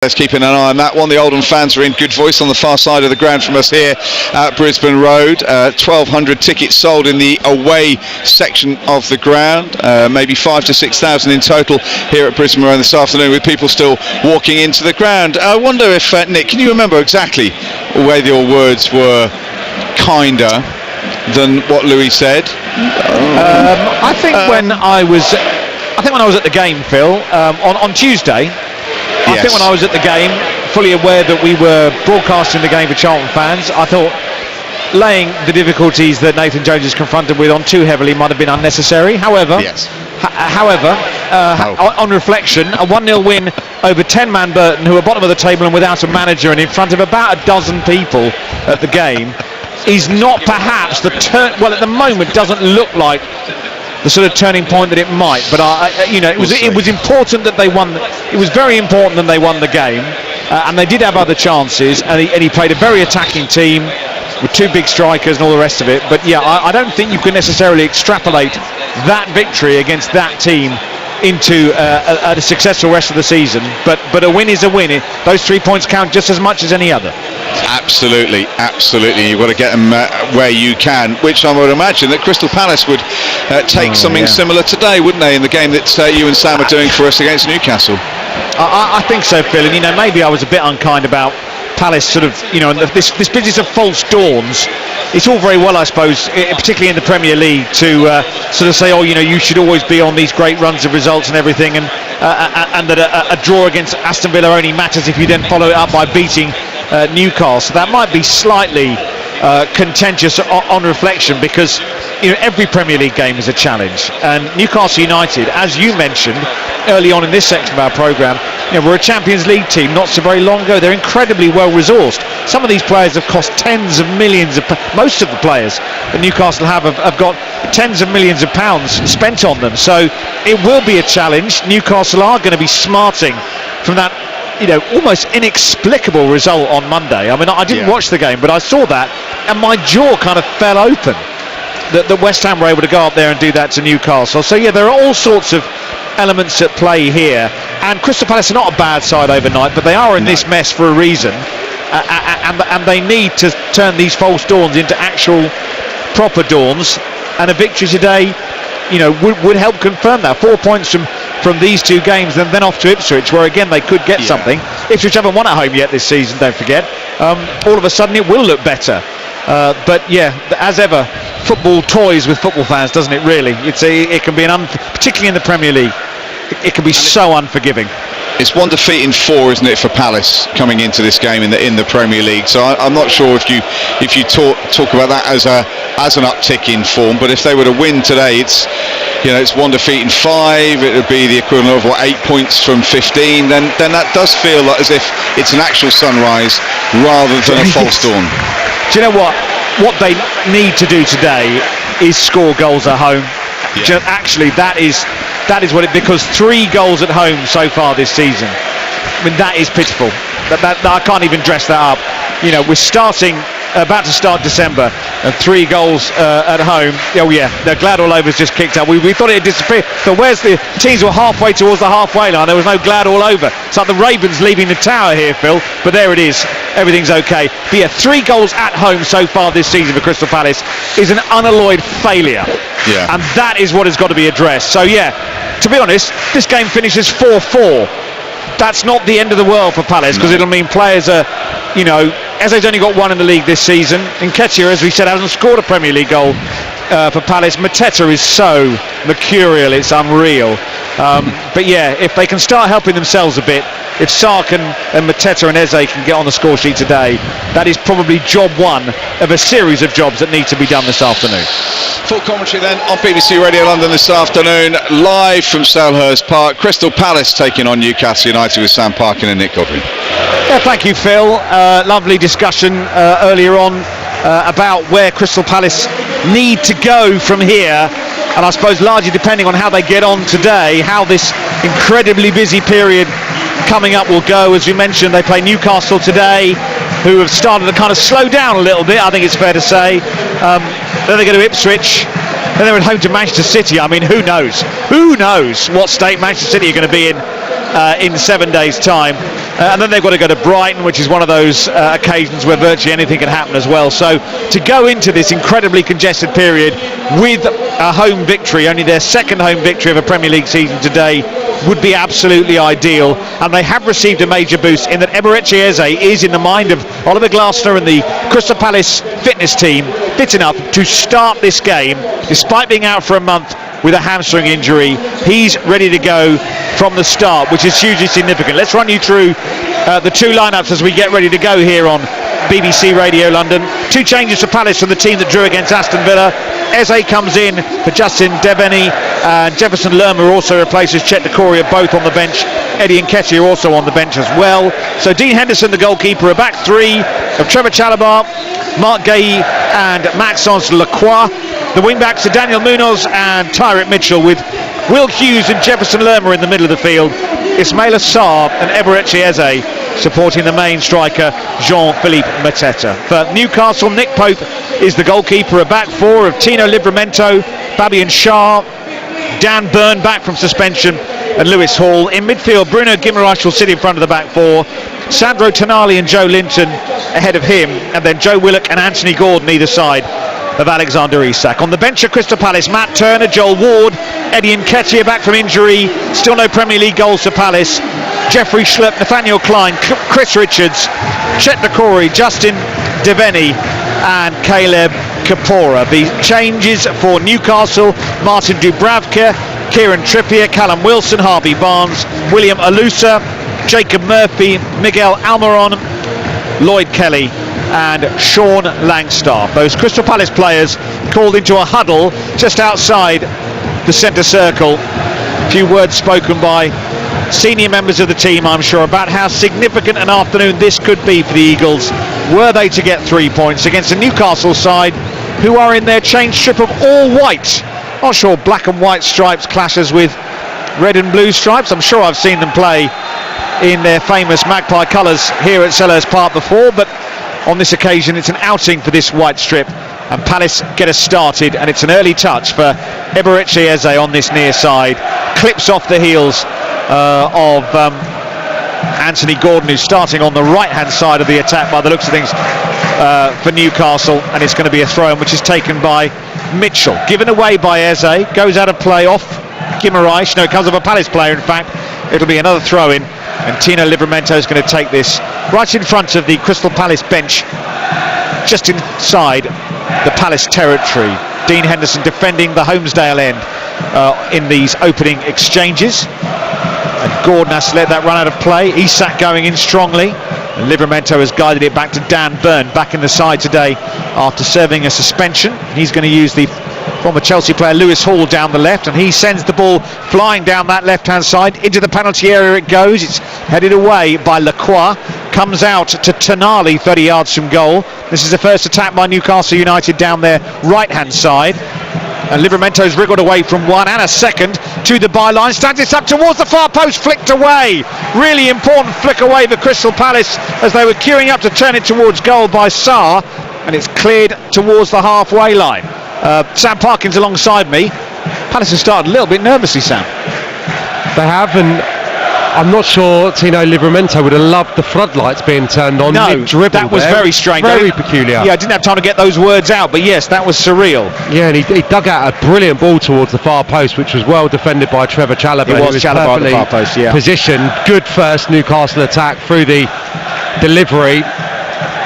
Let's keep an eye on that one. The Oldham fans are in good voice on the far side of the ground from us here at Brisbane Road. 1,200 tickets sold in the away section of the ground. Maybe 5,000 to 6,000 in total here at Brisbane Road this afternoon, with people still walking into the ground. I wonder if, Nick, can you remember exactly whether your words were kinder than what Louis said? I think when I was at the game, Phil, on Tuesday. I think when I was at the game, fully aware that we were broadcasting the game for Charlton fans, I thought laying the difficulties that Nathan Jones is confronted with on too heavily might have been unnecessary. However, on reflection, a 1-0 win over 10-man Burton, who are bottom of the table and without a manager, and in front of about a dozen people at the game, is not perhaps the turn. Well, at the moment, doesn't look like the sort of turning point that it might, but it was important that they won. It was very important that they won the game, and they did have other chances. And he played a very attacking team with two big strikers and all the rest of it. But yeah, I don't think you can necessarily extrapolate that victory against that team into a successful rest of the season. But a win is a win. Those 3 points count just as much as any other. Absolutely. You've got to get them where you can, which I would imagine that Crystal Palace would take something similar today, wouldn't they, in the game that you and Sam are doing for us against Newcastle? I think so, Phil. And maybe I was a bit unkind about Palace, sort of, and this business of false dawns. It's all very well, I suppose, particularly in the Premier League, to sort of say, you should always be on these great runs of results and everything, and that a draw against Aston Villa only matters if you then follow it up by beating Newcastle. That might be slightly contentious on reflection, because every Premier League game is a challenge, and Newcastle United, as you mentioned early on in this section of our programme, we're a Champions League team not so very long ago. They're incredibly well resourced. Some of these players have cost tens of millions of most of the players that Newcastle have got tens of millions of pounds spent on them, so it will be a challenge. Newcastle are going to be smarting from that almost inexplicable result on Monday. I mean, I didn't watch the game, but I saw that and my jaw kind of fell open that West Ham were able to go up there and do that to Newcastle. So yeah, there are all sorts of elements at play here, and Crystal Palace are not a bad side overnight, but they are in this mess for a reason, and they need to turn these false dawns into actual proper dawns, and a victory today would help confirm that. 4 points from these two games, and then off to Ipswich, where again they could get something. Ipswich haven't won at home yet this season, don't forget. All of a sudden it will look better, but yeah, as ever, football toys with football fans, doesn't it? Really, it can be particularly in the Premier League, it can be so unforgiving. It's 1 defeat in 4, isn't it, for Palace coming into this game in the Premier League? So I'm not sure if you talk about that as an uptick in form. But if they were to win today, it's 1 defeat in 5. It would be the equivalent of 8 points from 15. Then that does feel like as if it's an actual sunrise rather than a false dawn. Do you know what? What they need to do today is score goals at home. Yeah. Actually, that is what it, because 3 goals at home so far this season. I mean, that is pitiful. I can't even dress that up. We're about to start December, and 3 goals at home. Oh yeah, the glad all over's just kicked up. We thought it'd disappear. So where's the teams were halfway towards the halfway line? There was no glad all over. It's like the Ravens leaving the tower here, Phil. But there it is. Everything's okay. But yeah, 3 goals at home so far this season for Crystal Palace is an unalloyed failure. Yeah. And that is what has got to be addressed. So yeah, to be honest, this game finishes 4-4. That's not the end of the world for Palace, because it'll mean players are, Eze's only got 1 in the league this season. Nketiah, as we said, hasn't scored a Premier League goal for Palace. Mateta is so mercurial, it's unreal. But yeah, if they can start helping themselves a bit, if Sark and Mateta and Eze can get on the score sheet today, that is probably job 1 of a series of jobs that need to be done this afternoon. Full commentary then on BBC Radio London this afternoon, live from Selhurst Park. Crystal Palace taking on Newcastle United with Sam Parkin and Nick Godwin. Yeah, thank you, Phil. Lovely discussion earlier on about where Crystal Palace need to go from here, and I suppose largely depending on how they get on today, how this incredibly busy period coming up will go. As we mentioned, they play Newcastle today, who have started to kind of slow down a little bit, I think it's fair to say. Then they go to Ipswich, then they're at home to Manchester City. I mean, who knows what state Manchester City are going to be in in 7 days' time. And then they've got to go to Brighton, which is one of those occasions where virtually anything can happen as well. So to go into this incredibly congested period with a home victory, only their second home victory of a Premier League season today, would be absolutely ideal. And they have received a major boost in that Eberechi Eze is, in the mind of Oliver Glasner and the Crystal Palace fitness team, fit enough to start this game despite being out for a month with a hamstring injury. He's ready to go from the start, which is hugely significant. Let's run you through the two lineups as we get ready to go here on BBC Radio London. Two changes for Palace from the team that drew against Aston Villa. Eze comes in for Justin Deveni, and Jefferson Lerma also replaces Chet Decoria, both on the bench. Eddie Nketiah also on the bench as well. So Dean Henderson, the goalkeeper, a back three of Trevor Chalobah, Mark Guéhi and Maxence Lacroix. The wing-backs are Daniel Munoz and Tyrek Mitchell, with Will Hughes and Jefferson Lerma in the middle of the field. Ismaila Sarr and Eberechi Eze supporting the main striker, Jean-Philippe Mateta. For Newcastle, Nick Pope is the goalkeeper, a back four of Tino Livramento, Fabian Schär, Dan Burn back from suspension, and Lewis Hall. In midfield, Bruno Guimaraes will sit in front of the back four, Sandro Tonali and Joe Linton ahead of him, and then Joe Willock and Anthony Gordon either side of Alexander Isak. On the bench at Crystal Palace, Matt Turner, Joel Ward, Eddie Nketiah back from injury, still no Premier League goals for Palace, Jeffrey Schlupp, Nathaniel Klein, Chris Richards, Chet Decory, Justin Deveni and Caleb Kapora. The changes for Newcastle: Martin Dubravka, Kieran Trippier, Callum Wilson, Harvey Barnes, William Alusa, Jacob Murphy, Miguel Almiron, Lloyd Kelly and Sean Langstaff. Those Crystal Palace players called into a huddle just outside the centre circle. A few words spoken by senior members of the team, I'm sure, about how significant an afternoon this could be for the Eagles were they to get 3 points against a Newcastle side who are in their change strip of all white. Not sure black and white stripes clashes with red and blue stripes. I'm sure I've seen them play in their famous Magpie colours here at Selhurst Park before, but on this occasion it's an outing for this white strip, and Palace get us started, and it's an early touch for Eberechi Eze on this near side. Clips off the heels of Anthony Gordon, who's starting on the right hand side of the attack by the looks of things for Newcastle, and it's going to be a throw-in which is taken by Mitchell, given away by Eze, goes out of play off Guimaraes. No, it comes off a Palace player in fact. It'll be another throw-in, and Tino Livramento is going to take this right in front of the Crystal Palace bench, just inside the Palace territory. Dean Henderson defending the Holmesdale end in these opening exchanges, and Gordon has to let that run out of play. Isak going in strongly, and Livramento has guided it back to Dan Burn, back in the side today after serving a suspension. He's going to use the former Chelsea player Lewis Hall down the left, and he sends the ball flying down that left hand side into the penalty area. It goes, it's headed away by Lacroix, comes out to Tonali 30 yards from goal. This is the first attack by Newcastle United down their right hand side, and Livramento's wriggled away from one and a second to the byline, stands it up towards the far post, flicked away. Really important flick away for Crystal Palace as they were queuing up to turn it towards goal by Sarr, and it's cleared towards the halfway line. Sam Parkins alongside me. Palace has started a little bit nervously, Sam. They have, and I'm not sure Tino Livramento would have loved the floodlights being turned on. No, that was very strange. Very peculiar. Yeah, I didn't have time to get those words out, but yes, that was surreal. Yeah, and he dug out a brilliant ball towards the far post, which was well defended by Trevor Chalobah. It was Chalobah at the far post, yeah. Positioned. Good first Newcastle attack through the delivery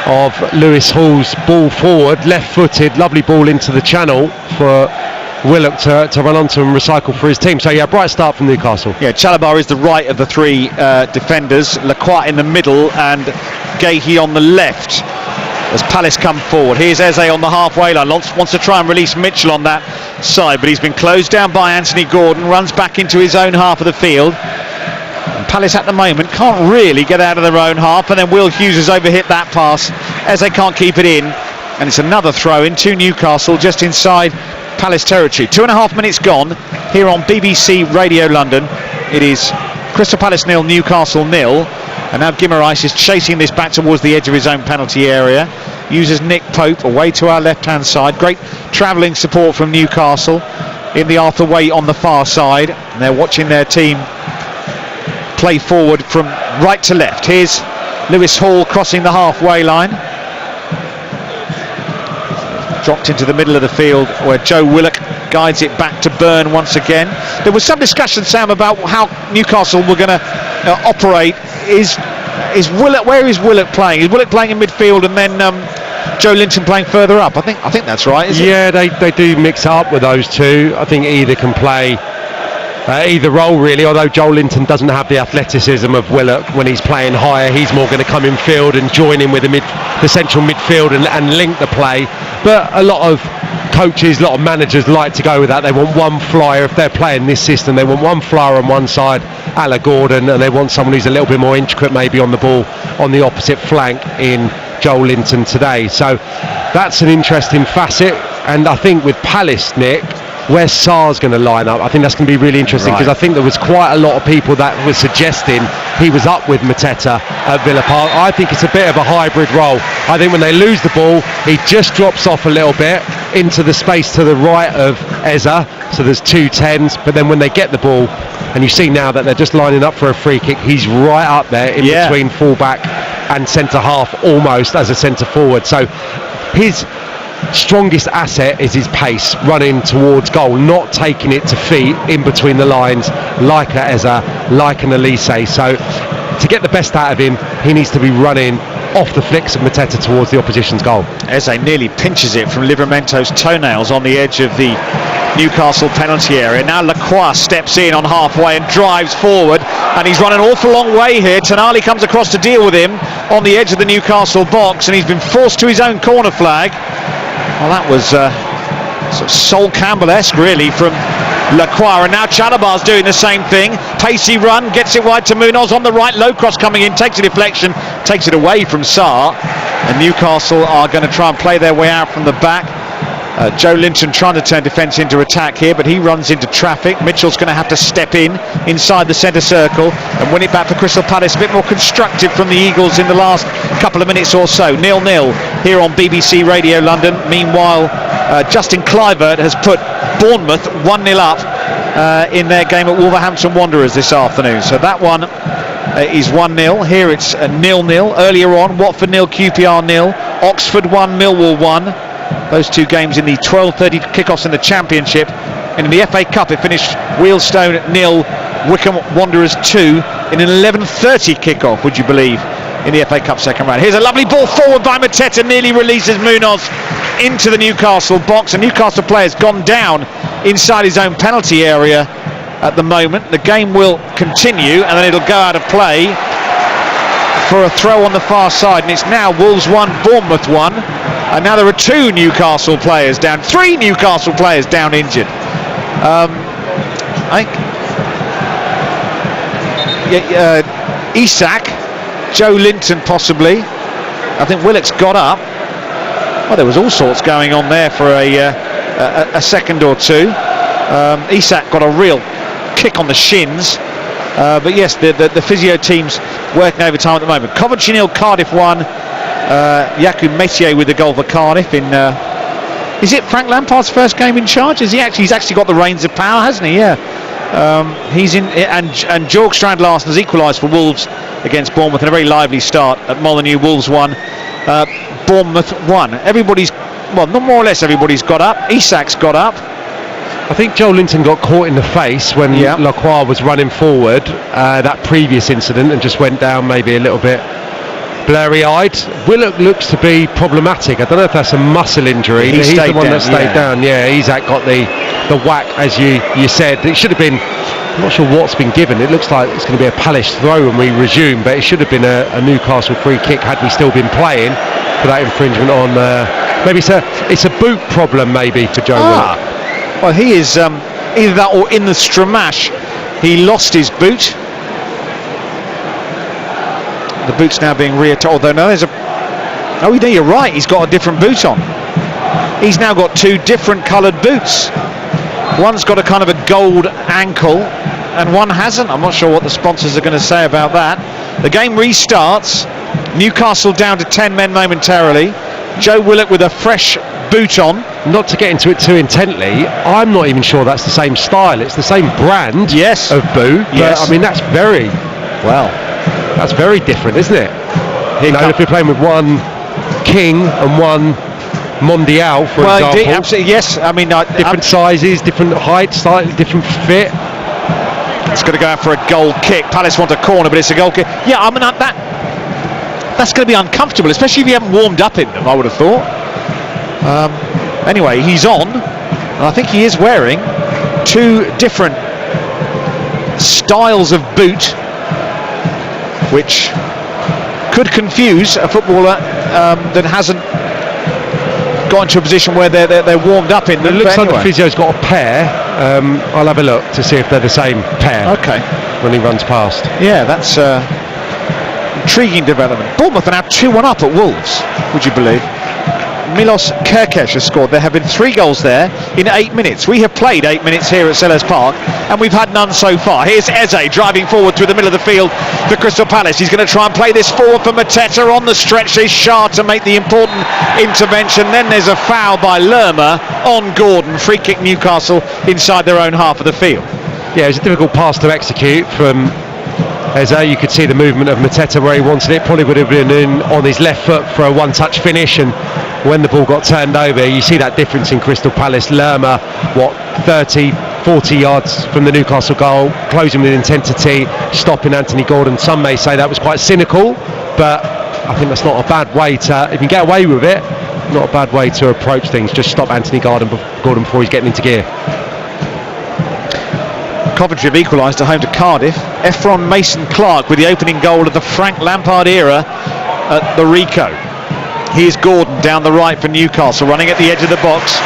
of Lewis Hall's ball forward, left-footed, lovely ball into the channel for Willock to run onto and recycle for his team. So yeah, bright start from Newcastle. Yeah, Chalobah is the right of the three defenders, Lacroix in the middle and Guéhi on the left as Palace come forward. Here's Eze on the halfway line, wants to try and release Mitchell on that side, but he's been closed down by Anthony Gordon, runs back into his own half of the field. And Palace at the moment can't really get out of their own half, and then Will Hughes has overhit that pass. Eze can't keep it in, and it's another throw in to Newcastle just inside Palace territory. 2.5 minutes gone here on BBC Radio London. It is Crystal Palace 0, Newcastle 0, and now Guimaraes is chasing this back towards the edge of his own penalty area. Uses Nick Pope away to our left hand side. Great travelling support from Newcastle in the Arthur Way on the far side, and they're watching their team play forward from right to left. Here's Lewis Hall crossing the halfway line. Dropped into the middle of the field where Joe Willock guides it back to Byrne once again. There was some discussion, Sam, about how Newcastle were going to operate. Is Willock? Where is Willock playing? Is Willock playing in midfield and then Joe Linton playing further up? I think that's right. Yeah, they do mix up with those two. I think either can play either role really, although Joe Linton doesn't have the athleticism of Willock. When he's playing higher, he's more going to come in field and join in with the central midfield and link the play. But a lot of coaches, a lot of managers like to go with that. They want one flyer. If they're playing this system, they want one flyer on one side, a la Gordon, and they want someone who's a little bit more intricate maybe on the ball on the opposite flank in Joe Linton today. So that's an interesting facet. And I think with Palace, Nick, where Sarr's going to line up, I think that's going to be really interesting, because I think there was quite a lot of people that were suggesting he was up with Mateta at Villa Park. I think it's a bit of a hybrid role. I think when they lose the ball, he just drops off a little bit into the space to the right of Eza, so there's 2 10s, but then when they get the ball, and you see now that they're just lining up for a free kick, he's right up there in between full-back and centre-half, almost as a centre-forward. So his strongest asset is his pace, running towards goal, not taking it to feet in between the lines like a Eza, like an Elise. So to get the best out of him, he needs to be running off the flicks of Mateta towards the opposition's goal. Eze nearly pinches it from Livramento's toenails on the edge of the Newcastle penalty area. Now Lacroix steps in on halfway and drives forward, and he's run an awful long way here. Tonali comes across to deal with him on the edge of the Newcastle box, and he's been forced to his own corner flag. Well, that was sort of Sol Campbell-esque really from Lacroix, and now Chalabar's doing the same thing. Pacey run, gets it wide to Munoz on the right, low cross coming in, takes a deflection, takes it away from Sarr, and Newcastle are going to try and play their way out from the back. Joe Linton trying to turn defence into attack here, but he runs into traffic. Mitchell's going to have to step in inside the centre circle and win it back for Crystal Palace. A bit more constructive from the Eagles in the last couple of minutes or so. 0-0 here on BBC Radio London. Meanwhile, Justin Kluivert has put Bournemouth 1-0 up in their game at Wolverhampton Wanderers this afternoon. So that one is 1-0. Here it's 0-0. Earlier on, Watford 0, QPR 0, Oxford 1, Millwall 1. Those two games in the 12:30 kickoffs in the Championship. And in the FA Cup it finished Wealdstone 0, Wycombe Wanderers 2 in an 11:30 kickoff, would you believe, in the FA Cup second round. Here's a lovely ball forward by Mateta, nearly releases Munoz into the Newcastle box. A Newcastle player's gone down inside his own penalty area at the moment. The game will continue and then it'll go out of play for a throw on the far side, and it's now Wolves 1, Bournemouth 1. And now there are 2 Newcastle players down, 3 Newcastle players down injured. I think Isak, Joe Linton possibly. I think Willock's got up. Well, there was all sorts going on there for a second or two. Isak got a real kick on the shins. But yes, the physio team's working overtime at the moment. Coventry 0, Cardiff 1. Jakub Metier with the goal for Cardiff in is it Frank Lampard's first game in charge? He's actually got the reins of power, hasn't he? Yeah. He's in, and Jorg Strand Larsen has equalised for Wolves against Bournemouth in a very lively start at Molineux. Wolves 1, Bournemouth 1. Everybody's, well, not more or less everybody's got up. Isak's got up. I think Joe Linton got caught in the face when Lacroix was running forward, that previous incident, and just went down maybe a little bit blurry-eyed. Willock looks to be problematic. I don't know if that's a muscle injury. He's the one that stayed down. Yeah, Isak got the whack, as you said. It should have been, I'm not sure what's been given. It looks like it's going to be a Palace throw when we resume, but it should have been a Newcastle free kick had we still been playing for that infringement on maybe it's a boot problem maybe for Joe Willock. Well, he is either that or in the Stramash he lost his boot. The boot's now being reattached, although no, there's you're right, he's got a different boot on. He's now got 2 different coloured boots. One's got a kind of a gold ankle and one hasn't. I'm not sure what the sponsors are going to say about that. The game restarts. Newcastle down to 10 men momentarily. Joe Willock with a fresh boot on. Not to get into it too intently, I'm not even sure that's the same style. It's the same brand of boot, but I mean that's very Well, That's very different, isn't it? If you're playing with one King and one Mondial, for example. Indeed, absolutely, yes. I mean, different sizes, different heights, slightly different fit. It's going to go out for a goal kick. Palace want a corner, but it's a goal kick. Yeah, I mean, that's going to be uncomfortable, especially if you haven't warmed up in them, I would have thought. Anyway, he's on, and I think he is wearing two different styles of boot, which could confuse a footballer that hasn't got into a position where they're warmed up in them. It looks like the physio's got a pair. I'll have a look to see if they're the same pair. Okay. When he runs past. Yeah, that's intriguing development. Bournemouth are now 2-1 up at Wolves, would you believe? Milos Kerkesh has scored. There have been 3 goals there in 8 minutes. We have played 8 minutes here at Selhurst Park and we've had none so far. Here's Eze driving forward through the middle of the field for Crystal Palace. He's going to try and play this forward for Mateta. On the stretch is Shah to make the important intervention. Then there's a foul by Lerma on Gordon. Free kick Newcastle inside their own half of the field. Yeah, it was a difficult pass to execute from Eze. You could see the movement of Mateta where he wanted it. Probably would have been in on his left foot for a one-touch finish, and when the ball got turned over, you see that difference in Crystal Palace. Lerma, 30-40 yards from the Newcastle goal, closing with intensity, stopping Anthony Gordon. Some may say that was quite cynical, but I think that's not a bad way to, if you can get away with it, not a bad way to approach things. Just stop Anthony Gordon before he's getting into gear. Coventry have equalised at home to Cardiff. Ephron Mason-Clark with the opening goal of the Frank Lampard era at the Rico. Here's Gordon down the right for Newcastle, running at the edge of the box.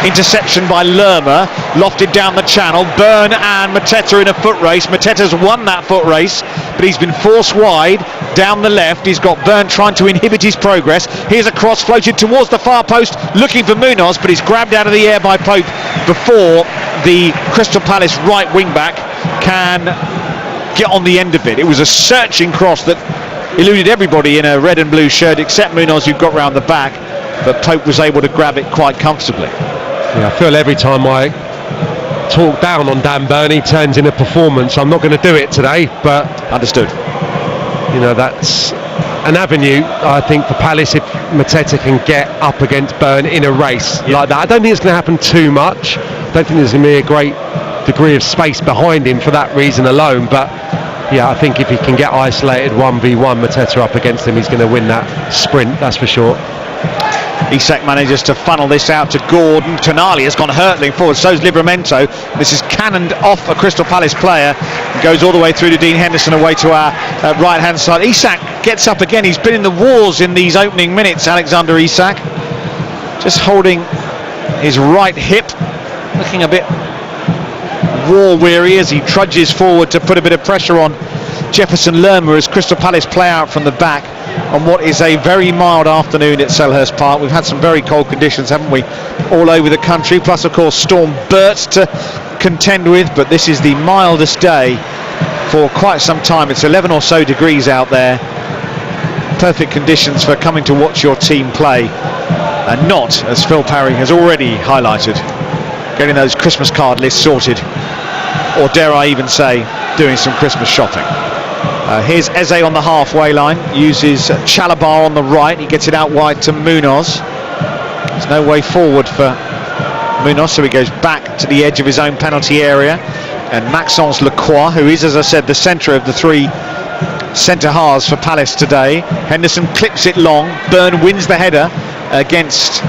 Interception by Lerma, lofted down the channel. Byrne and Mateta in a foot race. Mateta's won that foot race, but he's been forced wide down the left. He's got Byrne trying to inhibit his progress. Here's a cross floated towards the far post, looking for Munoz, but he's grabbed out of the air by Pope before the Crystal Palace right wing back can get on the end of it. It was a searching cross that eluded everybody in a red and blue shirt except Munoz, who got round the back, but Pope was able to grab it quite comfortably. Yeah, I feel every time I talk down on Dan Byrne, he turns in a performance. I'm not going to do it today, but understood. You know, that's an avenue, I think, for Palace if Mateta can get up against Byrne in a race like that. I don't think it's going to happen too much. I don't think there's going to be a great degree of space behind him for that reason alone, but yeah, I think if he can get isolated 1v1 Mateta up against him, he's going to win that sprint, that's for sure. Isak manages to funnel this out to Gordon. Tonali has gone hurtling forward, so's Livramento. This is cannoned off a Crystal Palace player and goes all the way through to Dean Henderson, away to our right hand side. Isak gets up again. He's been in the wars in these opening minutes, Alexander Isak, just holding his right hip, looking a bit war weary as he trudges forward to put a bit of pressure on Jefferson Lerma as Crystal Palace play out from the back on what is a very mild afternoon at Selhurst Park. We've had some very cold conditions, haven't we, all over the country, plus of course Storm Bert to contend with, but this is the mildest day for quite some time. It's 11 or so degrees out there. Perfect conditions for coming to watch your team play, and not, as Phil Parry has already highlighted, getting those Christmas card lists sorted, or dare I even say, doing some Christmas shopping. Here's Eze on the halfway line, uses Chalabar on the right, he gets it out wide to Munoz. There's no way forward for Munoz, so he goes back to the edge of his own penalty area, and Maxence Lacroix, who is, as I said, the centre of the 3 centre halves for Palace today. Henderson clips it long, Byrne wins the header against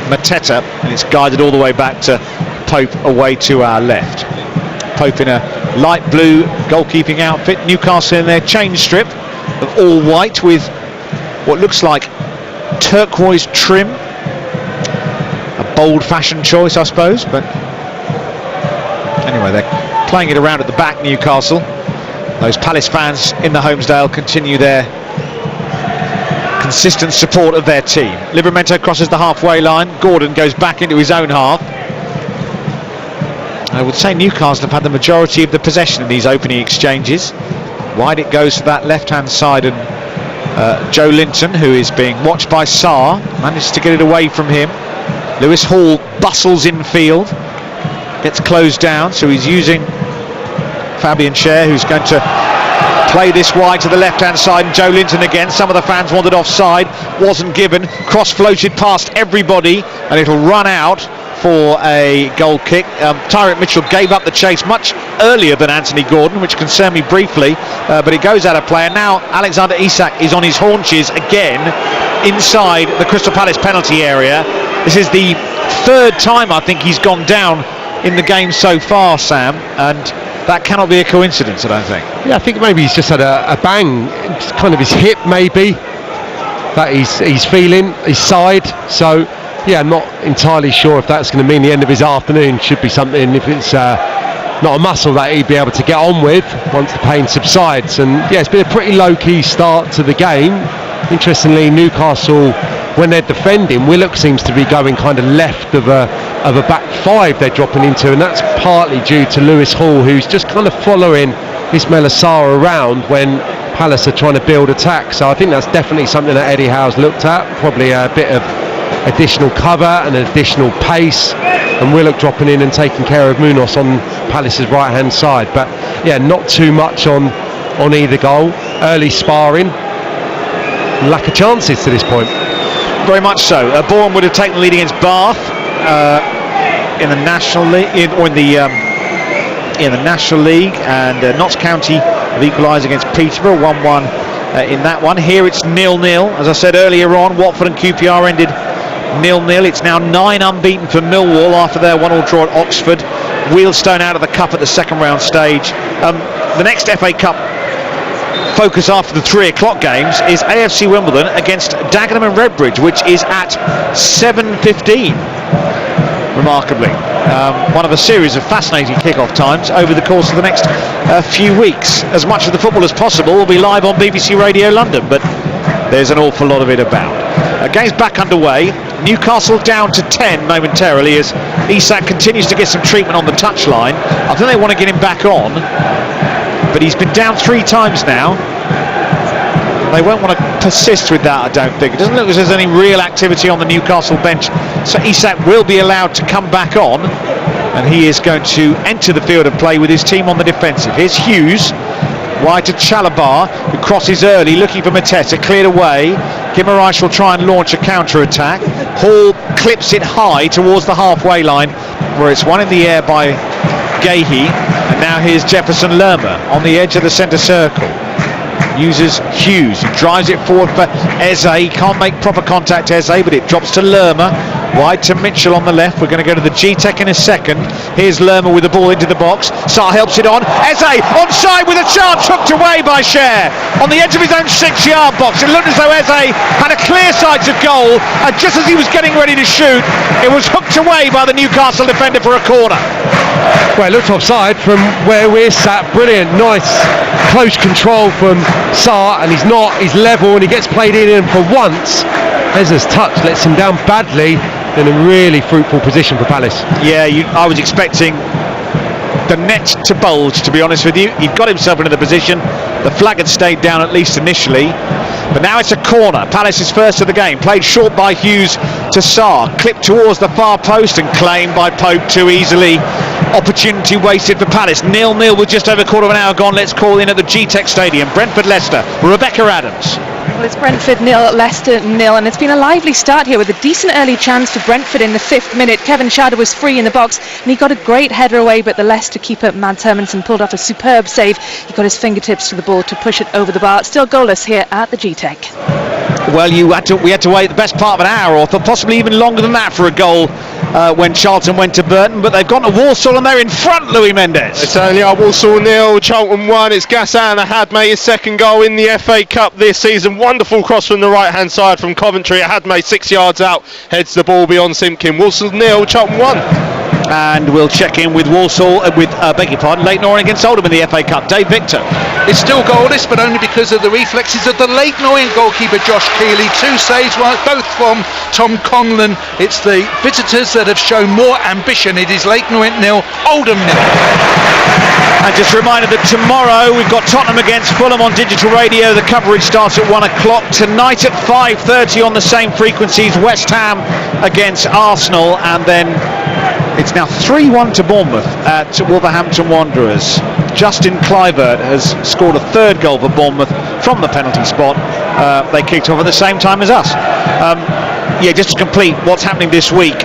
Mateta, and it's guided all the way back to Pope away to our left. Pope in a light blue goalkeeping outfit, Newcastle in their change strip of all white with what looks like turquoise trim, a bold fashion choice I suppose, but anyway, they're playing it around at the back. Newcastle, those Palace fans in the Homesdale continue their consistent support of their team. Livramento crosses the halfway line, Gordon goes back into his own half. I would say Newcastle have had the majority of the possession in these opening exchanges. Wide it goes to that left hand side, and Joe Linton, who is being watched by Sarr, manages to get it away from him. Lewis Hall bustles infield, gets closed down, so he's using Fabian Schär, who's going to play this wide to the left-hand side, and Joe Linton again. Some of the fans wanted offside, wasn't given. Cross floated past everybody, and it'll run out for a goal kick. Tyrant Mitchell gave up the chase much earlier than Anthony Gordon, which concerned me briefly, but it goes out of play. And now Alexander Isak is on his haunches again inside the Crystal Palace penalty area. This is the third time I think he's gone down in the game so far, Sam, and that cannot be a coincidence, I don't think. Yeah, I think maybe he's just had a bang, it's kind of his hip maybe, that he's feeling, his side. So yeah, I'm not entirely sure if that's going to mean the end of his afternoon. Should be something, if it's not a muscle that he'd be able to get on with once the pain subsides. And yeah, it's been a pretty low-key start to the game. Interestingly, Newcastle, when they're defending, Willock seems to be going kind of left of a back five they're dropping into, and that's partly due to Lewis Hall, who's just kind of following Ismail Assar around when Palace are trying to build attack. So I think that's definitely something that Eddie Howe's looked at, probably a bit of additional cover and additional pace, and Willock dropping in and taking care of Munoz on Palace's right hand side. But yeah, not too much on either goal. Early sparring, lack of chances to this point. Very much so. Bourne would have taken the lead against Bath in the National League, in the National League, and Notts County have equalised against Peterborough 1-1 in that one. Here it's 0-0. As I said earlier on, Watford and QPR ended 0-0. It's now 9 unbeaten for Millwall after their 1-1 draw at Oxford. Wealdstone out of the cup at the second round stage. The next FA Cup focus after the 3 o'clock games is AFC Wimbledon against Dagenham and Redbridge, which is at 7:15. Remarkably, one of a series of fascinating kick-off times over the course of the next few weeks. As much of the football as possible will be live on BBC Radio London, but there's an awful lot of it about. Game's back underway. Newcastle down to 10 momentarily as Isak continues to get some treatment on the touchline. I think they want to get him back on, but he's been down 3 times now. They won't want to persist with that, I don't think. It doesn't look as if there's any real activity on the Newcastle bench, so Isak will be allowed to come back on, and he is going to enter the field of play with his team on the defensive. Here's Hughes, wide to Chalabar, who crosses early, looking for Mateta, cleared away. Guimaraes will try and launch a counter-attack. Hall clips it high towards the halfway line, where it's won in the air by Gahey, and now here's Jefferson Lerma on the edge of the centre circle. Uses Hughes, he drives it forward for Eze. He can't make proper contact, Eze, but it drops to Lerma, wide to Mitchell on the left. We're going to go to the G-Tech in a second. Here's Lerma with the ball into the box. Sarr helps it on. Eze onside with a chance, hooked away by Cher on the edge of his own 6-yard box. It looked as though Eze had a clear sight of goal, and just as he was getting ready to shoot, it was hooked away by the Newcastle defender for a corner. Well, it looked offside from where we're sat. Brilliant, nice, close control from Sarr, and he's level, and he gets played in, and for once Eze's touch lets him down badly in a really fruitful position for Palace. Yeah, I was expecting the net to bulge, to be honest with you. He'd got himself into the position. The flag had stayed down at least initially, but now it's a corner. Palace is first of the game, played short by Hughes to Sarr, clipped towards the far post and claimed by Pope too easily. Opportunity wasted for Palace. 0-0 with just over a quarter of an hour gone. Let's call in at the G-Tech Stadium. Brentford-Leicester. Rebecca Adams. Well, it's Brentford 0, Leicester 0, and it's been a lively start here with a decent early chance for Brentford in the 5th minute. Kevin Schade was free in the box, and he got a great header away, but the Leicester keeper Mads Hermansen pulled off a superb save. He got his fingertips to the ball to push it over the bar. Still goalless here at the G-Tech. Well, we had to wait the best part of an hour, or possibly even longer than that, for a goal when Charlton went to Burton, but they've gone to Walsall and they're in front, Louis Mendes. It's only Walsall 0, Charlton 1. It's Ghassan Ahadme, his second goal in the FA Cup this season. Wonderful cross from the right hand side from Coventry. Ahadme 6 yards out, heads the ball beyond Simpkin. Walsall 0, Charlton 1. And we'll check in with Walsall, Leyton Orient against Oldham in the FA Cup. Dave Victor. It's still goalless, but only because of the reflexes of the Leyton Orient goalkeeper Josh Keeley. 2 saves, both from Tom Conlon. It's the visitors that have shown more ambition. It is Leyton Orient 0, Oldham 0. And just a reminder that tomorrow we've got Tottenham against Fulham on digital radio. The coverage starts at 1 o'clock. Tonight at 5:30 on the same frequencies, West Ham against Arsenal, and then it's now 3-1 to Bournemouth at Wolverhampton Wanderers. Justin Kluivert has scored a third goal for Bournemouth from the penalty spot. They kicked off at the same time as us. Just to complete what's happening this week.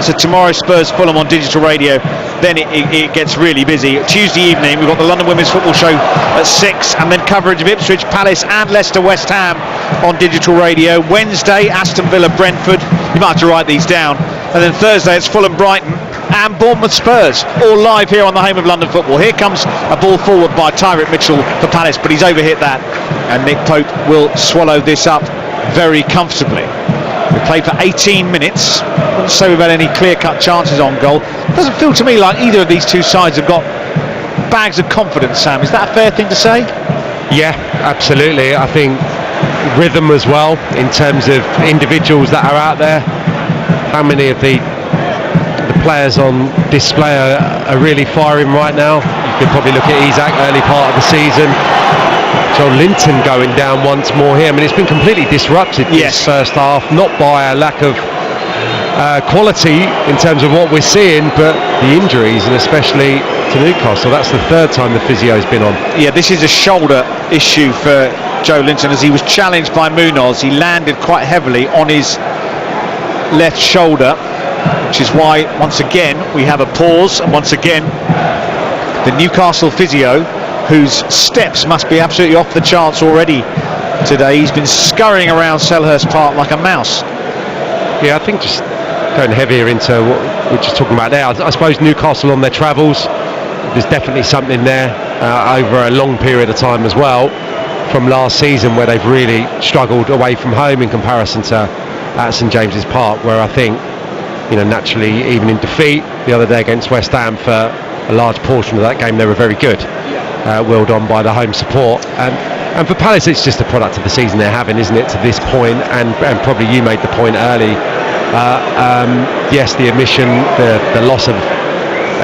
So tomorrow Spurs Fulham on digital radio, then it gets really busy. Tuesday evening we've got the London Women's Football Show at 6, and then coverage of Ipswich, Palace and Leicester West Ham on digital radio. Wednesday Aston Villa Brentford, you might have to write these down, and then Thursday it's Fulham Brighton and Bournemouth Spurs, all live here on the home of London football. Here comes a ball forward by Tyrek Mitchell for Palace, but he's overhit that, and Nick Pope will swallow this up very comfortably. We played for 18 minutes. I wouldn't say we've had any clear-cut chances on goal. It doesn't feel to me like either of these two sides have got bags of confidence, Sam. Is that a fair thing to say? Yeah, absolutely. I think rhythm as well, in terms of individuals that are out there. How many of the players on display are really firing right now? You could probably look at Isak, early part of the season. Joel Linton going down once more here. I mean, it's been completely disrupted this first half, not by a lack of quality in terms of what we're seeing, but the injuries, and especially to Newcastle. That's the third time the physio's been on. Yeah, this is a shoulder issue for Joe Linton. As he was challenged by Munoz, he landed quite heavily on his left shoulder, which is why once again we have a pause, and once again the Newcastle physio, whose steps must be absolutely off the charts already today. He's been scurrying around Selhurst Park like a mouse. Yeah, I think just going heavier into what we're just talking about there, I suppose Newcastle on their travels, there's definitely something there over a long period of time as well, from last season where they've really struggled away from home in comparison to at St James's Park, where I think, naturally, even in defeat the other day against West Ham, for a large portion of that game they were very good. Willed on by the home support, and for Palace it's just a product of the season they're having, isn't it, to this point, and probably you made the point early, yes, the omission, the loss of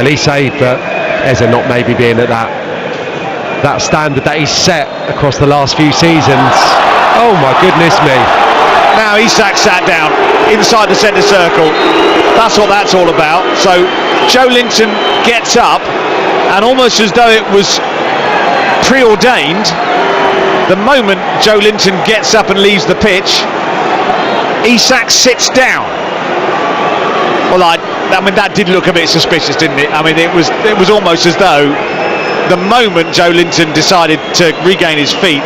Elise, but Eza not maybe being at that standard that he's set across the last few seasons. Oh my goodness me. Now Isak sat down inside the centre circle. That's what that's all about. So Joe Linton gets up, and almost as though it was preordained, the moment Joe Linton gets up and leaves the pitch, Isak sits down. Well, I mean, that did look a bit suspicious, didn't it? I mean, it was almost as though the moment Joe Linton decided to regain his feet,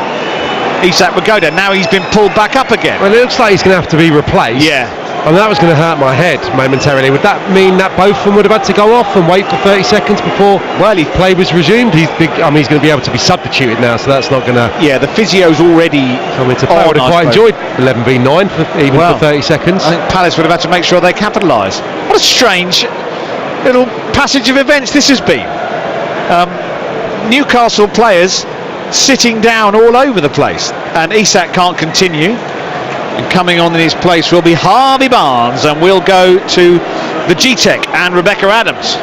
Isak would go down. Now he's been pulled back up again. Well, it looks like he's going to have to be replaced. Yeah. And that was going to hurt my head momentarily. Would that mean that both of them would have had to go off and wait for 30 seconds before play was resumed? He's going to be able to be substituted now, so that's not going to... Yeah, the physio's already come into play. I would have quite enjoyed 11v9 for 30 seconds. I think Palace would have had to make sure they capitalise. What a strange little passage of events this has been. Newcastle players sitting down all over the place, and Isak can't continue. And coming on in his place will be Harvey Barnes, and we'll go to the G-Tech and Rebecca Adams.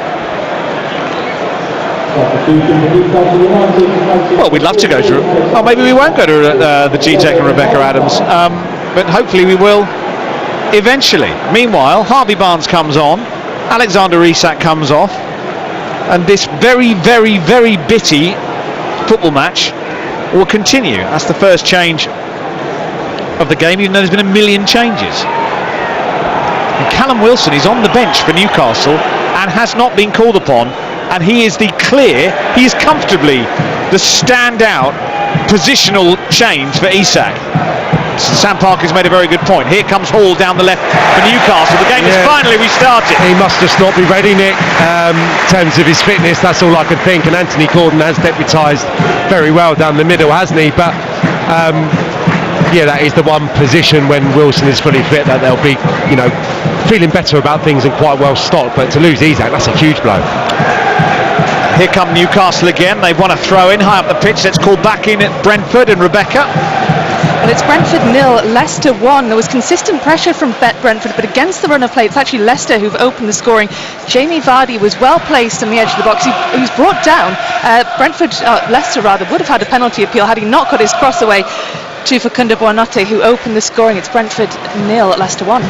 Well, we'd love to go to... Oh, maybe we won't go to the G-Tech and Rebecca Adams, but hopefully we will eventually. Meanwhile, Harvey Barnes comes on, Alexander Isak comes off, and this very, very, very bitty football match will continue. That's the first change of the game, even though there's been a million changes. And Callum Wilson is on the bench for Newcastle and has not been called upon, and he is comfortably the standout positional change for Isak. Sam Parker's made a very good point. Here comes Hall down the left for Newcastle. The game is finally restarted. He must just not be ready, Nick, in terms of his fitness. That's all I could think. And Anthony Gordon has deputised very well down the middle, hasn't he? But that is the one position when Wilson is fully fit that they'll be, feeling better about things and quite well stocked. But to lose Isak, that's a huge blow. Here come Newcastle again. They've won a throw-in high up the pitch. Let's call back in at Brentford and Rebecca. Well, it's Brentford 0, Leicester 1. There was consistent pressure from Brentford, but against the run of play, it's actually Leicester who've opened the scoring. Jamie Vardy was well placed on the edge of the box. He was brought down. Leicester would have had a penalty appeal had he not got his cross away. 2 for Kunda Buonanotte, who opened the scoring. It's Brentford 0, Leicester 1.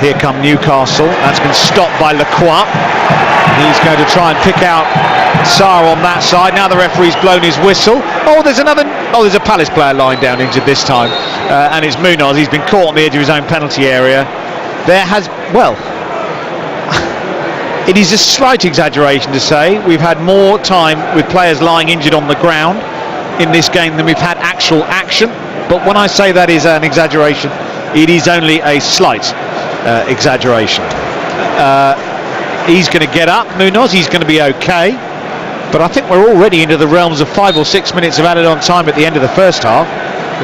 Here come Newcastle. That's been stopped by Lacroix. He's going to try and pick out Sarr on that side. Now the referee's blown his whistle. There's a Palace player lying down injured this time, and it's Munoz. He's been caught on the edge of his own penalty area. It is a slight exaggeration to say we've had more time with players lying injured on the ground in this game than we've had actual action. But when I say that is an exaggeration, it is only a slight exaggeration. He's going to get up, Munoz. He's going to be okay. But I think we're already into the realms of 5 or 6 minutes of added on time at the end of the first half.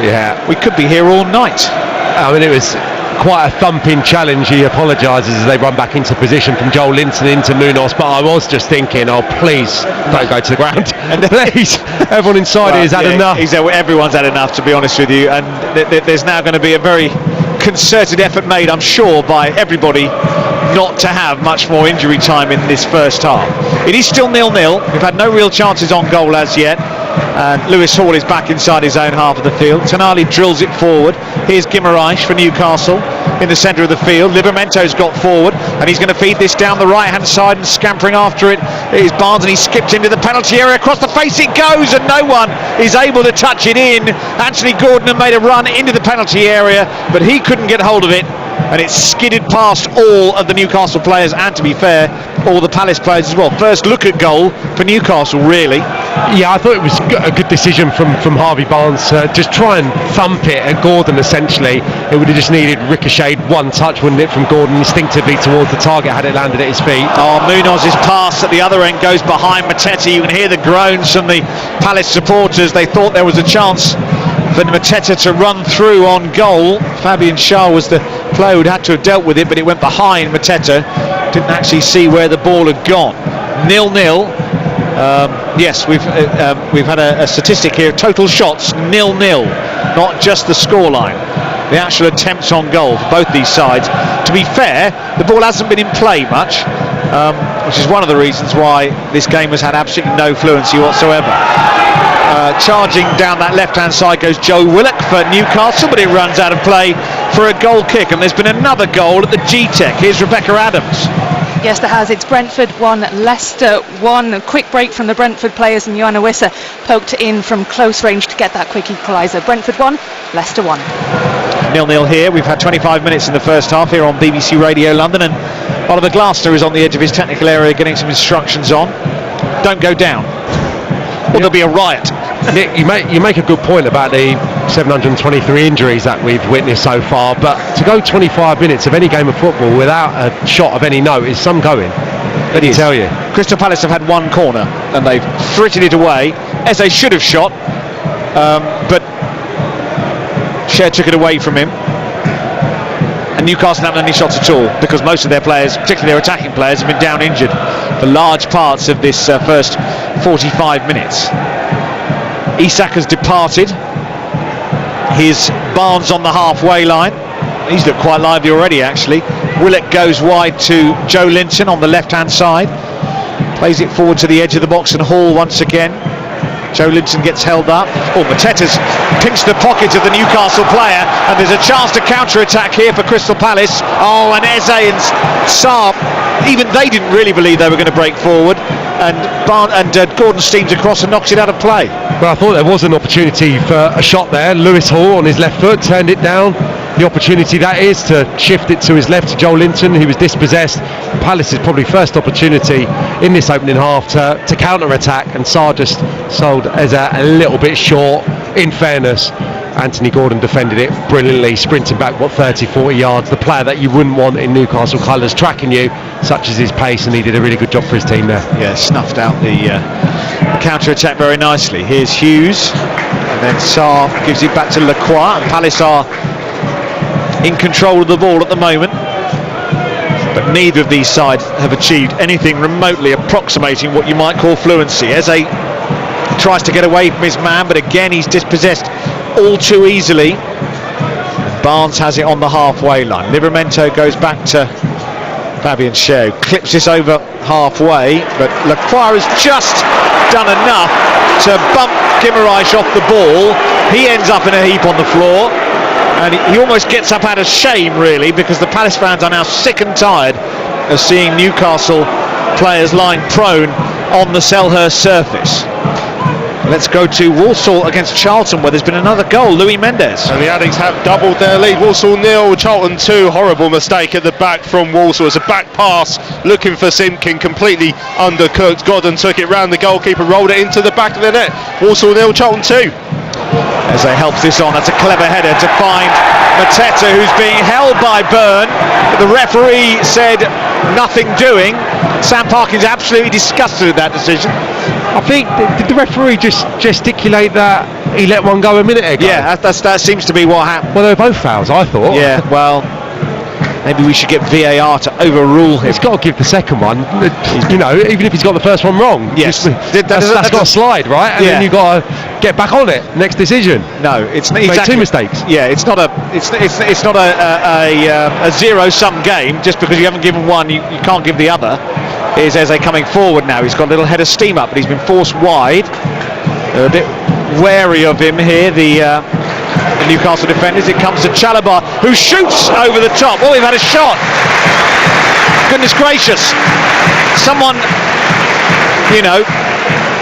Yeah, we could be here all night. I mean, it was quite a thumping challenge. He apologises as they run back into position from Joel Linton into Munoz, but I was just thinking, please don't go to the ground. And please, everyone inside here has had enough. Everyone's had enough, to be honest with you, and there's now going to be a very concerted effort made, I'm sure, by everybody not to have much more injury time in this first half. It is still 0-0. We've had no real chances on goal as yet. And Lewis Hall is back inside his own half of the field. Tonali drills it forward. Here's Guimaraes for Newcastle in the centre of the field. Livermento's got forward and he's going to feed this down the right hand side, and scampering after it is Barnes, and he skipped into the penalty area. Across the face it goes and no one is able to touch it in. Anthony Gordon had made a run into the penalty area, but he couldn't get hold of it, and it skidded past all of the Newcastle players, and to be fair, all the Palace players as well. First look at goal for Newcastle, really. Yeah, I thought it was a good decision from Harvey Barnes to just try and thump it at Gordon. Essentially, it would have just needed ricocheted one touch, wouldn't it, from Gordon instinctively towards the target had it landed at his feet. Munoz's pass at the other end goes behind Mateta. You can hear the groans from the Palace supporters. They thought there was a chance for Mateta to run through on goal. Fabian Schär was the player who'd had to have dealt with it, but it went behind Mateta. Didn't actually see where the ball had gone. 0-0. Yes, we've had a statistic here. Total shots 0-0, not just the scoreline. The actual attempts on goal for both these sides. To be fair, the ball hasn't been in play much, which is one of the reasons why this game has had absolutely no fluency whatsoever. Charging down that left-hand side goes Joe Willock for Newcastle, but it runs out of play for a goal kick, and there's been another goal at the G-Tech. Here's Rebecca Adams. Yes, there has. It's Brentford 1, Leicester 1. A quick break from the Brentford players, and Joanna Wissa poked in from close range to get that quick equaliser. Brentford 1, Leicester 1. 0-0 here. We've had 25 minutes in the first half here on BBC Radio London, and Oliver Glasner is on the edge of his technical area getting some instructions on. Don't go down, or there'll be a riot. Nick, you make a good point about the 723 injuries that we've witnessed so far, but to go 25 minutes of any game of football without a shot of any note is some going. Let me tell you. Crystal Palace have had one corner and they've frittered it away, as they should have shot, but Cher took it away from him. And Newcastle haven't had any shots at all, because most of their players, particularly their attacking players, have been down injured for large parts of this first 45 minutes. Isak has departed. Here's Barnes on the halfway line. He's looked quite lively already, actually. Willock goes wide to Joe Linton on the left-hand side. Plays it forward to the edge of the box, and Hall once again. Joe Linton gets held up. Mateta's pinched the pocket of the Newcastle player, and there's a chance to counter-attack here for Crystal Palace. And Eze and Sarr, even they didn't really believe they were going to break forward, and Gordon steams across and knocks it out of play. Well, I thought there was an opportunity for a shot there. Lewis Hall on his left foot turned it down. The opportunity that is to shift it to his left to Joel Linton, who was dispossessed. Palace's probably first opportunity in this opening half to counter-attack, and Sarr just sold Eze a little bit short. In fairness, Anthony Gordon defended it brilliantly, sprinting back 30-40 yards. The player that you wouldn't want in Newcastle colours tracking you, such as his pace, and he did a really good job for his team there. Yeah, snuffed out the counter-attack very nicely. Here's Hughes, and then Sarr gives it back to Lacroix, and Palace are in control of the ball at the moment, but neither of these sides have achieved anything remotely approximating what you might call fluency. Eze tries to get away from his man, but again he's dispossessed all too easily. Barnes has it on the halfway line. Livramento goes back to Fabian Schär clips this over halfway, but Lacroix has just done enough to bump Guimaraes off the ball. He ends up in a heap on the floor, and he almost gets up out of shame, really, because the Palace fans are now sick and tired of seeing Newcastle players lying prone on the Selhurst surface. Let's go to Walsall against Charlton, where there's been another goal. Louis Mendes. And the Addicts have doubled their lead. Walsall 0, Charlton 2. Horrible mistake at the back from Walsall. It's a back pass looking for Simpkin, completely undercooked. Godden took it round the goalkeeper, rolled it into the back of the net. Walsall 0, Charlton 2. As they help this on, that's a clever header to find Mateta, who's being held by Byrne. The referee said nothing doing. Sam Parkin's absolutely disgusted at that decision. I think, did the referee just gesticulate that he let one go a minute ago? Yeah, that seems to be what happened. Well, they were both fouls, I thought. Yeah, well, maybe we should get VAR to overrule him. He's got to give the second one, you know, even if he's got the first one wrong. Yes. That's got to slide, right? And then you've got to get back on it. Next decision. No, it's not Made exactly two mistakes. Yeah, it's not a zero-sum game. Just because you haven't given one, you can't give the other. Is Eze coming forward now? He's got a little head of steam up, but he's been forced wide. They're a bit wary of him here, the Newcastle defenders. It comes to Chalobah, who shoots over the top. Oh, we've had a shot. Goodness gracious. Someone,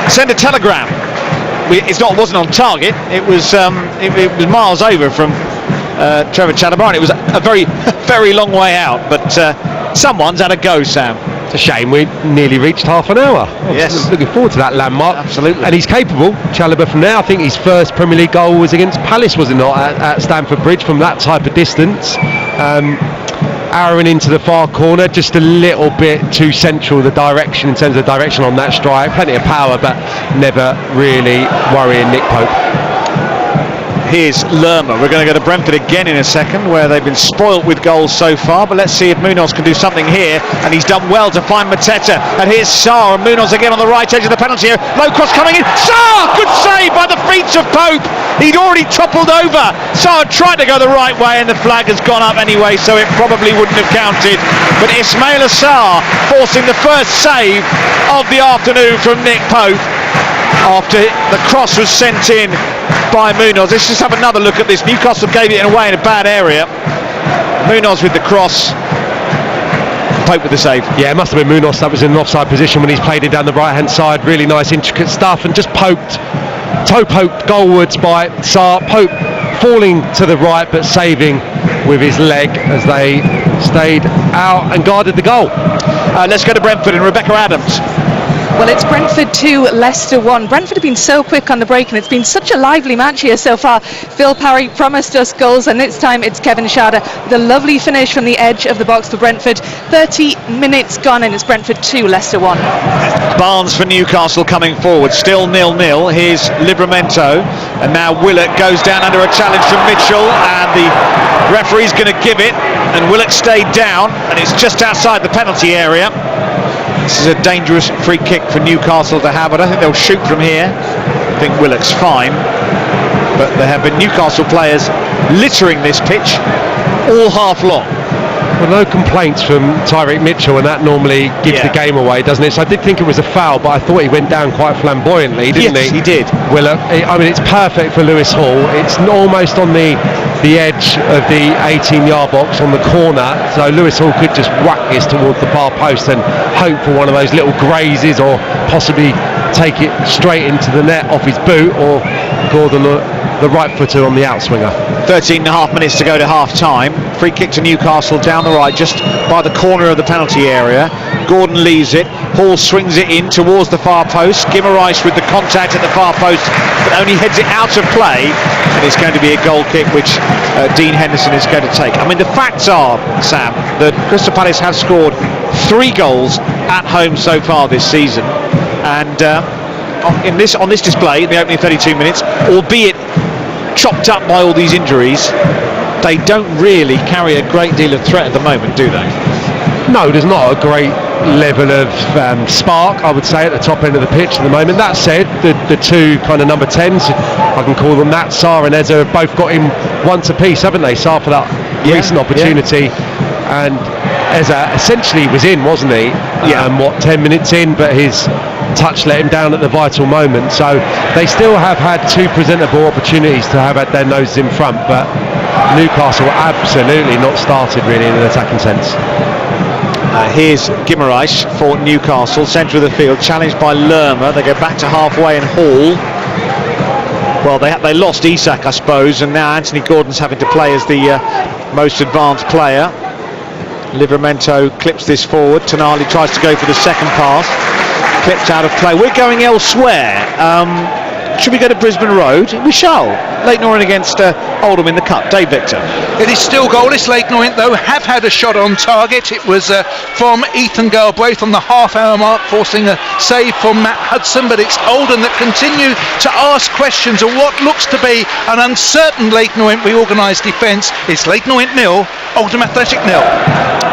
send a telegram. It wasn't on target. It was miles over from Trevor Chalobah, and it was a very, very long way out. But someone's had a go, Sam. It's a shame we nearly reached half an hour. Yes. Looking forward to that landmark. Absolutely. And he's capable, Chalobah, from there. I think his first Premier League goal was against Palace, was it not, at Stamford Bridge, from that type of distance. Arrowing into the far corner, just a little bit too central, the direction, in terms of direction on that strike. Plenty of power, but never really worrying Nick Pope. Here's Lerma. We're going to go to Brentford again in a second, where they've been spoilt with goals so far, but let's see if Munoz can do something here, and he's done well to find Mateta. And here's Sarr, and Munoz again on the right edge of the penalty area. Low cross coming in. Sarr! Good save by the feet of Pope. He'd already toppled over. Sarr tried to go the right way, and the flag has gone up anyway, so it probably wouldn't have counted. But Ismail Sarr forcing the first save of the afternoon from Nick Pope after the cross was sent in by Munoz. Let's just have another look at this. Newcastle gave it away in a bad area. Munoz with the cross, Pope with the save. Yeah, it must have been Munoz that was in an offside position when he's played it down the right hand side. Really nice intricate stuff, and just toe poked goalwards by Sarr. Pope falling to the right but saving with his leg as they stayed out and guarded the goal. Let's go to Brentford and Rebecca Adams. Well, it's Brentford 2, Leicester 1. Brentford have been so quick on the break, and it's been such a lively match here so far. Phil Parry promised us goals, and this time it's Kevin Schade. The lovely finish from the edge of the box for Brentford. 30 minutes gone, and it's Brentford 2, Leicester 1. Barnes for Newcastle coming forward, still 0-0. Here's Livramento, and now Willett goes down under a challenge from Mitchell, and the referee's going to give it, and Willett stayed down, and it's just outside the penalty area. This is a dangerous free kick for Newcastle to have. I don't think they'll shoot from here. I think Willett's fine, but there have been Newcastle players littering this pitch all half long. Well, no complaints from Tyreek Mitchell, and that normally gives the game away, doesn't it? So I did think it was a foul, but I thought he went down quite flamboyantly, didn't he? Yes, he did. Willett, I mean, it's perfect for Lewis Hall. It's almost on the edge of the 18-yard box on the corner, so Lewis Hall could just whack this towards the far post and hope for one of those little grazes, or possibly take it straight into the net off his boot, or Gordon the right footer on the outswinger. 13 and a half minutes to go to half time. Free kick to Newcastle down the right, just by the corner of the penalty area. Gordon leaves it. Hall swings it in towards the far post. Guimaraes with the contact at the far post, but only heads it out of play, and it's going to be a goal kick which Dean Henderson is going to take. I mean, the facts are, Sam, that Crystal Palace have scored 3 goals at home so far this season, and on this display in the opening 32 minutes, albeit chopped up by all these injuries, they don't really carry a great deal of threat at the moment, do they? No, there's not a great level of spark, I would say, at the top end of the pitch at the moment. That said, the two kind of number 10s, I can call them that, Sarr and Eze, have both got him once apiece, haven't they? Sarr for that recent opportunity, and Eza essentially was in, wasn't he? Yeah. 10 minutes in, but his touch let him down at the vital moment. So they still have had two presentable opportunities to have had their noses in front, but Newcastle absolutely not started really in an attacking sense. Here's Guimaraes for Newcastle, centre of the field, challenged by Lerma. They go back to halfway and Hall. Well, they lost Isak, I suppose, and now Anthony Gordon's having to play as the most advanced player. Livramento clips this forward. Tonali tries to go for the second pass. Clipped out of play. We're going elsewhere. Should we go to Brisbane Road? We shall. Leyton Orient against Oldham in the Cup. Dave Victor. It is still goalless. Leyton Orient, though, have had a shot on target. It was from Ethan Galbraith on the half-hour mark, forcing a save from Matt Hudson. But it's Oldham that continue to ask questions of what looks to be an uncertain Leyton Orient reorganised defence. It's Leyton Orient 0, Oldham Athletic 0.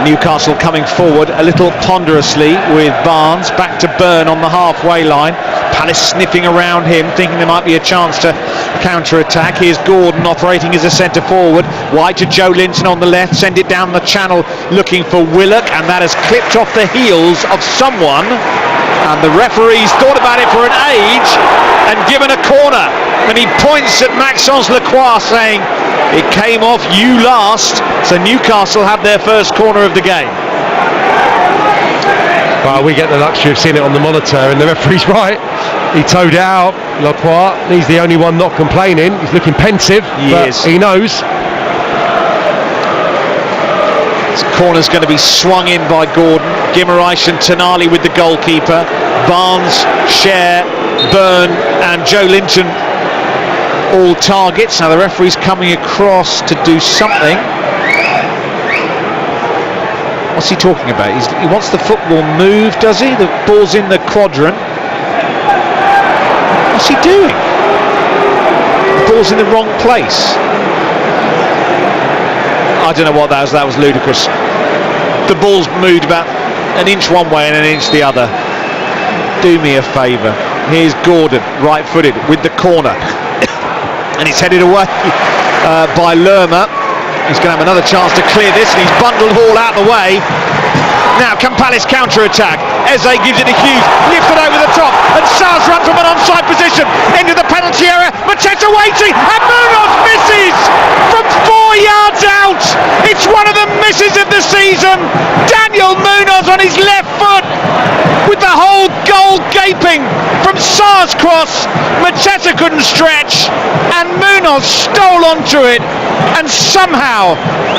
Newcastle coming forward a little ponderously with Barnes back to Byrne on the halfway line. Palace sniffing around him, thinking there might be a chance to counter-attack. Here's Gordon operating as a centre forward, wide to Joe Linton on the left, send it down the channel looking for Willock, and that has clipped off the heels of someone, and the referee's thought about it for an age and given a corner, and he points at Maxence Lacroix saying it came off you last. So Newcastle have their first corner of the game. Well, we get the luxury of seeing it on the monitor, and the referee's right. He towed it out. Lacroix, he's the only one not complaining. He's looking pensive, but he knows. This corner's going to be swung in by Gordon. Guimaraes and Tonali with the goalkeeper. Barnes, Cher, Byrne and Joe Linton all targets. Now the referee's coming across to do something. What's he talking about? He wants the football moved, does he? The ball's in the quadrant. What's he doing? The ball's in the wrong place. I don't know what that was. That was ludicrous. The ball's moved about an inch one way and an inch the other. Do me a favour. Here's Gordon, right-footed, with the corner. And it's headed away by Lerma. He's going to have another chance to clear this, and he's bundled Hall out of the way. Now can Palace counter-attack. Eze gives it to Hughes, lifted over the top, and Sar's run from an onside position into the penalty area. Mateta waiting, and Munoz misses from 4 yards out. It's one of the misses of the season. Daniel Munoz on his left foot, with the whole goal gaping from Sar's cross. Mateta couldn't stretch, and Munoz stole onto it and somehow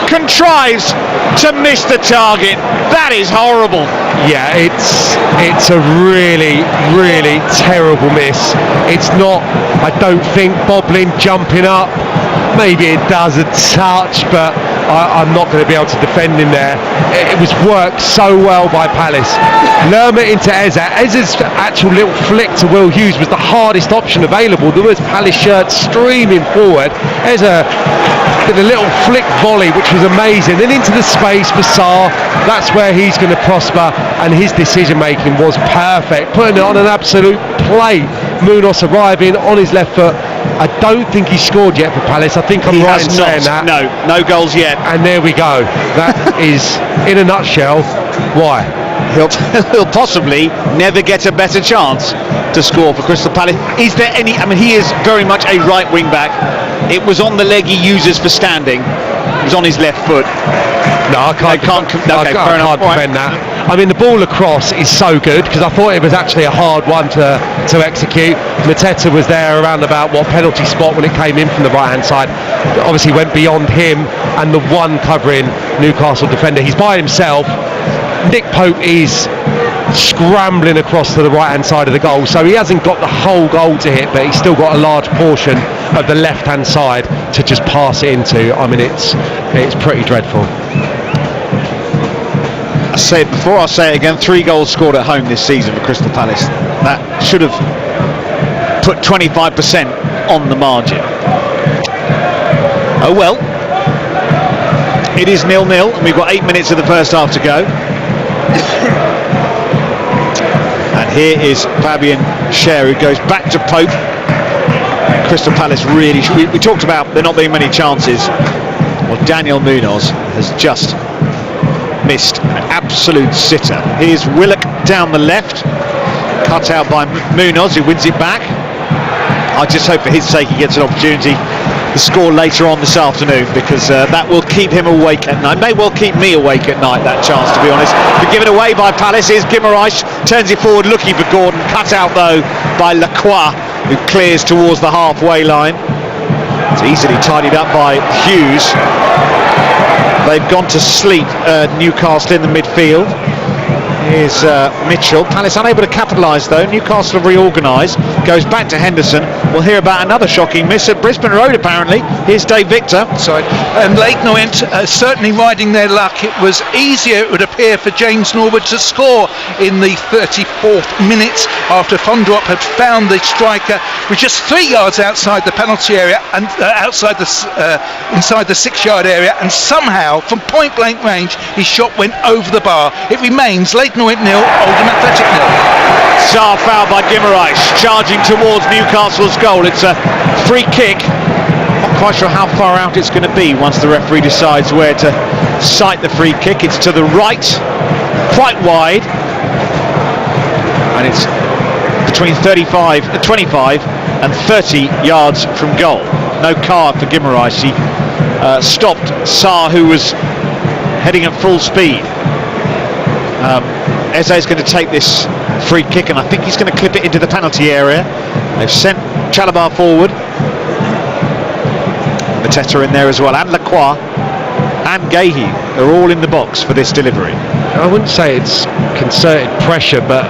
contrives to miss the target. That is horrible. Yeah, it's a really, really terrible miss. It's not, I don't think, bobbling, jumping up. Maybe it does a touch, but I'm not going to be able to defend him there. It was worked so well by Palace. Lerma into Eze. Eze's actual little flick to Will Hughes was the hardest option available. There was Palace shirt streaming forward. Eze did a little flick volley, which was amazing. Then into the space for Sarr. That's where he's going to prosper, and his decision making was perfect, putting it on an absolute plate. Munoz arriving on his left foot. I don't think he scored yet for Palace. I think I'm right in saying that. No goals yet. And there we go. That is, in a nutshell, why. He'll possibly never get a better chance to score for Crystal Palace. Is there any? I mean, he is very much a right wing back. It was on the leg he uses for standing. It was on his left foot. No, I can't defend that. I mean, the ball across is so good, because I thought it was actually a hard one to execute. Mateta was there around about penalty spot when it came in from the right hand side. Obviously went beyond him and the one covering Newcastle defender. He's by himself. Nick Pope is scrambling across to the right hand side of the goal, so he hasn't got the whole goal to hit, but he's still got a large portion of the left hand side to just pass it into. I mean, it's pretty dreadful. I say it before, I'll say it again. 3 goals scored at home this season for Crystal Palace. That should have put 25% on the margin. Oh well. It is 0-0, and we've got 8 minutes of the first half to go. And here is Fabian Cher, who goes back to Pope. Crystal Palace really, we talked about there not being many chances. Well, Daniel Munoz has just missed absolute sitter. Here's Willock down the left, cut out by Munoz, who wins it back. I just hope for his sake he gets an opportunity to score later on this afternoon, because that will keep him awake at night. May well keep me awake at night, that chance, to be honest. But given away by Palace. Here's Guimaraes, turns it forward looking for Gordon, cut out though by Lacroix, who clears towards the halfway line. It's easily tidied up by Hughes. They've gone to sleep, Newcastle in the midfield. Here's Mitchell. Palace unable to capitalise though. Newcastle have reorganised. Goes back to Henderson. We'll hear about another shocking miss at Brisbane Road apparently. Here's Dave Victor. Sorry. Lake Noent certainly riding their luck. It was easier, it would appear, for James Norwood to score in the 34th minute after Fondrop had found the striker with just 3 yards outside the penalty area and inside the 6-yard area, and somehow from point blank range his shot went over the bar. It remains Lake Noent 0, Oldham Athletic 0. Sarr fouled by Guimaraes, charging towards Newcastle's goal. It's a free kick. Not quite sure how far out it's going to be once the referee decides where to sight the free kick. It's to the right, quite wide, and it's between 25 and 30 yards from goal. No card for Guimaraes. He stopped Sarr, who was heading at full speed. Eze is going to take this free kick, and I think he's going to clip it into the penalty area. They've sent Chalabar forward. Mateta in there as well, and Lacroix and Gahey. They're all in the box for this delivery. I wouldn't say it's concerted pressure, but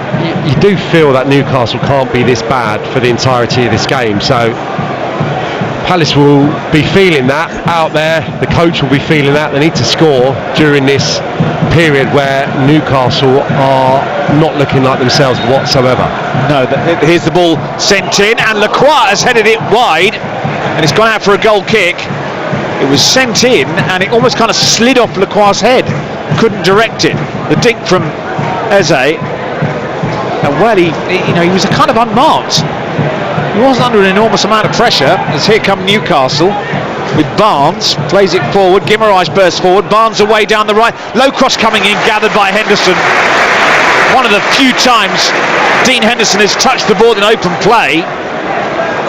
you do feel that Newcastle can't be this bad for the entirety of this game. So Palace will be feeling that out there. The coach will be feeling that. They need to score during this period where Newcastle are not looking like themselves whatsoever. No, here's the ball sent in, and Lacroix has headed it wide, and it's gone out for a goal kick. It was sent in, and it almost kind of slid off Lacroix's head. Couldn't direct it. The dink from Eze, and well, he was kind of unmarked. He wasn't under an enormous amount of pressure, as here come Newcastle with Barnes, plays it forward. Guimaraes bursts forward, Barnes away down the right, low cross coming in, gathered by Henderson. One of the few times Dean Henderson has touched the ball in open play,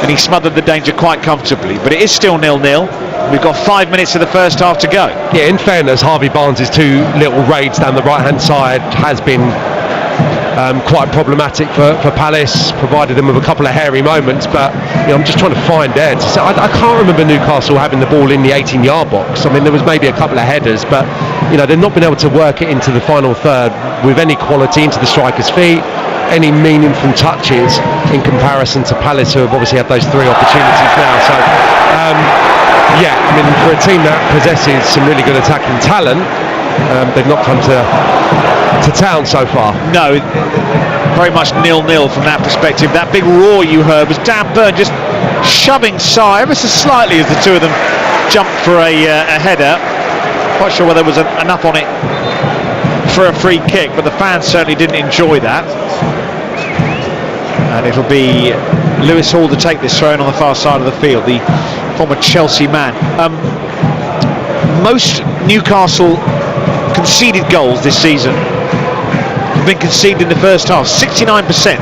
and he smothered the danger quite comfortably. But it is still 0-0. We've got 5 minutes of the first half to go. Yeah, in fairness, Harvey Barnes' two little raids down the right hand side has been quite problematic for Palace, provided them with a couple of hairy moments, but I'm just trying to find Ed. I can't remember Newcastle having the ball in the 18-yard box. I mean, there was maybe a couple of headers, but they've not been able to work it into the final third with any quality into the striker's feet, any meaningful touches in comparison to Palace, who have obviously had those 3 opportunities now. So for a team that possesses some really good attacking talent, they've not come to town so far. No, very much 0-0 from that perspective. That big roar you heard was Dan Burn just shoving Sarr ever so slightly as the two of them jumped for a header. Quite sure whether there was enough on it for a free kick, but the fans certainly didn't enjoy that. And it'll be Lewis Hall to take this throw in on the far side of the field, the former Chelsea man. Most Newcastle conceded goals this season have been conceded in the first half. 69%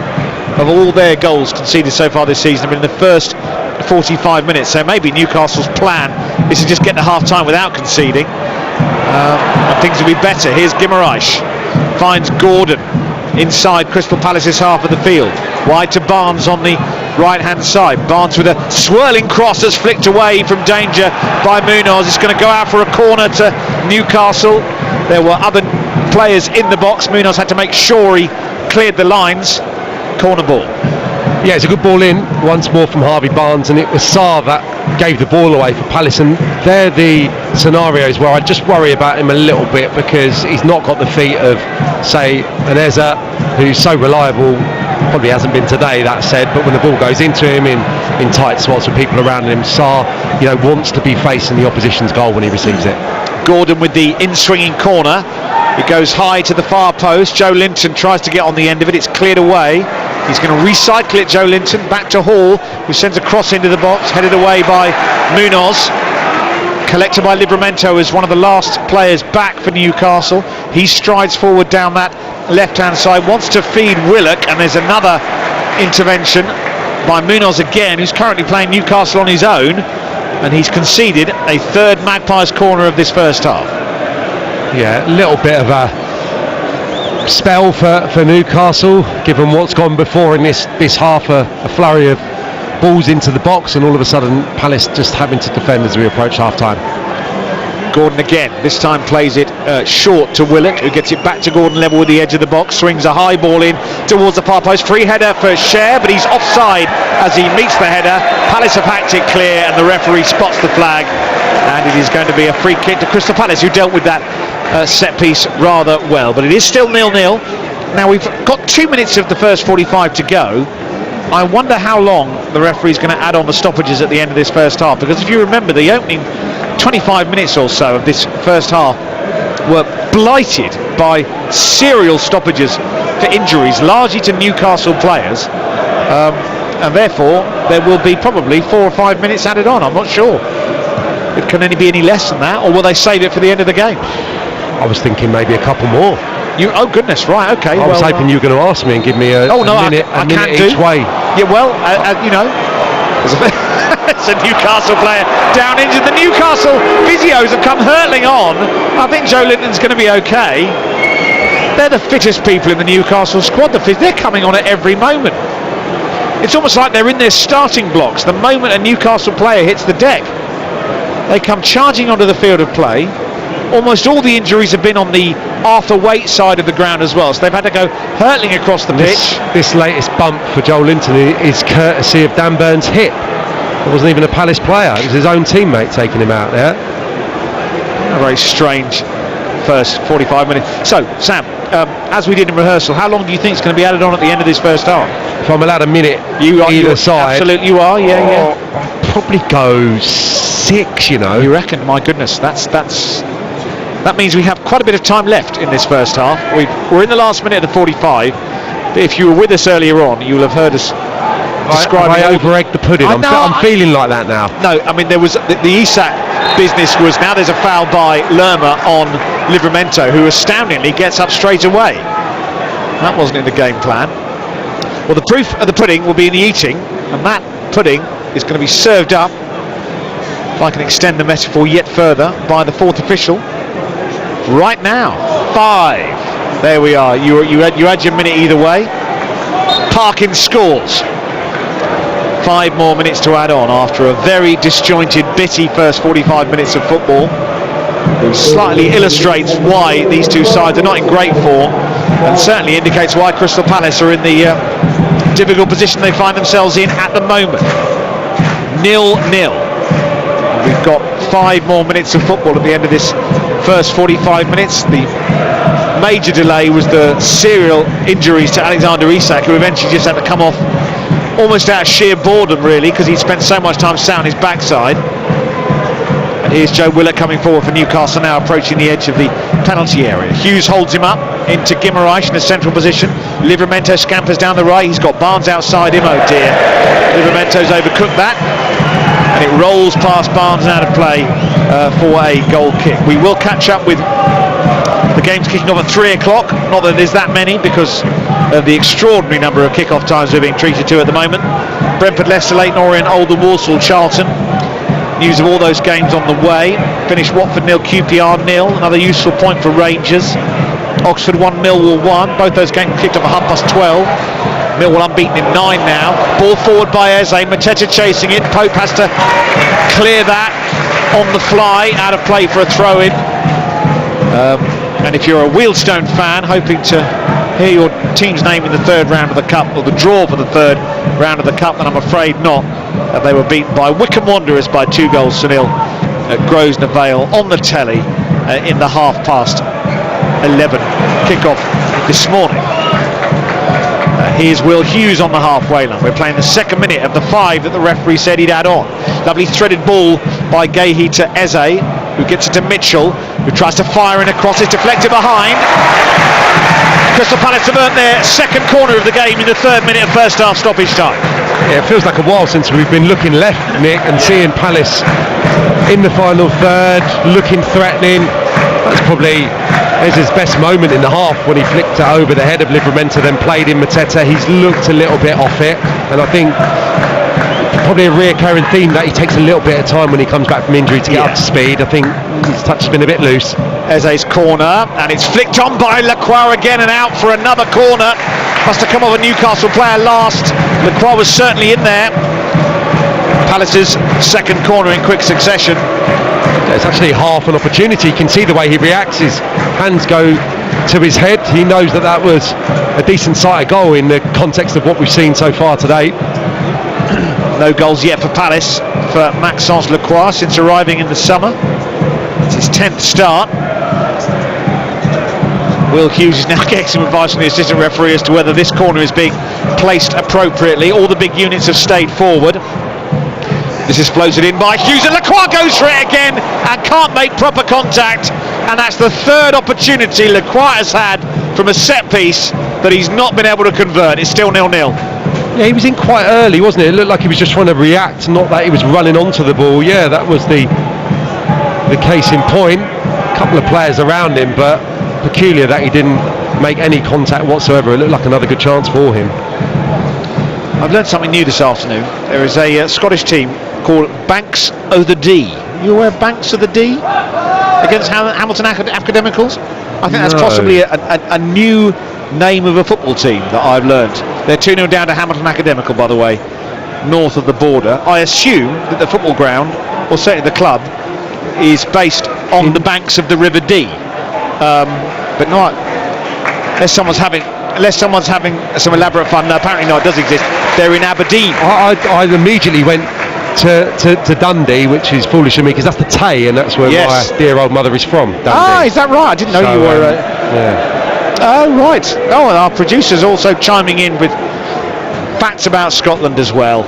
of all their goals conceded so far this season have been in the first 45 minutes. So maybe Newcastle's plan is to just get to half time without conceding, and things will be better. Here's Guimaraes, finds Gordon inside Crystal Palace's half of the field, wide to Barnes on the right hand side. Barnes with a swirling cross has flicked away from danger by Munoz. It's going to go out for a corner to Newcastle. There were other players in the box. Munoz had to make sure he cleared the lines. Corner ball. Yeah, it's a good ball in once more from Harvey Barnes, and it was Sarr that gave the ball away for Palace. And they're the scenarios where I just worry about him a little bit, because he's not got the feet of, say, an Eze, who's so reliable. Probably hasn't been today, that said, but when the ball goes into him in tight spots with people around him, Sarr wants to be facing the opposition's goal when he receives it. Gordon with the in-swinging corner. It goes high to the far post. Joe Linton tries to get on the end of it. It's cleared away. He's going to recycle it, Joe Linton, back to Hall, who sends a cross into the box, headed away by Munoz. collected by Livramento as one of the last players back for Newcastle. He strides forward down that left-hand side, wants to feed Willock, and there's another intervention by Munoz again, who's currently playing Newcastle on his own, and he's conceded a third Magpies corner of this first half. Yeah, a little bit of a spell for Newcastle, given what's gone before in this half, a flurry of balls into the box, and all of a sudden Palace just having to defend as we approach half-time. Gordon again, this time plays it short to Willock, who gets it back to Gordon level with the edge of the box, swings a high ball in towards the far post, free header for Cher, but he's offside as he meets the header. Palace have hacked it clear, and the referee spots the flag, and it is going to be a free kick to Crystal Palace, who dealt with that set piece rather well, but it is still 0-0. Now we've got 2 minutes of the first 45 to go. I wonder how long the referee's going to add on the stoppages at the end of this first half, because if you remember, the opening 25 minutes or so of this first half were blighted by serial stoppages for injuries, largely to Newcastle players, and therefore there will be probably 4 or 5 minutes added on. I'm not sure it can only be any less than that, or will they save it for the end of the game? I was thinking maybe a couple more. Oh goodness, right, okay. I was hoping you were going to ask me and give me a minute each way. Yeah, well, you know, it's a Newcastle player down injured. The Newcastle physios have come hurtling on. I think Joe Linton's going to be okay. They're the fittest people in the Newcastle squad. They're coming on at every moment. It's almost like they're in their starting blocks. The moment a Newcastle player hits the deck, they come charging onto the field of play. Almost all the injuries have been on the Arthur Waite side of the ground as well, so they've had to go hurtling across the pitch. This latest bump for Joel Linton is courtesy of Dan Burns' hip. It wasn't even a Palace player, it was his own teammate taking him out there. A very strange first 45 minutes. So, Sam, as we did in rehearsal, how long do you think is going to be added on at the end of this first half? If I'm allowed a minute either side. Absolutely you are, yeah. I'll probably go 6, you know. You reckon? My goodness, that means we have quite a bit of time left in this first half. We're in the last minute of the 45. If you were with us earlier on, you'll have heard us describe. I over-egged the pudding. I'm feeling like that now. No, I mean there was the Isak business was now there's a foul by Lerma on Livramento, who astoundingly gets up straight away. That wasn't in the game plan. Well, the proof of the pudding will be in the eating, and that pudding is going to be served up, if I can extend the metaphor yet further, by the fourth official. Right now, 5. There we are. You had your minute either way. Parkin scores. 5 more minutes to add on after a very disjointed, bitty first 45 minutes of football. It slightly illustrates why these two sides are not in great form, and certainly indicates why Crystal Palace are in the difficult position they find themselves in at the moment. 0-0. We've got 5 more minutes of football at the end of this first 45 minutes. The major delay was the serial injuries to Alexander Isak, who eventually just had to come off almost out of sheer boredom, really, because he'd spent so much time sat on his backside. And here's Joe Willock coming forward for Newcastle, now approaching the edge of the penalty area. Hughes holds him up into Guimaraes in a central position. Livramento scampers down the right. He's got Barnes outside him. Oh dear, Livramento's overcooked that, and it rolls past Barnes and out of play for a goal kick. We will catch up with the game's kicking off at 3 o'clock. Not that there's that many, because of the extraordinary number of kick-off times we're being treated to at the moment. Brentford, Leicester, Leyton Orient, Oldham, Walsall, Charlton. News of all those games on the way. Finished Watford 0, QPR 0. Another useful point for Rangers. Oxford 1, Millwall 1. Both those games kicked off at 12:30. Millwall unbeaten in 9 now. Ball forward by Eze. Mateta chasing it. Pope has to clear that on the fly, out of play for a throw-in. And if you're a Wealdstone fan hoping to hear your team's name in the third round of the Cup, or the draw for the third round of the Cup, then I'm afraid not. They were beaten by Wycombe Wanderers by 2-0 at Grosvenor Vale on the telly in the 11:30 kick-off this morning. Here's Will Hughes on the halfway line. We're playing the second minute of the 5 that the referee said he'd add on. Lovely threaded ball by Gahey to Eze, who gets it to Mitchell, who tries to fire in a cross. It's deflected behind. Crystal Palace have earned their second corner of the game in the 3rd minute of first half stoppage time. Yeah, it feels like a while since we've been looking left, Nick, and seeing Palace in the final third, looking threatening. That's probably his best moment in the half, when he flicked it over the head of Livramento, then played in Mateta. He's looked a little bit off it, and I think probably a reoccurring theme that he takes a little bit of time when he comes back from injury to get up to speed. I think his touch has been a bit loose. Eze's corner, and it's flicked on by Lacroix again, and out for another corner. Must have come off a Newcastle player last. Lacroix was certainly in there. Palace's second corner in quick succession. It's actually half an opportunity. You can see the way he reacts. His hands go to his head. He knows that that was a decent sighted goal in the context of what we've seen so far today. No goals yet for Palace for Maxence Lacroix since arriving in the summer. It's his 10th start. Will Hughes is now getting some advice from the assistant referee as to whether this corner is being placed appropriately. All the big units have stayed forward. This is floated in by Hughes, and Lacroix goes for it again and can't make proper contact. And that's the third opportunity Lacroix has had from a set piece that he's not been able to convert. It's still 0-0. Yeah, he was in quite early, wasn't it? It looked like he was just trying to react, not that he was running onto the ball. Yeah, that was the case in point. A couple of players around him, but peculiar that he didn't make any contact whatsoever. It looked like another good chance for him. I've learned something new this afternoon. There is a Scottish team called Banks o' the D. You aware of Banks of the D against Hamilton Academicals? I think that's possibly a new name of a football team that I've learned. They're 2-0 down to Hamilton Academical, by the way, north of the border. I assume that the football ground, or certainly the club, is based on the banks of the River Dee. But not unless someone's having some elaborate fun. No, apparently no, it does exist. They're in Aberdeen. I immediately went to Dundee, which is foolish of me because that's the Tay, and that's where my dear old mother is from. Dundee. Ah, is that right? I didn't know you were. Yeah. Oh right. Oh, and our producer's also chiming in with facts about Scotland as well.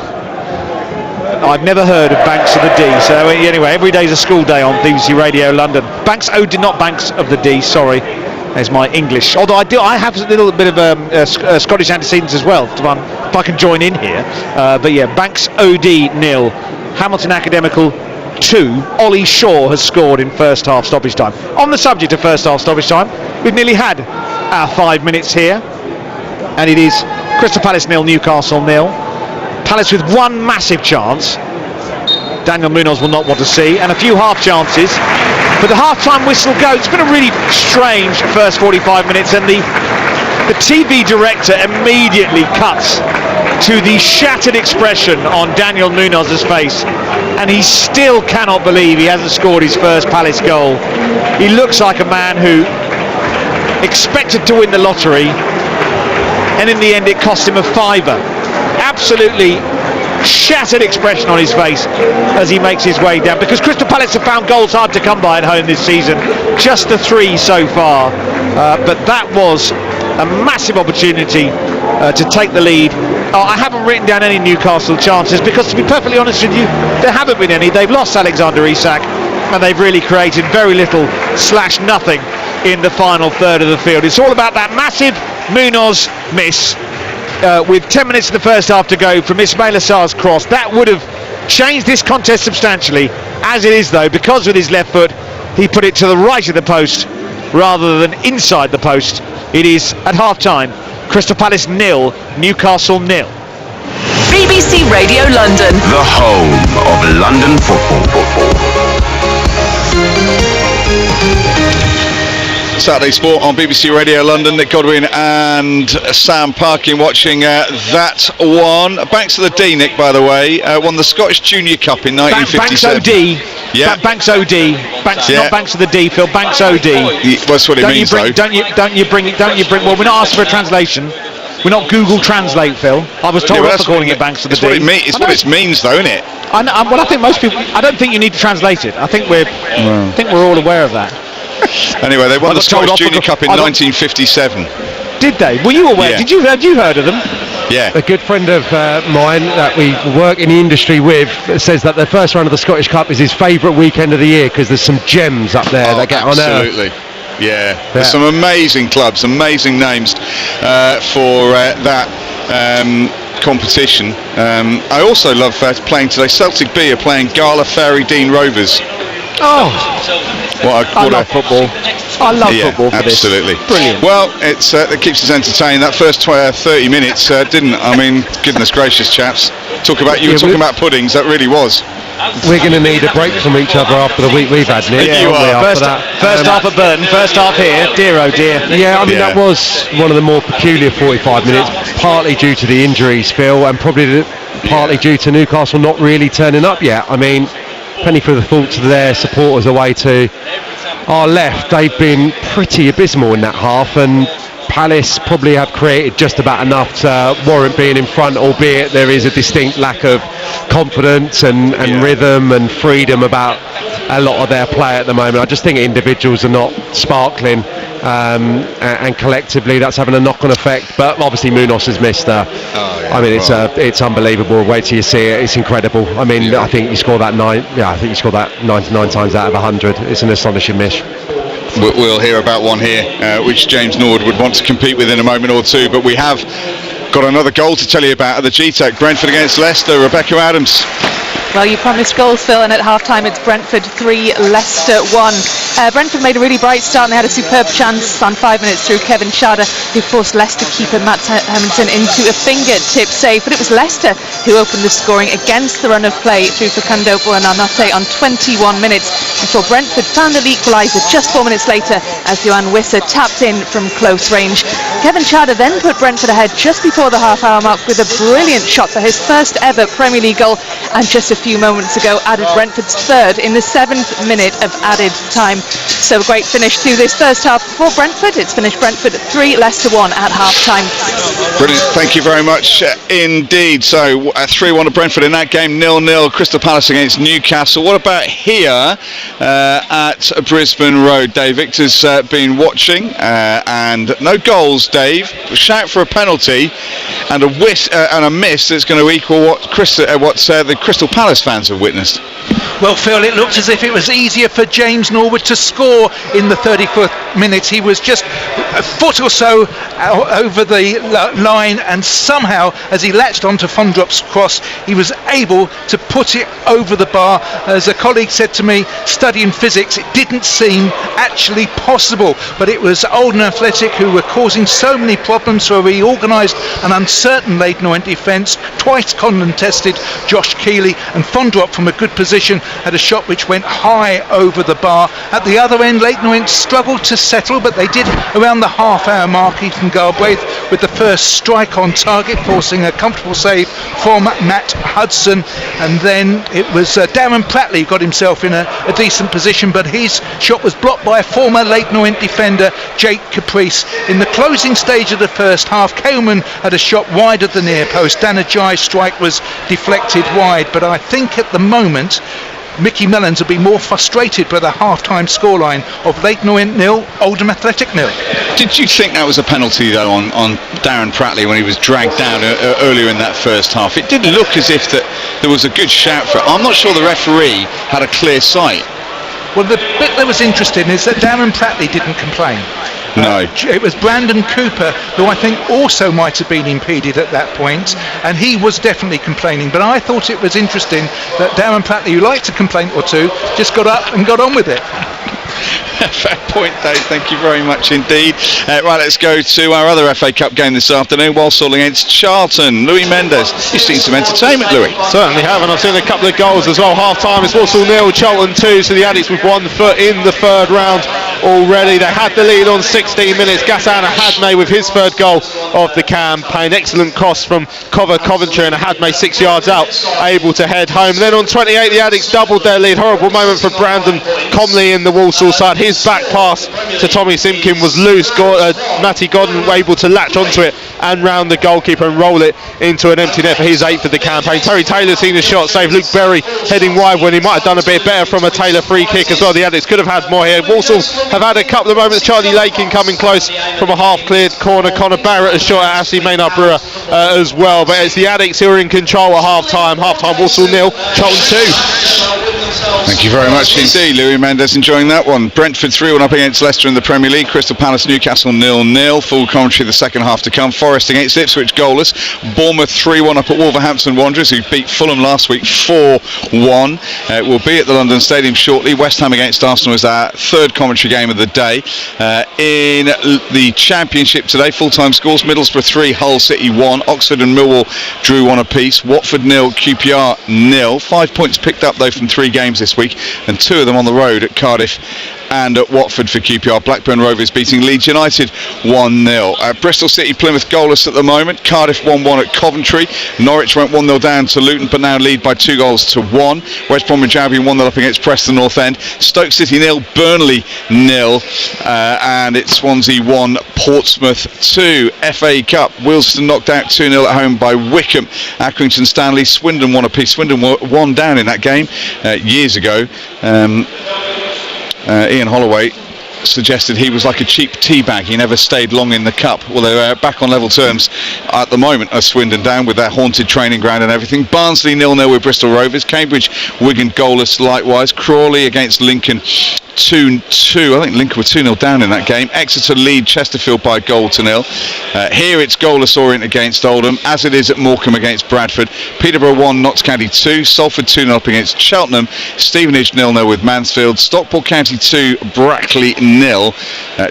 I've never heard of Banks of the D. So anyway, every day's a school day on BBC Radio London. Banks not Banks of the D. Sorry, there's my English. Although I have a little bit of Scottish antecedents as well. If I can join in here. But yeah, Banks OD 0, Hamilton Academical 2. Ollie Shaw has scored in first half stoppage time. On the subject of first half stoppage time, we've nearly had our 5 minutes here, and it is Crystal Palace 0, Newcastle 0. Palace with one massive chance Daniel Munoz will not want to see, and a few half chances. But the half-time whistle goes. It's been a really strange first 45 minutes, and the TV director immediately cuts to the shattered expression on Daniel Munoz's face, and he still cannot believe he hasn't scored his first Palace goal. He looks like a man who expected to win the lottery, and in the end it cost him a fiver. Absolutely shattered expression on his face as he makes his way down, because Crystal Palace have found goals hard to come by at home this season, just the 3 so far, but that was a massive opportunity to take the lead. I haven't written down any Newcastle chances because, to be perfectly honest with you, there haven't been any. They've lost Alexander Isak, and they've really created very little / nothing in the final third of the field. It's all about that massive Munoz miss with 10 minutes of the first half to go from Ismail Assar's cross. That would have changed this contest substantially. As it is, though, because with his left foot he put it to the right of the post rather than inside the post. It is at half-time Crystal Palace 0, Newcastle 0. BBC Radio London, the home of London football. Saturday Sport on BBC Radio London. Nick Godwin and Sam Parkin watching that one. Banks of the D, Nick, by the way, won the Scottish Junior Cup in 1957. Banks OD. Yeah. Banks OD. Banks, not Banks of the D, Phil. Banks OD. That's what it means, though. Don't you bring. Well, we're not asking for a translation. We're not Google Translate, Phil. I was told off for calling it Banks of the D. It's what it means, though, isn't it? I think most people. I don't think you need to translate it. I think we're all aware of that. Anyway, they won the Scottish Junior Cup in 1957. Did they? Were you aware? Yeah. Had you heard of them? Yeah. A good friend of mine that we work in the industry with says that the first round of the Scottish Cup is his favourite weekend of the year because there's some gems up there that get on earth. Absolutely. Yeah. There's some amazing clubs, amazing names for that. competition. I also love playing today. Celtic B are playing Gala Fairy Dean Rovers. Oh, I love football. I love football for absolutely. This. Brilliant. Well, it keeps us entertained. That first 30 minutes didn't. I mean, goodness gracious, chaps. You were talking about puddings. That really was. We're going to need a break from each other after the week we've had, Nick. You are. First half at Burton, first half here. Dear oh dear. Yeah, I mean that was one of the more peculiar 45 minutes, partly due to the injuries, Phil, and probably partly due to Newcastle not really turning up yet. I mean, penny for the thoughts of their supporters away to our left. They've been pretty abysmal in that half, and Palace probably have created just about enough to warrant being in front, albeit there is a distinct lack of confidence and rhythm and freedom about a lot of their play at the moment. I just think individuals are not sparkling, and collectively that's having a knock-on effect. But obviously Munoz has missed. I mean, it's unbelievable. Wait till you see it. It's incredible. I mean, I think you score that 99 times out of 100. It's an astonishing miss. We'll hear about one here, which James Nord would want to compete with in a moment or two. But we have got another goal to tell you about at the G-Tech. Brentford against Leicester. Rebecca Adams. Well, you promised goals, Phil, and at half-time it's Brentford 3, Leicester 1. Brentford made a really bright start and they had a superb chance on 5 minutes through Kevin Schade, who forced Leicester keeper Matt Hermansen into a fingertip save. But it was Leicester who opened the scoring against the run of play through Facundo Buonanotte on 21 minutes before Brentford found an equaliser just 4 minutes later as Johan Wisser tapped in from close range. Kevin Schade then put Brentford ahead just before the half-hour mark with a brilliant shot for his first ever Premier League goal, and just a few moments ago added Brentford's third in the 7th minute of added time. So a great finish to this first half for Brentford. It's finished Brentford 3, Leicester 1 at half-time. Brilliant, thank you very much indeed. So 3-1 to Brentford in that game, 0-0 Crystal Palace against Newcastle. What about here at Brisbane Road? Dave Victor's been watching and no goals, Dave. A shout for a penalty and a miss that's going to equal what the Crystal Palace fans have witnessed. Well, Phil, it looked as if it was easier for James Norwood to score in the 34th minute. He was just a foot or so over the line, and somehow, as he latched onto Fondrop's cross, he was able to put it over the bar. As a colleague said to me, studying physics, it didn't seem actually possible, but it was Oldham Athletic who were causing so many problems for a reorganised and uncertain Leyton Orient defence. Twice Conlon tested Josh Keeley, and Fondrop from a good position had a shot which went high over the bar. At the other end, Leyton Orient struggled to settle, but they did around the half-hour mark. Ethan Galbraith with the first strike on target, forcing a comfortable save from Matt Hudson, and then it was Darren Pratley got himself in a decent position, but his shot was blocked by a former Leyton Orient defender, Jake Caprice. In the closing stage of the first half, Coleman had a shot wide of the near post. Danajai's strike was deflected wide, but I think at the moment Mickey Mellons will be more frustrated by the half-time scoreline of Leyton Orient 0, Oldham Athletic 0. Did you think that was a penalty though on Darren Pratley when he was dragged down earlier in that first half? It did look as if that there was a good shout for it. I'm not sure the referee had a clear sight. Well, the bit that was interesting is that Darren Pratley didn't complain. No. It was Brandon Cooper who I think also might have been impeded at that point, and he was definitely complaining. But I thought it was interesting that Darren Pratley, who liked a complaint or two, just got up and got on with it. Fair point, Dave. Thank you very much indeed. Right, let's go to our other FA Cup game this afternoon. Walsall against Charlton. Louis Mendes. You've seen some entertainment, Louis. Certainly have, and I've seen a couple of goals as well. Half-time, it's Walsall 0, Charlton 2. So the Addicts with 1 foot in the third round already. They had the lead on 16 minutes. Ghassan Ahadme with his third goal of the campaign. Excellent cross from Coventry, and Ahadme 6 yards out, able to head home. Then on 28, the Addicts doubled their lead. Horrible moment for Brandon Comley in the Walsall side. His back pass to Tommy Simpkin was loose. Matty Godden able to latch onto it and round the goalkeeper and roll it into an empty net for his 8th of the campaign. Terry Taylor seen the shot save. Luke Berry heading wide when he might have done a bit better from a Taylor free kick as well. The Addicts could have had more here. Walsall have had a couple of moments. Charlie Lakin coming close from a half cleared corner. Connor Barrett has shot at Ashley Maynard Brewer as well, but it's the Addicts who are in control at half time. Walsall 0, Charlton 2. Thank you very much indeed, Louis Mendes, enjoying that one. Brentford 3-1 up against Leicester in the Premier League. Crystal Palace, Newcastle 0-0. Full commentary the second half to come. Forest against Ipswich goalless. Bournemouth 3-1 up at Wolverhampton Wanderers, who beat Fulham last week 4-1. We'll be at the London Stadium shortly. West Ham against Arsenal is our third commentary game of the day. In the Championship today, full-time scores: Middlesbrough 3, Hull City 1. Oxford and Millwall drew 1 apiece. Watford 0, QPR 0. 5 points picked up though from 3 games this week, and 2 of them on the road at Cardiff and at Watford for QPR. Blackburn Rovers beating Leeds United 1-0. Bristol City, Plymouth goalless at the moment. Cardiff 1-1 at Coventry. Norwich went 1-0 down to Luton, but now lead by 2-1. West Bromwich Albion 1-0 up against Preston North End. Stoke City 0, Burnley 0, and it's Swansea 1, Portsmouth 2. FA Cup, Wilston knocked out 2-0 at home by Wickham. Accrington Stanley, Swindon 1 apiece. Swindon were 1 down in that game years ago. Ian Holloway suggested he was like a cheap tea bag. He never stayed long in the cup. Well, they're back on level terms at the moment as Swindon down with their haunted training ground and everything. Barnsley 0-0 with Bristol Rovers. Cambridge, Wigan goalless likewise. Crawley against Lincoln 2-2. I think Lincoln were 2-0 down in that game. Exeter lead Chesterfield by 1-0. Here it's goalless Orient against Oldham, as it is at Morecambe against Bradford. Peterborough 1, Notts County 2. Salford 2-0 up against Cheltenham. Stevenage 0-0 with Mansfield. Stockport County 2, Brackley 0.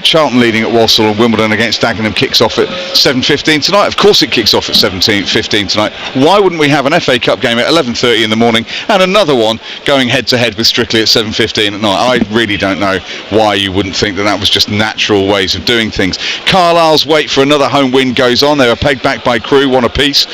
Charlton leading at Walsall, and Wimbledon against Dagenham kicks off at 7:15 tonight. Of course it kicks off at 7:15 tonight. Why wouldn't we have an FA Cup game at 11:30 in the morning and another one going head to head with Strictly at 7:15 at night? I really don't know why you wouldn't think that was just natural ways of doing things. Carlisle's wait for another home win goes on. They were pegged back by Crewe 1 apiece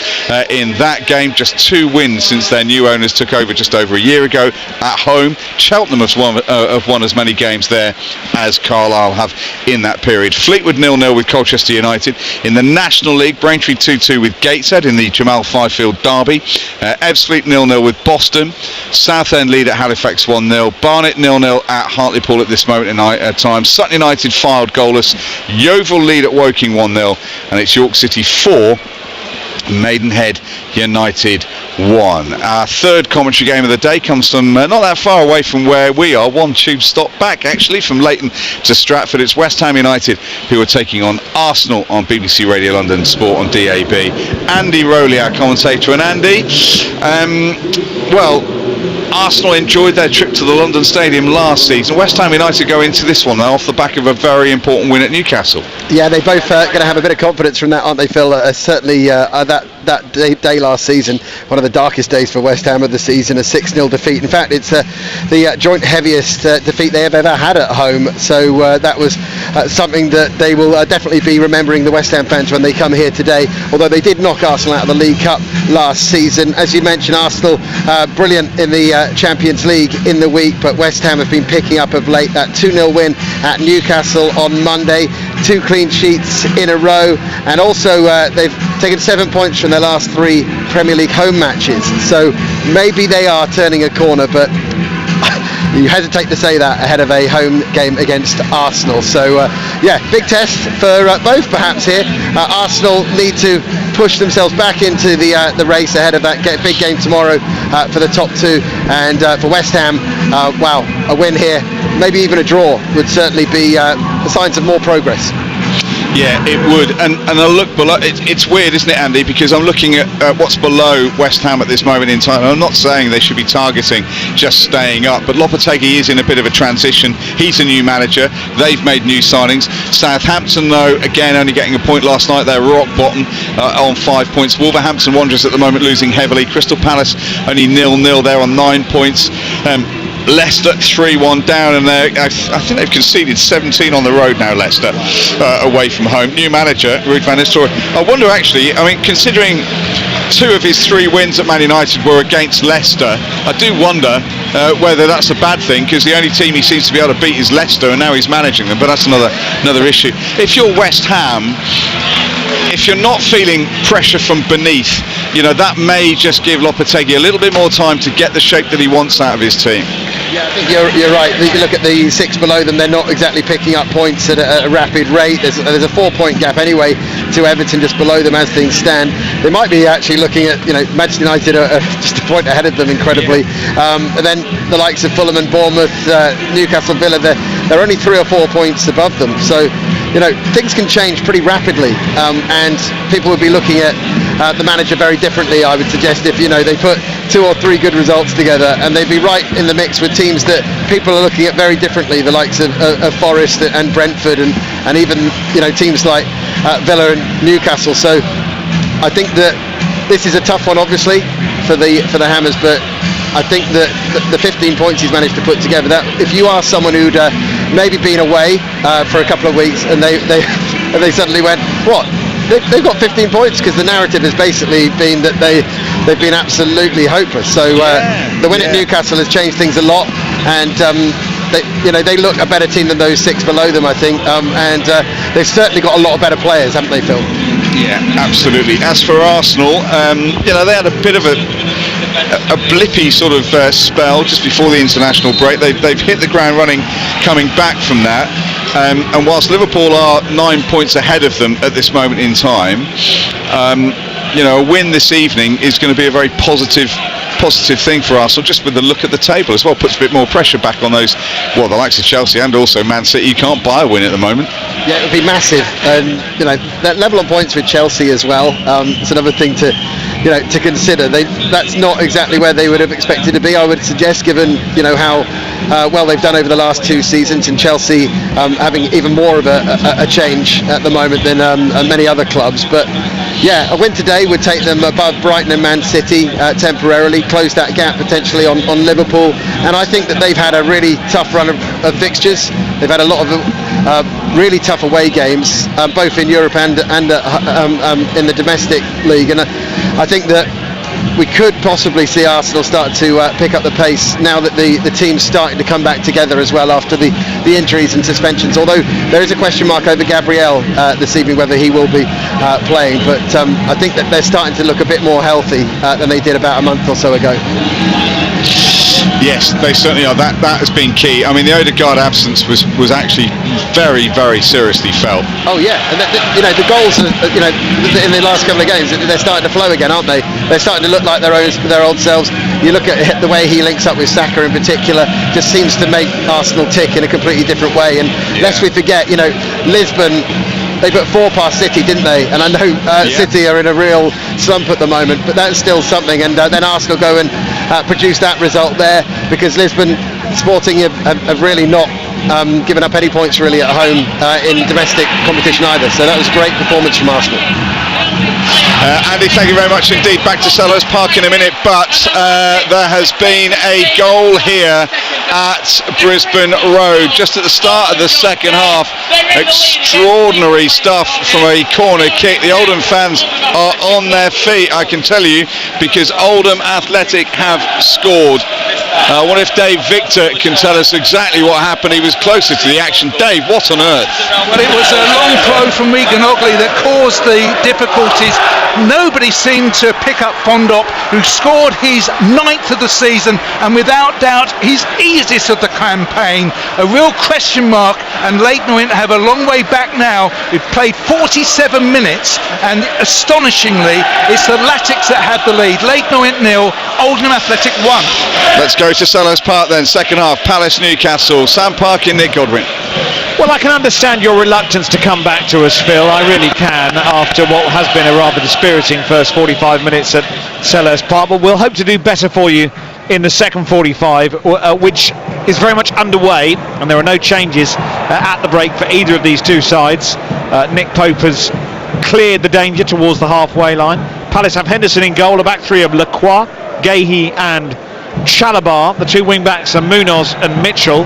in that game. Just 2 wins since their new owners took over just over a year ago at home. Cheltenham have won as many games there as Carlisle have in that period. Fleetwood 0-0 with Colchester United. In the National League, Braintree 2-2 with Gateshead in the Jamal Fifield derby. Ebbsfleet 0-0 with Boston. Southend lead at Halifax 1-0. Barnet 0-0 at Hartlepool at this moment in time. Sutton United filed goalless. Yeovil lead at Woking 1-0, and it's York City 4, Maidenhead United 1. Our third commentary game of the day comes from not that far away from where we are. 1 tube stop back actually from Leighton to Stratford. It's West Ham United who are taking on Arsenal on BBC Radio London Sport on DAB. Andy Rowley, our commentator. And Andy, Arsenal enjoyed their trip to the London Stadium last season. West Ham United go into this one now off the back of a very important win at Newcastle. Yeah, they both going to have a bit of confidence from that, aren't they, Phil? Certainly that day last season, one of the darkest days for West Ham of the season, a 6-0 defeat. In fact, it's the joint heaviest defeat they have ever had at home. So that was something that they will definitely be remembering, the West Ham fans, when they come here today. Although they did knock Arsenal out of the League Cup last season. As you mentioned, Arsenal brilliant in the Champions League in the week, but West Ham have been picking up of late. That 2-0 win at Newcastle on Monday, 2 clean sheets in a row, and also they've taken 7 points from their last 3 Premier League home matches. So maybe they are turning a corner, but you hesitate to say that ahead of a home game against Arsenal. So big test for both perhaps here. Arsenal need to push themselves back into the race ahead of that big game tomorrow for the top 2, and for West Ham, a win here, maybe even a draw, would certainly be signs of more progress. Yeah, it would, and a look below. It's weird, isn't it, Andy? Because I'm looking at what's below West Ham at this moment in time. I'm not saying they should be targeting just staying up, but Lopetegui is in a bit of a transition. He's a new manager. They've made new signings. Southampton, though, again only getting a point last night. They're rock bottom on 5 points. Wolverhampton Wanderers at the moment losing heavily. Crystal Palace only 0-0. They're on 9 points. Leicester 3-1 down, and I think they've conceded 17 on the road now, Leicester, away from home. New manager, Ruud van Nistelrooy. I wonder actually, considering 2 of his 3 wins at Man United were against Leicester, I do wonder whether that's a bad thing, because the only team he seems to be able to beat is Leicester, and now he's managing them, but that's another issue. If you're West Ham, if you're not feeling pressure from beneath, that may just give Lopetegui a little bit more time to get the shape that he wants out of his team. Yeah, I think you're right. You look at the six below them; they're not exactly picking up points at a rapid rate. There's a 4-point gap anyway to Everton just below them as things stand. They might be actually looking at, Manchester United are just a point ahead of them, incredibly. And then the likes of Fulham and Bournemouth, Newcastle, Villa, they're only 3 or 4 points above them. So, things can change pretty rapidly, and people will be looking at the manager very differently, I would suggest, if they put 2 or 3 good results together, and they'd be right in the mix with teams that people are looking at very differently, the likes of Forest and Brentford, and even teams like Villa and Newcastle. So I think that this is a tough one, obviously, for the Hammers, but I think that the 15 points he's managed to put together, that if you are someone who'd maybe been away for a couple of weeks and they suddenly went, what? They've got 15 points, because the narrative has basically been that they've been absolutely hopeless. So the win at Newcastle has changed things a lot, and they look a better team than those 6 below them, I think, and they've certainly got a lot of better players, haven't they, Phil? Yeah, absolutely. As for Arsenal, they had a bit of a blippy sort of spell just before the international break. They've hit the ground running coming back from that. And whilst Liverpool are 9 points ahead of them at this moment in time, a win this evening is going to be a very positive thing for Arsenal, just with the look at the table as well. Puts a bit more pressure back on the likes of Chelsea and also Man City. You can't buy a win at the moment. Yeah, it would be massive, and that level of points with Chelsea as well. It's another thing to consider. That's not exactly where they would have expected to be, I would suggest, given how well they've done over the last 2 seasons, and Chelsea having even more of a change at the moment than many other clubs. But yeah, a win today would take them above Brighton and Man City temporarily, close that gap potentially on Liverpool. And I think that they've had a really tough run of fixtures. They've had a lot of really tough away games, both in Europe and in the domestic league. And I think that we could possibly see Arsenal start to pick up the pace now that the team's starting to come back together as well after the injuries and suspensions, although there is a question mark over Gabriel this evening, whether he will be playing. But I think that they're starting to look a bit more healthy than they did about a month or so ago. Yes, they certainly are. That has been key. I mean, the Odegaard absence was actually very, very seriously felt. Oh yeah, and the goals, in the last couple of games, they're starting to flow again, aren't they? They're starting to look like their old selves. You look at the way he links up with Saka in particular, just seems to make Arsenal tick in a completely different way. And lest we forget, Lisbon, they put 4 past City, didn't they? And I know City are in a real slump at the moment, but that's still something. And then Arsenal go and produce that result there, because Lisbon Sporting have really not given up any points really at home in domestic competition either. So that was a great performance from Arsenal. Andy, thank you very much indeed. Back to Selhurst Park in a minute, but there has been a goal here at Brisbane Road just at the start of the second half. Extraordinary stuff from a corner kick. The Oldham fans are on their feet, I can tell you, because Oldham Athletic have scored. I wonder if Dave Victor can tell us exactly what happened. He was closer to the action. Dave, what on earth? Well, it was a long throw from Regan Ogley that caused the difficulties. Nobody seemed to pick up Fondop, who scored his 9th of the season, and without doubt his easiest of the campaign. A real question mark, and Leyton Orient have a long way back now. We've played 47 minutes, and astonishingly it's the Latics that have the lead. Leyton Orient 0, Oldham Athletic 1. Let's go to Selhurst Park then. Second half, Palace Newcastle. Sam Parkin, Nick Godwin. Well, I can understand your reluctance to come back to us, Phil. I really can, after what has been a rather dispiriting first 45 minutes at Selhurst Park. But we'll hope to do better for you in the second 45, which is very much underway, and there are no changes at the break for either of these two sides. Nick Pope has cleared the danger towards the halfway line. Palace have Henderson in goal, a back three of Lacroix, Gahey and Chalabar. The two wing backs are Munoz and Mitchell,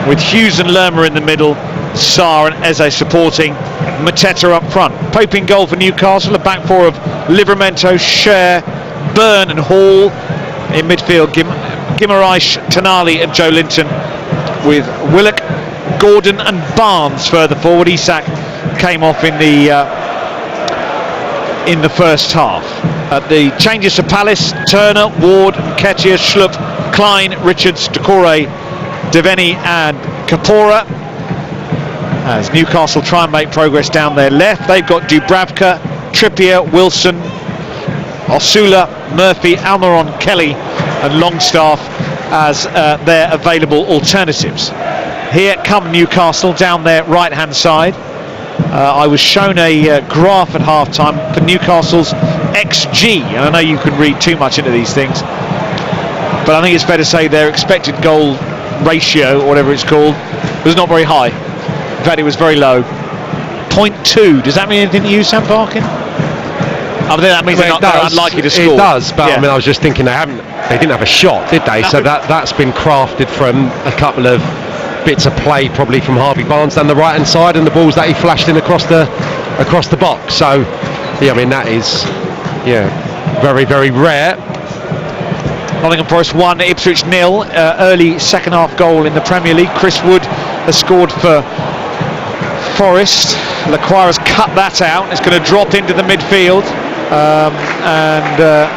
with Hughes and Lerma in the middle, Sarr and Eze supporting, Mateta up front. Pope in goal for Newcastle, a back four of Livramento, Scher, Byrne and Hall. In midfield, Guimaraes, Tonali and Joe Linton, with Willock, Gordon and Barnes further forward. Isak came off in the first half. The changes to Palace: Turner, Ward, Nketiah, Schlupp, Klein, Richards, Decore, Devaney and Kapora. As Newcastle try and make progress down their left, they've got Dubravka, Trippier, Wilson, Osula, Murphy, Almiron, Kelly and Longstaff as their available alternatives. Here come Newcastle down their right hand side. I was shown a graph at half time for Newcastle's XG, and I know you can read too much into these things, but I think it's fair to say their expected goal ratio, or whatever it's called, was not very high. In fact, it was very low. 0.2. Does that mean anything to you, Sam Parkin? I mean, that means they're unlikely to score. It does, but I mean, I was just thinking they didn't have a shot, did they? So that's been crafted from a couple of bits of play, probably from Harvey Barnes down the right hand side, and the balls that he flashed in across the box. So yeah, I mean, that is very, very rare. Nottingham Forest 1, Ipswich 0. Early second half goal in the Premier League. Chris Wood has scored for Forest. Lacroix has cut that out. It's going to drop into the midfield, and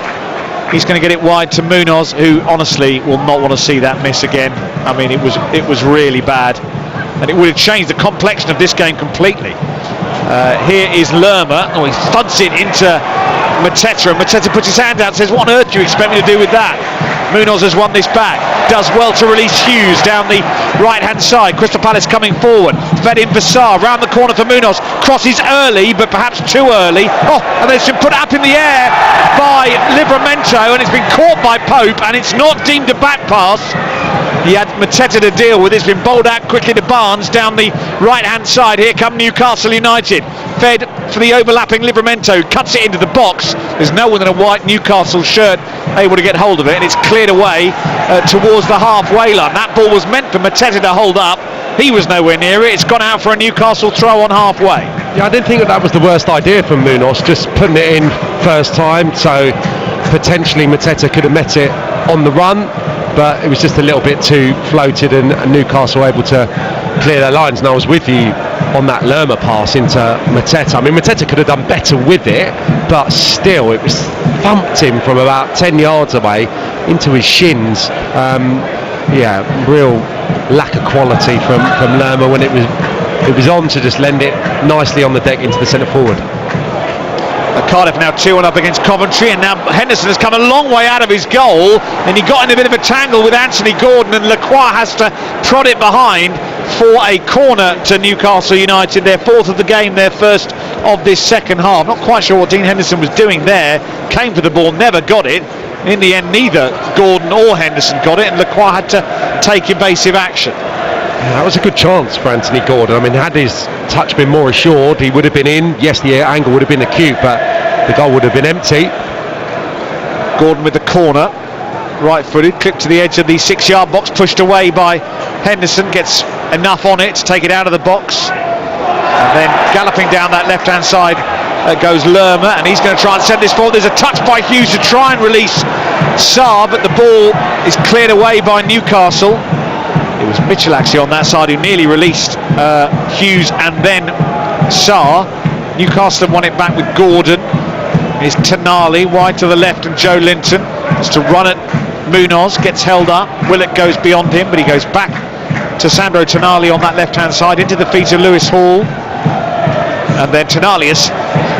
he's going to get it wide to Munoz, who honestly will not want to see that miss again. I mean, it was really bad, and it would have changed the complexion of this game completely. Here is Lerma. Oh, he thuds it into Mateta, and Mateta puts his hand out and says, what on earth do you expect me to do with that? Munoz has won this back, does well to release Hughes down the right hand side. Crystal Palace coming forward, fed in for Sarr, round the corner for Munoz, crosses early but perhaps too early. And it's been put up in the air by Livramento, and it's been caught by Pope, and it's not deemed a back pass. He had Mateta to deal with. It's been bowled out quickly to Barnes down the right hand side. Here come Newcastle United, fed for the overlapping Livramento, cuts it into the box. There's no one in a white Newcastle shirt able to get hold of it, and it's cleared away towards the halfway line. That ball was meant for Mateta to hold up. He was nowhere near it. It's gone out for a Newcastle throw on halfway. Yeah, I didn't think that was the worst idea from Munoz, just putting it in first time, so potentially Mateta could have met it on the run, but it was just a little bit too floated, and Newcastle were able to clear their lines. And I was with you on that Lerma pass into Mateta. I mean, Mateta could have done better with it, but still it was thumped him from about 10 yards away into his shins. Real lack of quality from Lerma when it was on to just lend it nicely on the deck into the centre forward. Cardiff now 2-1 up against Coventry, and now Henderson has come a long way out of his goal, and he got in a bit of a tangle with Anthony Gordon, and Lacroix has to prod it behind for a corner to Newcastle United, their fourth of the game, their first of this second half. Not quite sure what Dean Henderson was doing there. Came for the ball, never got it. In the end, neither Gordon or Henderson got it, and Lacroix had to take evasive action. Yeah, that was a good chance for Anthony Gordon. I mean, had his touch been more assured, he would have been in. Yes, the angle would have been acute, but the goal would have been empty. Gordon with the corner, right-footed, clipped to the edge of the 6-yard box, pushed away by Henderson, gets enough on it to take it out of the box, and then galloping down that left-hand side goes Lerma, and he's going to try and send this forward. There's a touch by Hughes to try and release Sarr, but the ball is cleared away by Newcastle. It was Mitchell actually on that side who nearly released Hughes and then Sarr. Newcastle won it back with Gordon. Here's Tonali wide to the left, and Joe Linton has to run at Munoz, gets held up. Willett goes beyond him, but he goes back to Sandro Tonali on that left hand side into the feet of Lewis Hall, and then Tonali has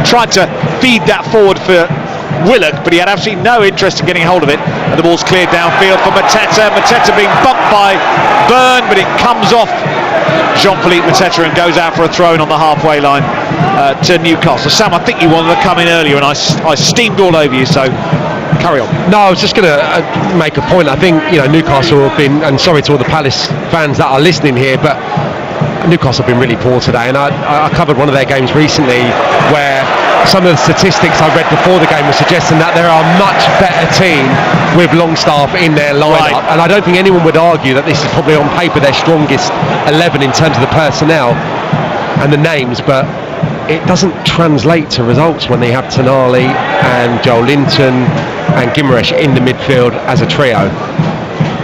tried to feed that forward for Willock, but he had absolutely no interest in getting hold of it, and the ball's cleared downfield for Mateta. Mateta being bumped by Byrne, but it comes off Jean-Philippe Mateta and goes out for a throw-in on the halfway line to Newcastle. Sam, I think you wanted to come in earlier, and I steamed all over you, so carry on. No, I was just going to make a point. I think Newcastle have been, and sorry to all the Palace fans that are listening here, but Newcastle have been really poor today, and I covered one of their games recently where some of the statistics I read before the game were suggesting that they're a much better team with Longstaff in their lineup, and I don't think anyone would argue that this is probably on paper their strongest 11 in terms of the personnel and the names, but it doesn't translate to results when they have Tonali and Joel Linton and Guimaraes in the midfield as a trio.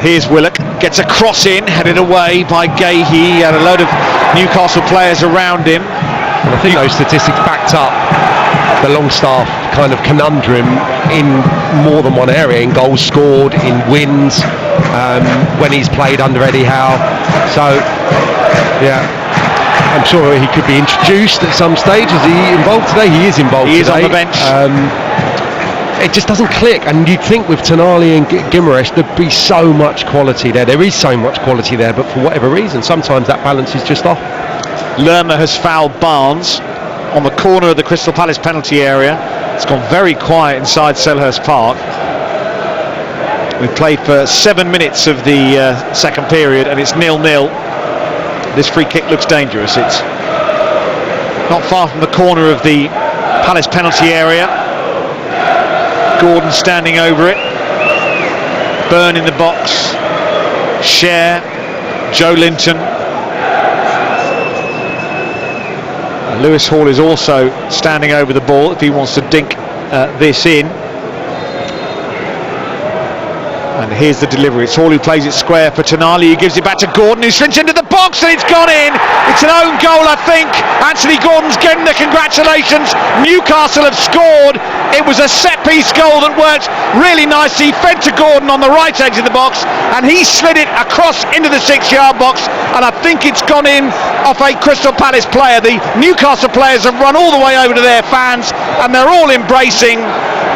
Here's Willock, gets a cross in, headed away by Gahey. He had a load of Newcastle players around him. And I think those statistics backed up the Longstaff kind of conundrum in more than one area, in goals scored, in wins, when he's played under Eddie Howe. So, yeah, I'm sure he could be introduced at some stage. Is he involved today? He is involved today. He is on the bench. It just doesn't click, and you'd think with Tonali and Guimaraes there'd be so much quality there. There is so much quality there, but for whatever reason, sometimes that balance is just off. Lerma has fouled Barnes on the corner of the Crystal Palace penalty area. It's gone very quiet inside Selhurst Park. We've played for 7 minutes of the second period, and it's 0-0. This free kick looks dangerous. It's not far from the corner of the Palace penalty area. Gordon standing over it. Byrne in the box. Cher, Joe Linton. Lewis Hall is also standing over the ball if he wants to dink this in. And here's the delivery. It's Hall who plays it square for Tonali. He gives it back to Gordon, who slips into the box, and it's gone in. It's an own goal, I think. Anthony Gordon's getting the congratulations. Newcastle have scored. It was a set-piece goal that worked really nicely. Fed to Gordon on the right edge of the box, and he slid it across into the 6-yard box, and I think it's gone in off a Crystal Palace player. The Newcastle players have run all the way over to their fans, and they're all embracing.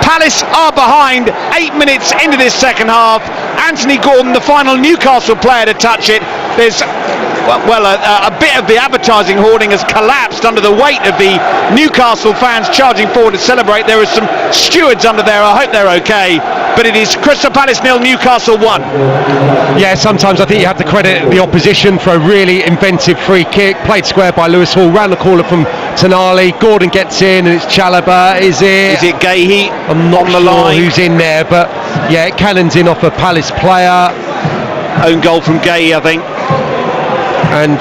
Palace are behind 8 minutes into this second half. Anthony Gordon, the final Newcastle player to touch it. There's a bit of the advertising hoarding has collapsed under the weight of the Newcastle fans charging forward to celebrate. There are some stewards under there. I hope they're okay. But it is Crystal Palace 0, Newcastle 1. Yeah, sometimes I think you have to credit the opposition for a really inventive free kick. Played square by Lewis Hall, round the corner from Tonali. Gordon gets in, and it's Chalobah. Is it Gahey? I'm not sure who's in there, but yeah, it cannons in off a Palace player. Own goal from Gahey, I think. And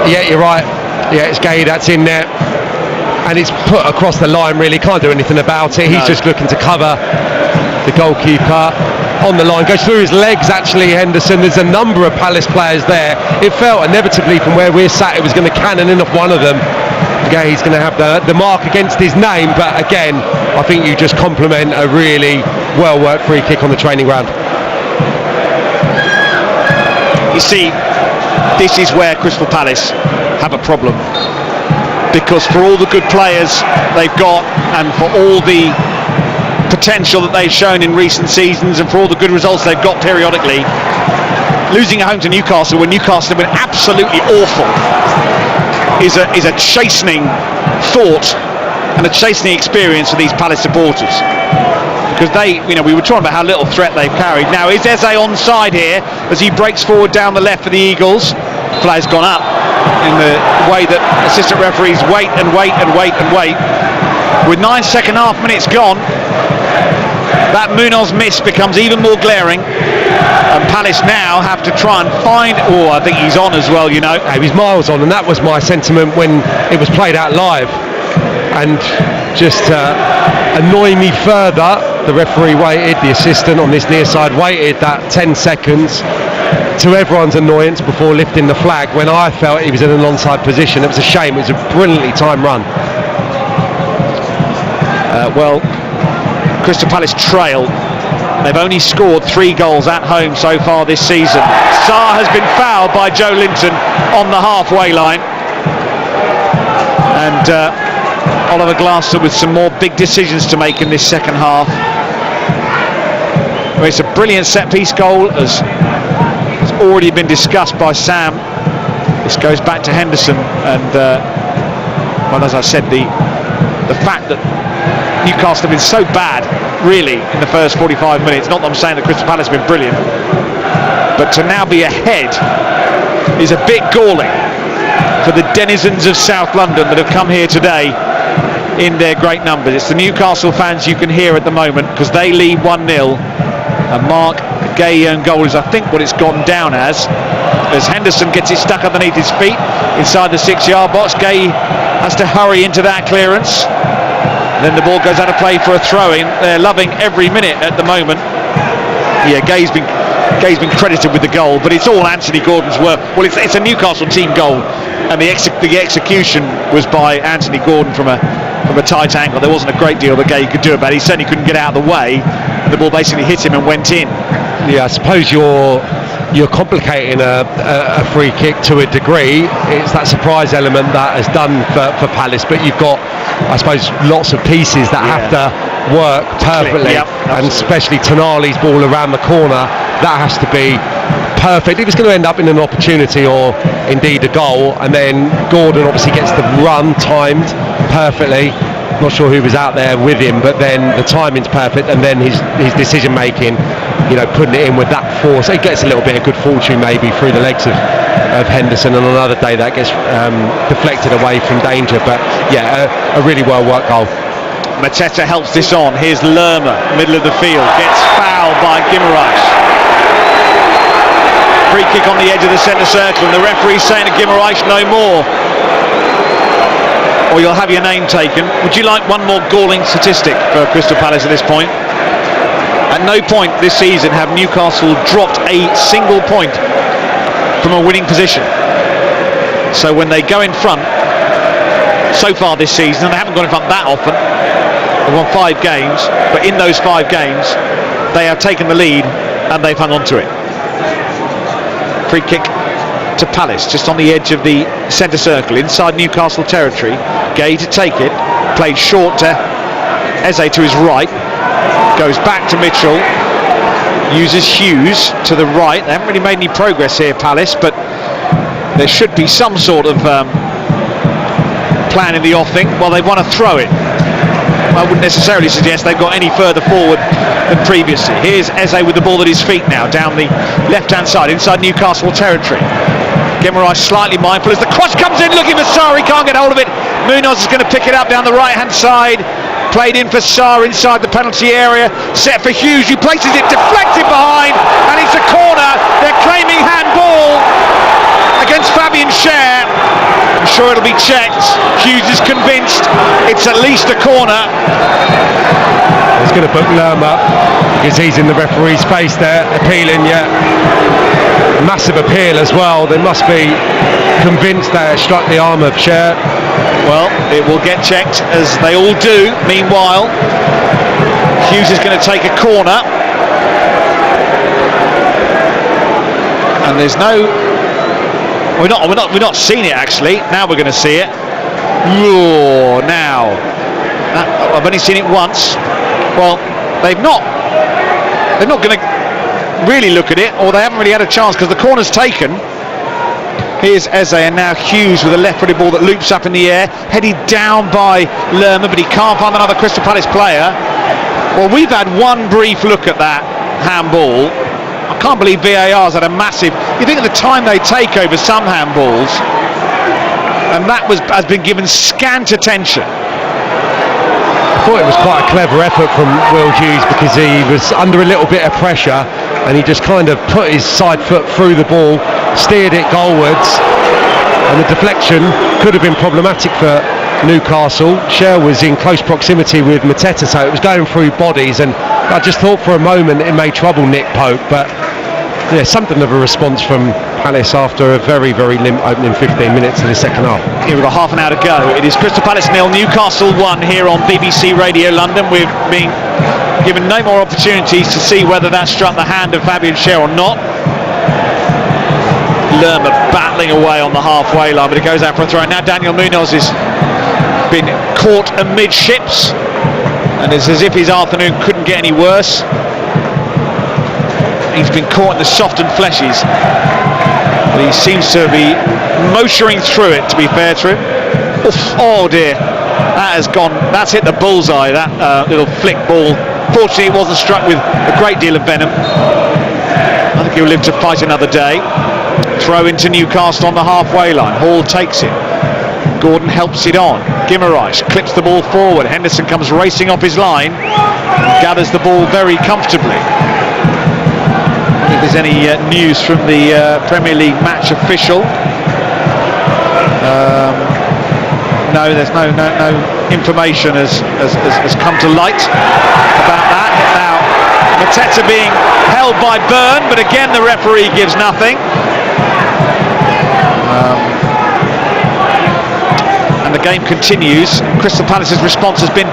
yeah, you're right. Yeah, it's Gahey that's in there, and it's put across the line. Really can't do anything about it. He's just looking to cover the goalkeeper on the line. Goes through his legs, actually, Henderson. There's a number of Palace players there. It felt inevitably from where we're sat it was going to cannon in off one of them. Gahey's going to have the mark against his name, but again, I think you just compliment a really well worked free kick on the training ground. You see, this is where Crystal Palace have a problem, because for all the good players they've got, and for all the potential that they've shown in recent seasons, and for all the good results they've got periodically, losing at home to Newcastle when Newcastle have been absolutely awful is a chastening thought and a chastening experience for these Palace supporters, because we were talking about how little threat they've carried. Now, is Eze onside here as he breaks forward down the left for the Eagles? Flag's gone up in the way that assistant referees wait and wait and wait and wait. With 9 second half minutes gone, that Munoz miss becomes even more glaring, and Palace now have to try and find. Oh, I think he's on as well. He was miles on, and that was my sentiment when it was played out live. And just to annoy me further, the referee waited, the assistant on this near side waited that 10 seconds to everyone's annoyance before lifting the flag when I felt he was in an onside position. It was a shame. It was a brilliantly timed run. Crystal Palace trail. They've only scored 3 goals at home so far this season. Sarr has been fouled by Joe Linton on the halfway line, and Oliver Glasser with some more big decisions to make in this second half. It's a brilliant set-piece goal, as has already been discussed by Sam. This goes back to Henderson, and as I said, the fact that Newcastle have been so bad, really, in the first 45 minutes. Not that I'm saying that Crystal Palace have been brilliant, but to now be ahead is a bit galling for the denizens of South London that have come here today in their great numbers. It's the Newcastle fans you can hear at the moment, because they lead 1-0, and Mark Gahey own goal is, I think, what it's gone down as Henderson gets it stuck underneath his feet inside the 6-yard box. Gahey has to hurry into that clearance. Then the ball goes out of play for a throw-in. They're loving every minute at the moment. Yeah, Gahey's been credited with the goal, but it's all Anthony Gordon's work. Well, it's a Newcastle team goal, and the execution was by Anthony Gordon from a tight angle. There wasn't a great deal that Gahey could do about it. He certainly couldn't get out of the way, and the ball basically hit him and went in. I suppose you're complicating a free kick to a degree. It's that surprise element that has done for Palace, but you've got, I suppose, lots of pieces that have to work perfectly, and especially Tonali's ball around the corner, that has to be perfect. If it's going to end up in an opportunity or indeed a goal, and then Gordon obviously gets the run timed perfectly. Not sure who was out there with him, but then the timing's perfect, and then his decision making, putting it in with that force, it gets a little bit of good fortune maybe through the legs of Henderson, and on another day that gets deflected away from danger. But a really well worked goal. Mateta helps this on. Here's Lerma, middle of the field, gets fouled by Guimaraes. Free kick on the edge of the centre circle, and the referee's saying to Guimaraes, no more, or you'll have your name taken. Would you like one more galling statistic for Crystal Palace at this point? At no point this season have Newcastle dropped a single point from a winning position. So when they go in front, so far this season, and they haven't gone in front that often, they've won 5 games, but in those 5 games, they have taken the lead and they've hung on to it. Free kick to Palace, just on the edge of the centre circle, inside Newcastle territory. Gay to take it, played short to Eze to his right, goes back to Mitchell, uses Hughes to the right. They haven't really made any progress here, Palace, but there should be some sort of plan in the offing. Well, they want to throw it. I wouldn't necessarily suggest they've got any further forward than previously. Here's Eze with the ball at his feet now, down the left-hand side, inside Newcastle territory. Guimaraes slightly mindful as the cross comes in, looking for Sarr, he can't get hold of it. Munoz is going to pick it up down the right-hand side. Played in for Sarr inside the penalty area. Set for Hughes, who places it deflected behind, and it's a corner. They're claiming handball against Fabian Schär. I'm sure it'll be checked. Hughes is convinced it's at least a corner. He's going to book Lerma because he's in the referee's face there, appealing. Massive appeal as well. They must be convinced they struck the arm of Schär. Well, it will get checked, as they all do. Meanwhile, Hughes is going to take a corner, and there's no. We're not seeing it actually. Now we're going to see it. Ooh, now I've only seen it once. Well, they're not going to really look at it, or they haven't really had a chance because the corner's taken. Here's Eze, and now Hughes with a left-footed ball that loops up in the air, headed down by Lerma, but he can't find another Crystal Palace player. Well, we've had one brief look at that handball. I can't believe VAR's had a massive. You think of the time they take over some handballs, and that has been given scant attention. I thought it was quite a clever effort from Will Hughes, because he was under a little bit of pressure and he just kind of put his side foot through the ball, steered it goalwards, and the deflection could have been problematic for Newcastle. Schär was in close proximity with Mateta, so it was going through bodies, and I just thought for a moment it made trouble Nick Pope, but something of a response from Palace after a very, very limp opening 15 minutes of the second half. Here we've got half an hour to go. It is Crystal Palace 0, Newcastle 1 here on BBC Radio London. We've been given no more opportunities to see whether that struck the hand of Fabian Schär or not. Lerma battling away on the halfway line, but it goes out for a throw. Now Daniel Munoz has been caught amidships, and it's as if his afternoon couldn't get any worse. He's been caught in the soft and fleshies, but he seems to be motoring through it, to be fair to him. Oof, oh dear, that has gone, that's hit the bullseye, that little flick ball. Fortunately it wasn't struck with a great deal of venom. I think he'll live to fight another day. Throw into Newcastle on the halfway line. Hall takes it, Gordon helps it on. Guimaraes clips the ball forward. Henderson comes racing off his line and gathers the ball very comfortably. If there's any news from the Premier League match official, no, there's no information has come to light about that. Now Mateta being held by Byrne, but again the referee gives nothing. And the game continues. Crystal Palace's response has been,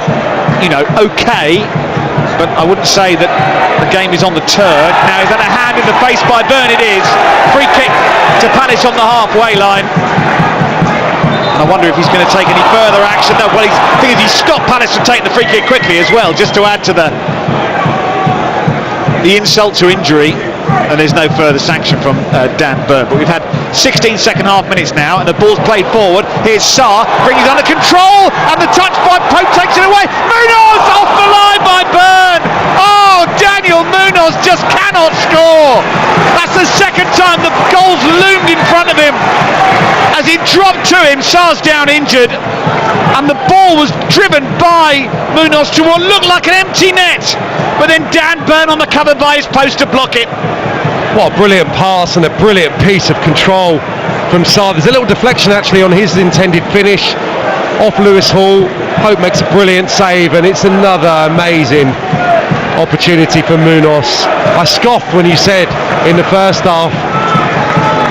okay, but I wouldn't say that the game is on the turn. Now he's had a hand in the face by Byrne, it is. Free kick to Palace on the halfway line. And I wonder if he's going to take any further action. No, well, the thing is, he stopped Palace from taking the free kick quickly as well, just to add to the insult to injury. And there's no further sanction from Dan Byrne. But we've had 16 second half minutes now, and the ball's played forward. Here's Sarr, brings it under control, and the touch by Pope takes it away. Munoz off the line by Byrne. Oh, Daniel Munoz just cannot score. That's the second time the goal's loomed in front of him. As it dropped to him, Sarr's down injured, and the ball was driven by Munoz to what looked like an empty net. But then Dan Byrne on the cover by his post to block it. What a brilliant pass and a brilliant piece of control from Sarr. There's a little deflection actually on his intended finish off Lewis Hall. Pope makes a brilliant save, and it's another amazing opportunity for Munoz. I scoffed when you said in the first half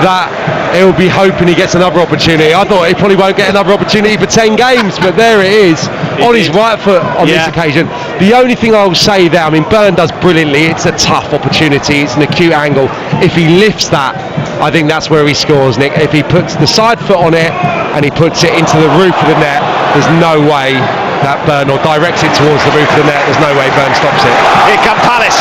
that he'll be hoping he gets another opportunity. I thought he probably won't get another opportunity for 10 games, but there it is, on his right foot on this occasion. The only thing I will say there, I mean, Byrne does brilliantly. It's a tough opportunity, it's an acute angle. If he lifts that, I think that's where he scores, Nick. If he puts the side foot on it and he puts it into the roof of the net, there's no way that Byrne, or directs it towards the roof of the net, there's no way Byrne stops it. Here come Palace.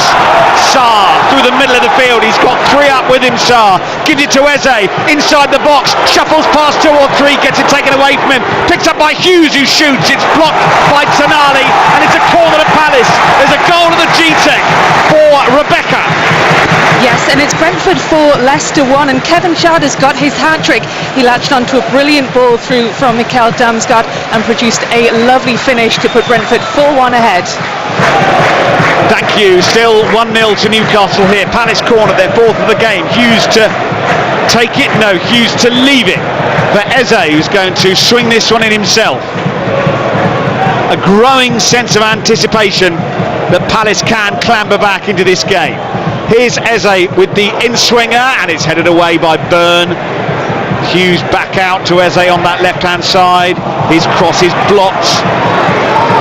Sarr through the middle of the field. He's got three up with him, Sarr. Gives it to Eze inside the box. Shuffles past two or three. Gets it taken away from him. Picked up by Hughes, who shoots. It's blocked by Tonali. And it's a corner to Palace. There's a goal to the G-Tech for Rebecca. Yes, and it's Brentford 4, Leicester 1, and Kevin Schade got his hat-trick. He latched onto a brilliant ball through from Mikkel Damsgaard and produced a lovely finish to put Brentford 4-1 ahead. Thank you. Still 1-0 to Newcastle here. Palace corner, their fourth of the game. Hughes to take it. No, Hughes to leave it for Eze, who's going to swing this one in himself. A growing sense of anticipation that Palace can clamber back into this game. Here's Eze with the in-swinger, and it's headed away by Byrne. Hughes back out to Eze on that left-hand side. His cross is blocked.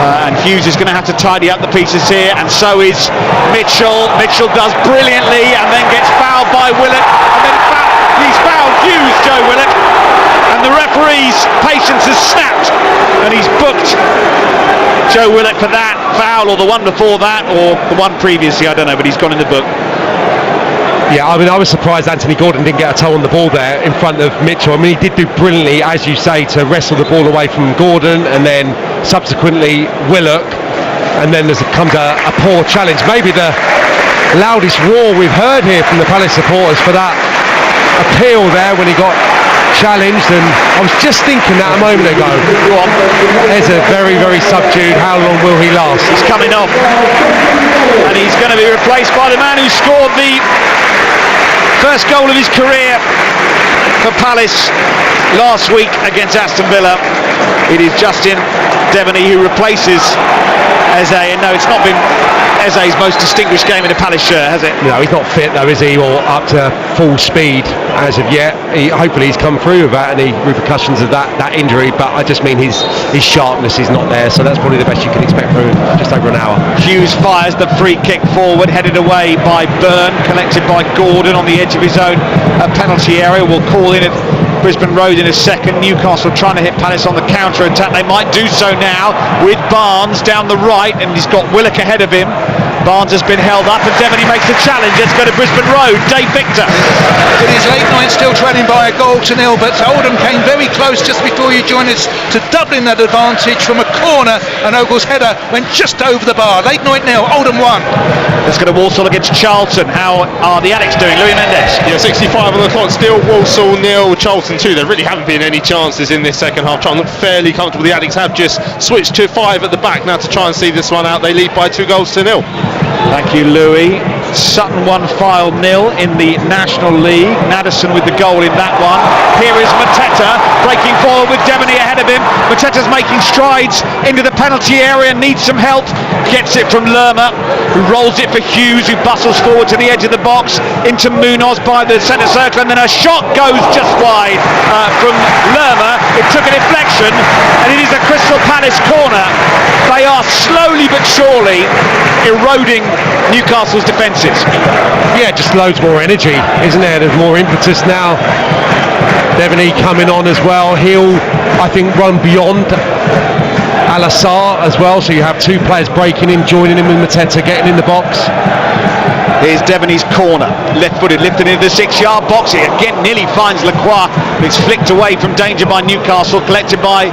And Hughes is going to have to tidy up the pieces here, and so is Mitchell. Mitchell does brilliantly and then gets fouled by Willock, and then he's fouled Hughes, Joe Willock, and the referee's patience has snapped, and he's booked Joe Willock for that foul, or the one before that, or the one previously, I don't know, but he's gone in the book. Yeah, I mean, I was surprised Anthony Gordon didn't get a toe on the ball there in front of Mitchell. I mean, he did do brilliantly, as you say, to wrestle the ball away from Gordon, and then subsequently Willock, and then comes a poor challenge. Maybe the loudest roar we've heard here from the Palace supporters for that appeal there when he got challenged, and I was just thinking that a moment ago. There's a very, very subdued. How long will he last? He's coming off, and he's going to be replaced by the man who scored the first goal of his career for Palace last week against Aston Villa. It is Justin Devaney who replaces Eze, and no, it's not been Eze's most distinguished game in a Palace shirt, has it? No, he's not fit though, is he, or up to full speed as of yet. Hopefully he's come through without any repercussions of that injury, but I just mean his sharpness is not there, so that's probably the best you can expect from just over an hour. Hughes fires the free kick forward, headed away by Byrne, collected by Gordon on the edge of his own penalty area. We'll call in at Brisbane Road in a second. Newcastle trying to hit Palace on the counter attack. They might do so now with Barnes down the right, and he's got Willock ahead of him. Barnes has been held up, and Devaney makes the challenge. Let's go to Brisbane Road. Dave Victor. It is late night, still trailing by a goal to nil, but Oldham came very close just before you joined us to doubling that advantage from a corner, and Ogle's header went just over the bar. Late night nil, Oldham 1. Let's go to Walsall against Charlton. How are the Addicts doing? Louis Mendes. Yeah, 65 on the clock, still Walsall 0, Charlton 2. There really haven't been any chances in this second half. Charlton look fairly comfortable. The Addicts have just switched to 5 at the back now to try and see this one out. They lead by 2 goals to 0. Thank you, Louis. Sutton 1, Fylde 0 in the National League. Maddison with the goal in that one. Here is Mateta breaking forward with Devaney ahead of him. Mateta's making strides into the penalty area, needs some help. Gets it from Lerma, who rolls it for Hughes, who bustles forward to the edge of the box into Munoz by the centre circle, and then a shot goes just wide from Lerma. It took a deflection, and it is a Crystal Palace corner. They are slowly but surely eroding Newcastle's defences. Yeah, just loads more energy, isn't there? There's more impetus now. Devaney coming on as well. He'll, I think, run beyond Al-Assar as well, so you have two players breaking in, joining him with Mateta, getting in the box. Here's Devaney's corner, left-footed, lifted into the 6-yard box. It again nearly finds Lacroix, but it's flicked away from danger by Newcastle, collected by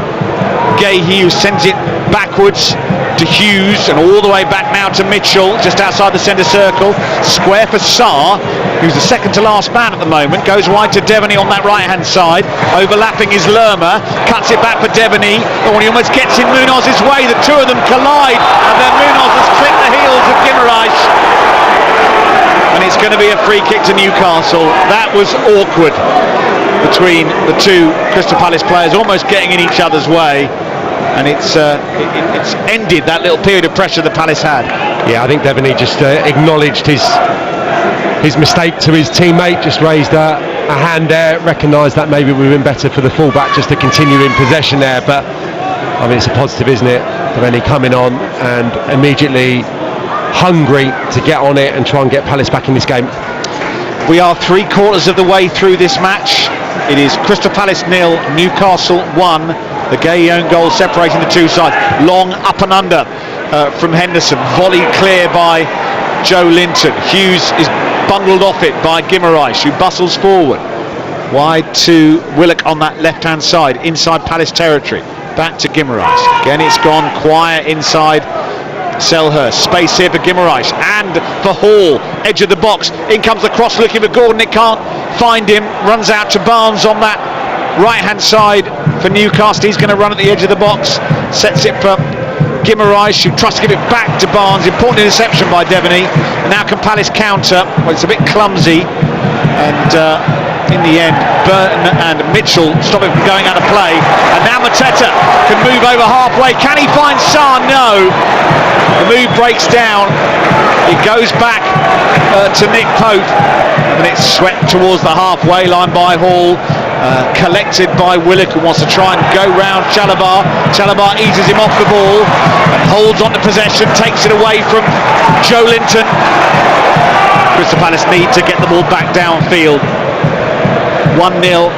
Gay Hughes, sends it backwards to Hughes and all the way back now to Mitchell, just outside the centre circle. Square for Sarr, who's the second to last man at the moment, goes wide to Devaney on that right hand side. Overlapping is Lerma, cuts it back for Devaney. Oh, and he almost gets in Munoz's way. The two of them collide, and then Munoz has clipped the heels of Guimaraes. And it's going to be a free kick to Newcastle. That was awkward between the two Crystal Palace players, almost getting in each other's way. And it's ended that little period of pressure that Palace had. Yeah, I think Devaney just acknowledged his mistake to his teammate, just raised a hand there, recognised that maybe it would have been better for the fullback just to continue in possession there. But I mean, it's a positive, isn't it? Devaney coming on and immediately hungry to get on it and try and get Palace back in this game. We are 3/4 of the way through this match. It is Crystal Palace 0, Newcastle 1. The Gay own goal separating the two sides. Long up and under from Henderson. Volley clear by Joe Linton. Hughes is bundled off it by Guimaraes, who bustles forward. Wide to Willock on that left-hand side, inside Palace territory. Back to Guimaraes. Again, it's gone quiet inside Selhurst. Space here for Guimaraes and for Hall. Edge of the box. In comes the cross looking for Gordon. It can't find him. Runs out to Barnes on that right-hand side for Newcastle. He's going to run at the edge of the box. Sets it for Guimaraes, who tries to give it back to Barnes. Important interception by Devaney. Now can Palace counter? Well, it's a bit clumsy. And in the end, Burton and Mitchell stop it from going out of play. And now Mateta can move over halfway. Can he find Sarr? No. The move breaks down. It goes back to Nick Pope. And it's swept towards the halfway line by Hall. Collected by Willock, who wants to try and go round Chalabar. Chalabar eases him off the ball and holds on to possession, takes it away from Joe Linton. Crystal Palace need to get the ball back downfield. 1-0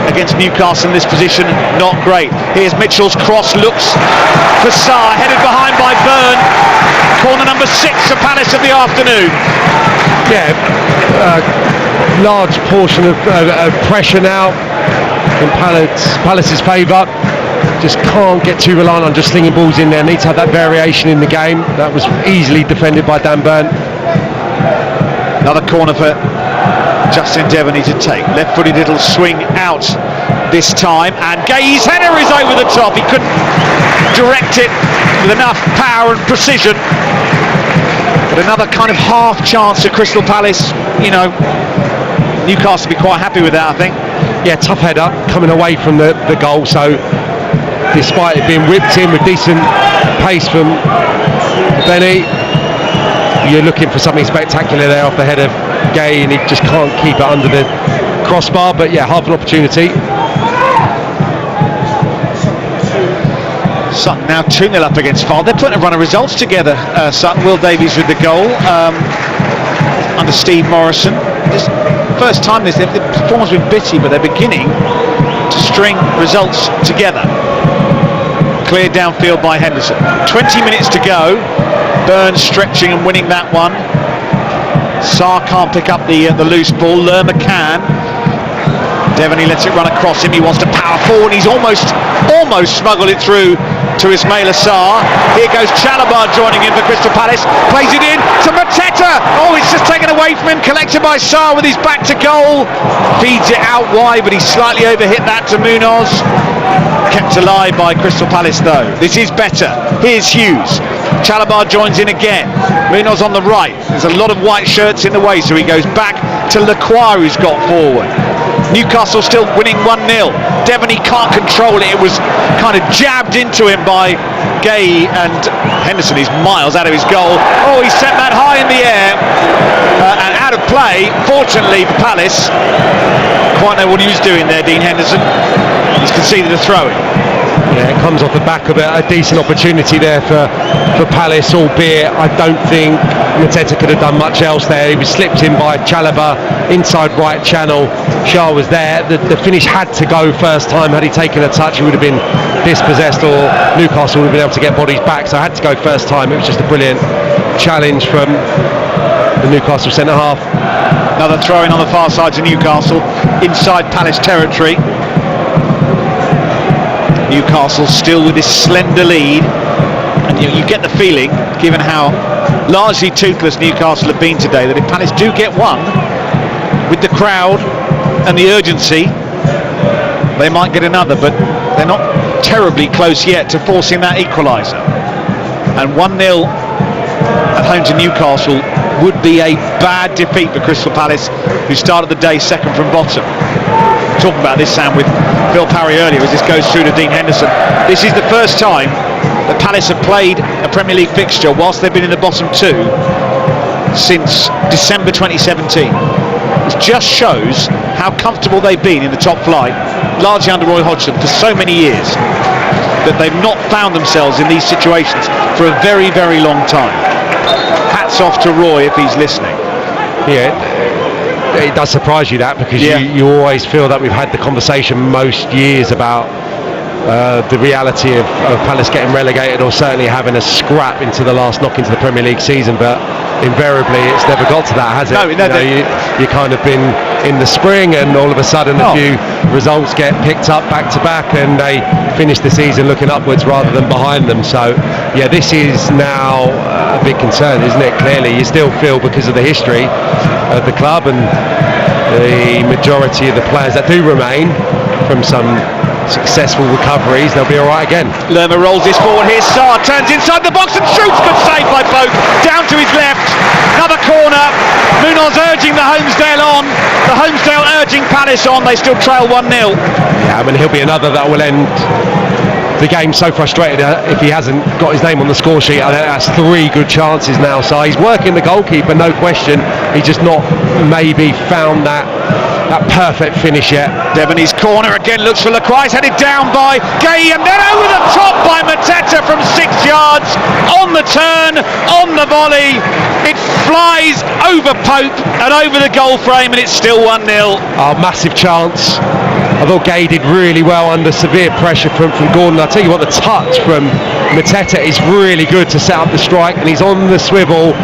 against Newcastle in this position, not great. Here's Mitchell's cross, looks for Sarr, headed behind by Byrne. Corner number 6 for Palace of the afternoon. Yeah, large portion of pressure now in Palace's favour. Just can't get too reliant on just slinging balls in there. Need to have that variation in the game. That was easily defended by Dan Byrne. Another corner for Justin Devaney to take. Left-footed, it'll swing out this time, and Gay's header is over the top. He couldn't direct it with enough power and precision. But another kind of half chance to Crystal Palace. You know, Newcastle will be quite happy with that, I think. Yeah, tough header coming away from the goal. So despite it being whipped in with decent pace from Benny, you're looking for something spectacular there off the head of Gay, and he just can't keep it under the crossbar. But yeah, half an opportunity. Sutton now 2-0 up against Far. They're putting a run of results together. Sutton, Will Davies with the goal under Steve Morrison. This first time the performance has been bitty, but they're beginning to string results together. Cleared downfield by Henderson. 20 minutes to go. Burns stretching and winning that one. Sarr can't pick up the loose ball. Lerma can. Devaney lets it run across him. He wants to power forward. He's almost smuggled it through to Ismail Assar. Here goes Chalabar joining in for Crystal Palace. Plays it in to Mateta. Oh, it's just taken away from him. Collected by Sarr with his back to goal. Feeds it out wide, but he slightly overhit that to Munoz. Kept alive by Crystal Palace though. This is better. Here's Hughes. Chalabar joins in again. Munoz on the right. There's a lot of white shirts in the way, so he goes back to Lacroix, who's got forward. Newcastle still winning 1-0. Devaney can't control it. It was kind of jabbed into him by Gay, and Henderson is miles out of his goal. Oh, he sent that high in the air and out of play. Fortunately for Palace, quite know what he was doing there, Dean Henderson. He's conceded a throw-in. Yeah, it comes off the back of a decent opportunity there for Palace, albeit I don't think Mateta could have done much else there. He was slipped in by Chalobah, inside right channel. Shah was there. The finish had to go first time. Had he taken a touch, he would have been dispossessed, or Newcastle would have been able to get bodies back. So had to go first time. It was just a brilliant challenge from the Newcastle centre half. Another throw-in on the far side to Newcastle, inside Palace territory. Newcastle still with this slender lead, and you get the feeling, given how largely toothless Newcastle have been today, that if Palace do get one, with the crowd and the urgency, they might get another, but they're not terribly close yet to forcing that equaliser. And 1-0 at home to Newcastle would be a bad defeat for Crystal Palace, who started the day second from bottom. Talking about this, Sam, with Phil Parry earlier, as this goes through to Dean Henderson. This is the first time that Palace have played a Premier League fixture whilst they've been in the bottom two since December 2017. It just shows how comfortable they've been in the top flight, largely under Roy Hodgson, for so many years, that they've not found themselves in these situations for a very, very long time. Hats off to Roy if he's listening. Yeah, it does surprise you that, because you always feel that we've had the conversation most years about the reality of Palace getting relegated, or certainly having a scrap into the last knock into the Premier League season, but invariably it's never got to that, has it? No, you kind of been in the spring, and all of a sudden a few results get picked up back to back, and they finish the season looking upwards rather than behind them. So yeah, this is now a big concern, isn't it? Clearly you still feel, because of the history of the club and the majority of the players that do remain from some successful recoveries, they'll be all right again. Lerma rolls this forward here. Sarr turns inside the box and shoots. Good save by Pope. Down to his left. Another corner. Munoz urging the Holmesdale on. The Holmesdale urging Palace on. They still trail 1-0. Yeah, I mean, he'll be another that will end the game so frustrated if he hasn't got his name on the score sheet. I think that's 3 good chances now. So he's working the goalkeeper, no question. He's just not maybe found that perfect finish yet. Devaney's corner again looks for Lacroix, headed down by Gay, and then over the top by Mateta from 6 yards, on the turn, on the volley. It flies over Pope and over the goal frame, and it's still 1-0. Massive chance. I thought Gay did really well under severe pressure from Gordon. I'll tell you what, the touch from Mateta is really good to set up the strike, and he's on the swivel,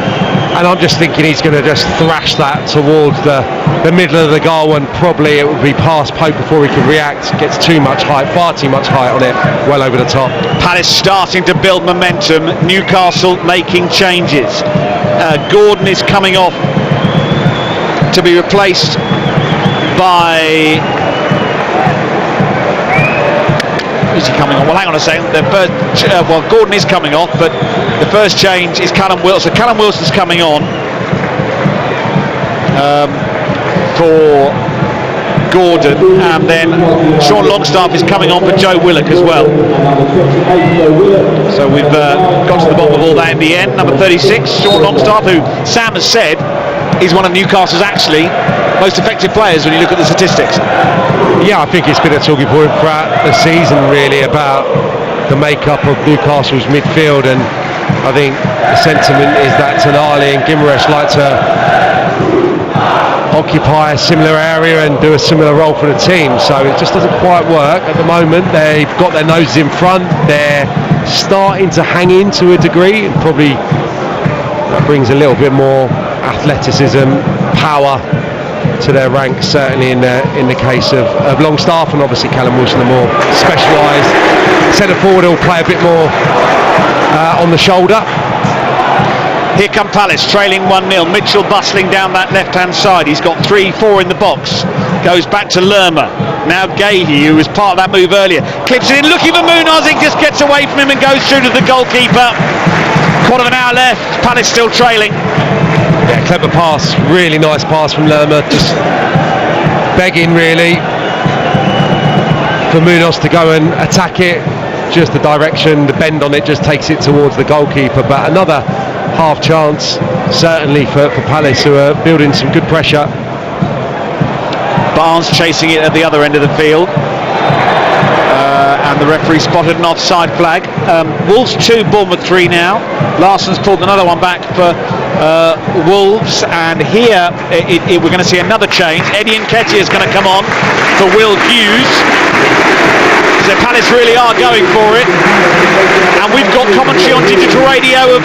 and I'm just thinking he's going to just thrash that towards the middle of the goal, and probably it would be past Pope before he can react. Gets too much height, far too much height on it, well over the top. Palace starting to build momentum, Newcastle making changes. Gordon is coming off to be replaced by... Is he coming on? Well, hang on a second. Gordon is coming off, but the first change is Callum Wilson. Callum Wilson's coming on for Gordon, and then Sean Longstaff is coming on for Joe Willock as well. So we've got to the bottom of all that in the end. Number 36, Sean Longstaff, who Sam has said is one of Newcastle's actually most effective players when you look at the statistics. Yeah, I think it's been a talking point throughout the season, really, about the makeup of Newcastle's midfield, and I think the sentiment is that Tonali and Guimaraes like to occupy a similar area and do a similar role for the team, so it just doesn't quite work at the moment. They've got their noses in front, they're starting to hang in to a degree, and probably that brings a little bit more athleticism, power to their ranks, certainly in the case of Longstaff, and obviously Callum Wilson, the more specialised centre forward, will play a bit more on the shoulder. Here come Palace, trailing 1-0. Mitchell bustling down that left-hand side. He's got 3-4 in the box. Goes back to Lerma. Now Gahey, who was part of that move earlier, clips it in, looking for Munoz. He just gets away from him and goes through to the goalkeeper. Quarter of an hour left. Palace still trailing. Yeah, clever pass, really nice pass from Lerma. Just begging really for Munoz to go and attack it. Just the direction, the bend on it just takes it towards the goalkeeper. But another half chance certainly for Palace, who are building some good pressure. Barnes chasing it at the other end of the field, and the referee spotted an offside flag. Wolves 2, Bournemouth 3 now. Larson's pulled another one back for Wolves, and here we're going to see another change. Eddie Nketiah is going to come on for Will Hughes. So Palace really are going for it, and we've got commentary on digital radio of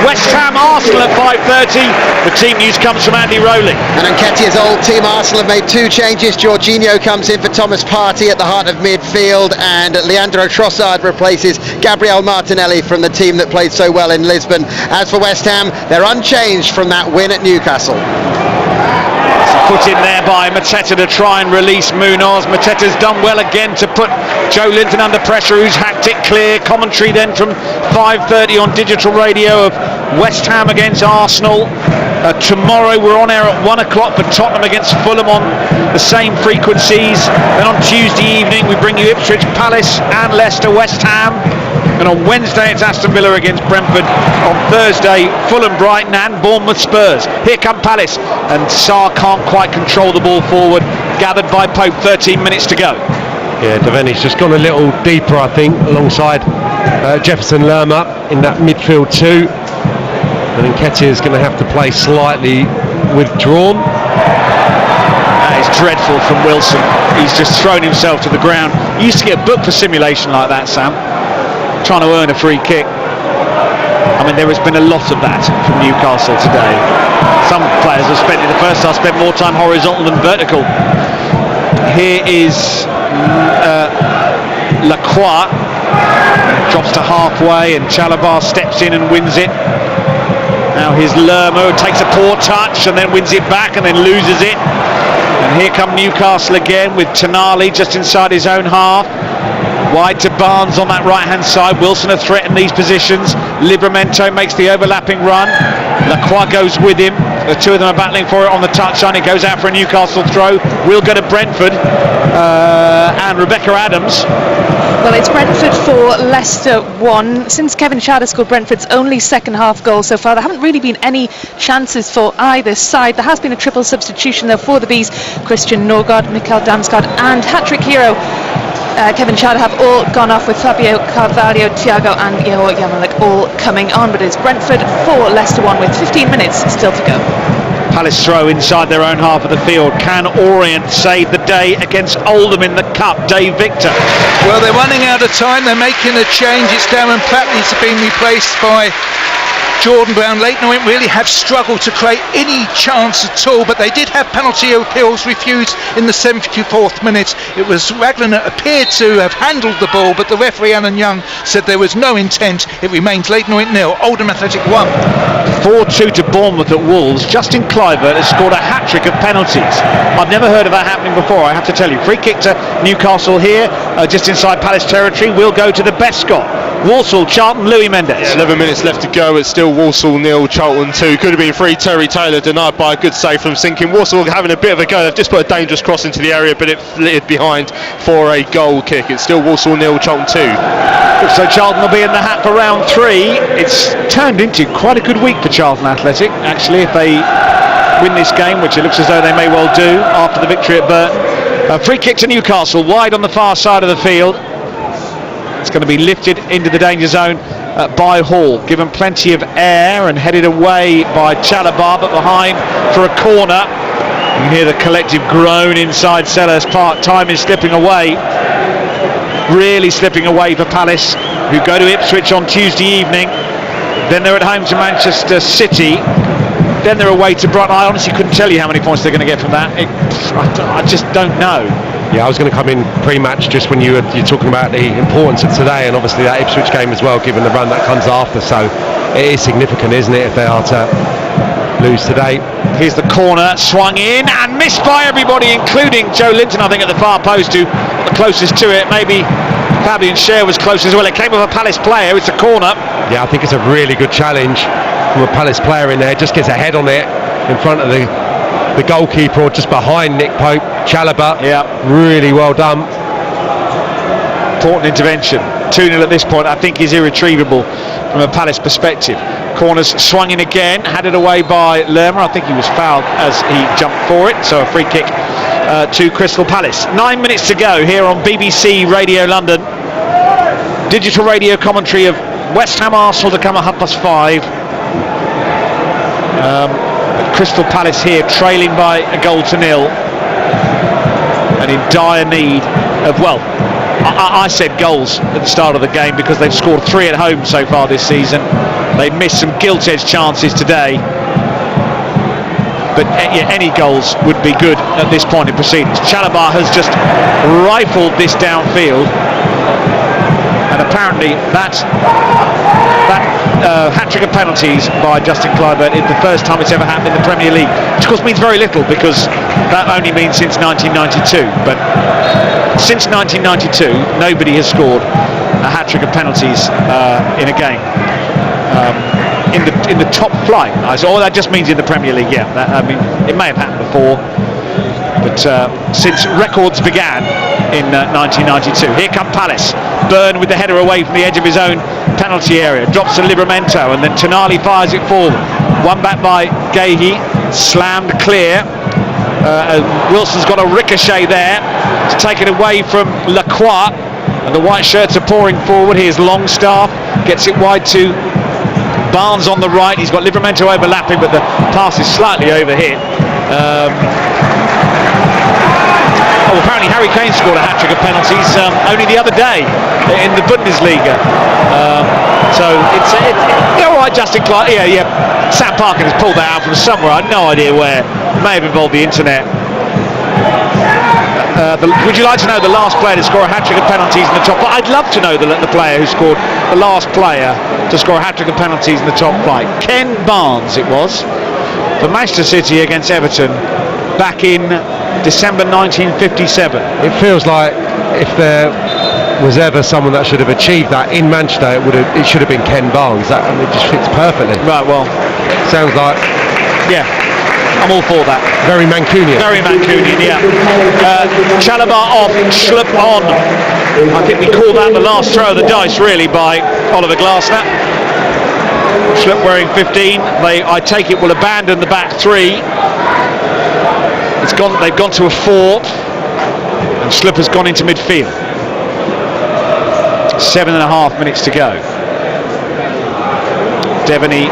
West Ham Arsenal at 5:30. The team news comes from Andy Rowley. And Nketiah's old team Arsenal have made 2 changes. Jorginho comes in for Thomas Partey at the heart of midfield, and Leandro Trossard replaces Gabriel Martinelli from the team that played so well in Lisbon. As for West Ham, they're unchanged from that win at Newcastle. Put in there by Mateta to try and release Munoz. Mateta's done well again to put Joe Linton under pressure, who's hacked it clear. Commentary then from 5:30 on digital radio of West Ham against Arsenal. Tomorrow we're on air at 1 o'clock for Tottenham against Fulham on the same frequencies. Then on Tuesday evening we bring you Ipswich, Palace and Leicester, West Ham. And on Wednesday it's Aston Villa against Brentford. On Thursday, Fulham, Brighton and Bournemouth, Spurs. Here come Palace, and Sarr can't quite control the ball forward. Gathered by Pope, 13 minutes to go. Yeah, Devaney's just gone a little deeper, I think, alongside Jefferson Lerma in that midfield too. And Nketiah is going to have to play slightly withdrawn. That is dreadful from Wilson. He's just thrown himself to the ground. You used to get booked for simulation like that, Sam. Trying to earn a free kick. I mean, there has been a lot of that from Newcastle today. Some players have spent in the first half spent more time horizontal than vertical. Here is Lacroix, drops to halfway, and Chalabar steps in and wins it. Now here's Lerma, who takes a poor touch and then wins it back and then loses it. And here come Newcastle again with Tonali just inside his own half. Wide to Barnes on that right hand side. Wilson have threatened these positions. Livramento makes the overlapping run. Lacroix goes with him. The two of them are battling for it on the touchline. It goes out for a Newcastle throw. We'll go to Brentford and Rebecca Adams. Well, it's Brentford 4, Leicester 1. Since Kevin Schade scored Brentford's only second half goal so far, there haven't really been any chances for either side. There has been a triple substitution though for the Bees. Christian Norgard, Mikael Damsgaard and hat-trick hero Kevin Schade have all gone off, with Fabio Carvalho, Thiago and Jeho Yarmolenko all coming on. But it's Brentford 4, Leicester 1 with 15 minutes still to go. Palace throw inside their own half of the field. Can Orient save the day against Oldham in the Cup? Dave Victor. Well, they're running out of time. They're making a change. It's Darren Platt needs to be replaced by Jordan Brown. Leyton Orient really have struggled to create any chance at all, but they did have penalty appeals refused in the 74th minute. It was Raglan that appeared to have handled the ball, but the referee Alan Young said there was no intent. It remains Leyton Orient 0, Oldham Athletic 1. 4-2 to Bournemouth at Wolves. Justin Kluivert has scored a hat-trick of penalties. I've never heard of that happening before, I have to tell you. Free kick to Newcastle here, just inside Palace territory. Will go to the Bescott. Walsall, Charlton, Louis Mendes. 11 minutes left to go. It's still Walsall 0, Charlton 2. Could have been 3. Terry Taylor denied by a good save from Sinking. Walsall having a bit of a go. They've just put a dangerous cross into the area, but it flitted behind for a goal kick. It's still Walsall 0, Charlton 2. So Charlton will be in the hat for round 3. It's turned into quite a good week for Charlton Athletic, actually, if they win this game, which it looks as though they may well do after the victory at Burton. A free kick to Newcastle, wide on the far side of the field. It's going to be lifted into the danger zone by Hall, given plenty of air and headed away by Chalabar, but behind for a corner. You can hear the collective groan inside Sellers Park. Time is slipping away, really slipping away for Palace, who go to Ipswich on Tuesday evening. Then they're at home to Manchester City. Then they're away to Brighton. I honestly couldn't tell you how many points they're going to get from that. I just don't know. Yeah, I was going to come in pre-match just when you're talking about the importance of today, and obviously that Ipswich game as well, given the run that comes after. So it is significant, isn't it, if they are to lose today. Here's the corner, swung in and missed by everybody, including Joe Linton, I think, at the far post, who the closest to it. Maybe Fabian Schär was close as well. It came with a Palace player. It's a corner. Yeah, I think it's a really good challenge from a Palace player in there. Just gets a head on it in front of the the goalkeeper or just behind Nick Pope. Chalobah, really well done. Important intervention. 2-0 at this point, I think, is irretrievable from a Palace perspective. Corners swung in again, had it away by Lerma. I think he was fouled as he jumped for it, so a free kick to Crystal Palace. 9 minutes to go here on BBC Radio London. Digital radio commentary of West Ham Arsenal to come at 5:30. Crystal Palace here trailing by a 0-0 and in dire need of, well, I said goals at the start of the game because they've scored 3 at home so far this season. They've missed some gilt-edged chances today, but any goals would be good at this point in proceedings. Chalobah has just rifled this downfield, and apparently that hat-trick of penalties by Justin Kluivert is the first time it's ever happened in the Premier League, which of course means very little because that only means since 1992. But since 1992, nobody has scored a hat-trick of penalties in a game in the top flight. That just means in the Premier League. Yeah, I mean, it may have happened before, but since records began in 1992. Here come Palace. Byrne with the header away from the edge of his own penalty area, drops to Livramento, and then Tonali fires it forward. One back by Gahey, slammed clear. Wilson's got a ricochet there to take it away from Lacroix, and the white shirts are pouring forward. Here's Longstaff, gets it wide to Barnes on the right. He's got Livramento overlapping, but the pass is slightly overhit. Apparently Harry Kane scored a hat-trick of penalties only the other day in the Bundesliga. So it's all right, Justin Clark. Yeah. Sam Parkin has pulled that out from somewhere. I have no idea where. It may have involved the internet. Would you like to know the last player to score a hat-trick of penalties in the top flight? I'd love to know the player who scored the last player to score a hat-trick of penalties in the top flight. Ken Barnes it was for Manchester City against Everton back in December 1957. It feels like if there was ever someone that should have achieved that in Manchester, it should have been Ken Barnes. It just fits perfectly. Right, well, sounds like, yeah, I'm all for that. Very Mancunian. Very Mancunian, yeah. Chalobah off, Schlupp on. I think we call that the last throw of the dice, really, by Oliver Glasner. Schlupp wearing 15. I take it, will abandon the back three. They've gone to a 4, and Schlupp has gone into midfield. 7.5 minutes to go. Devaney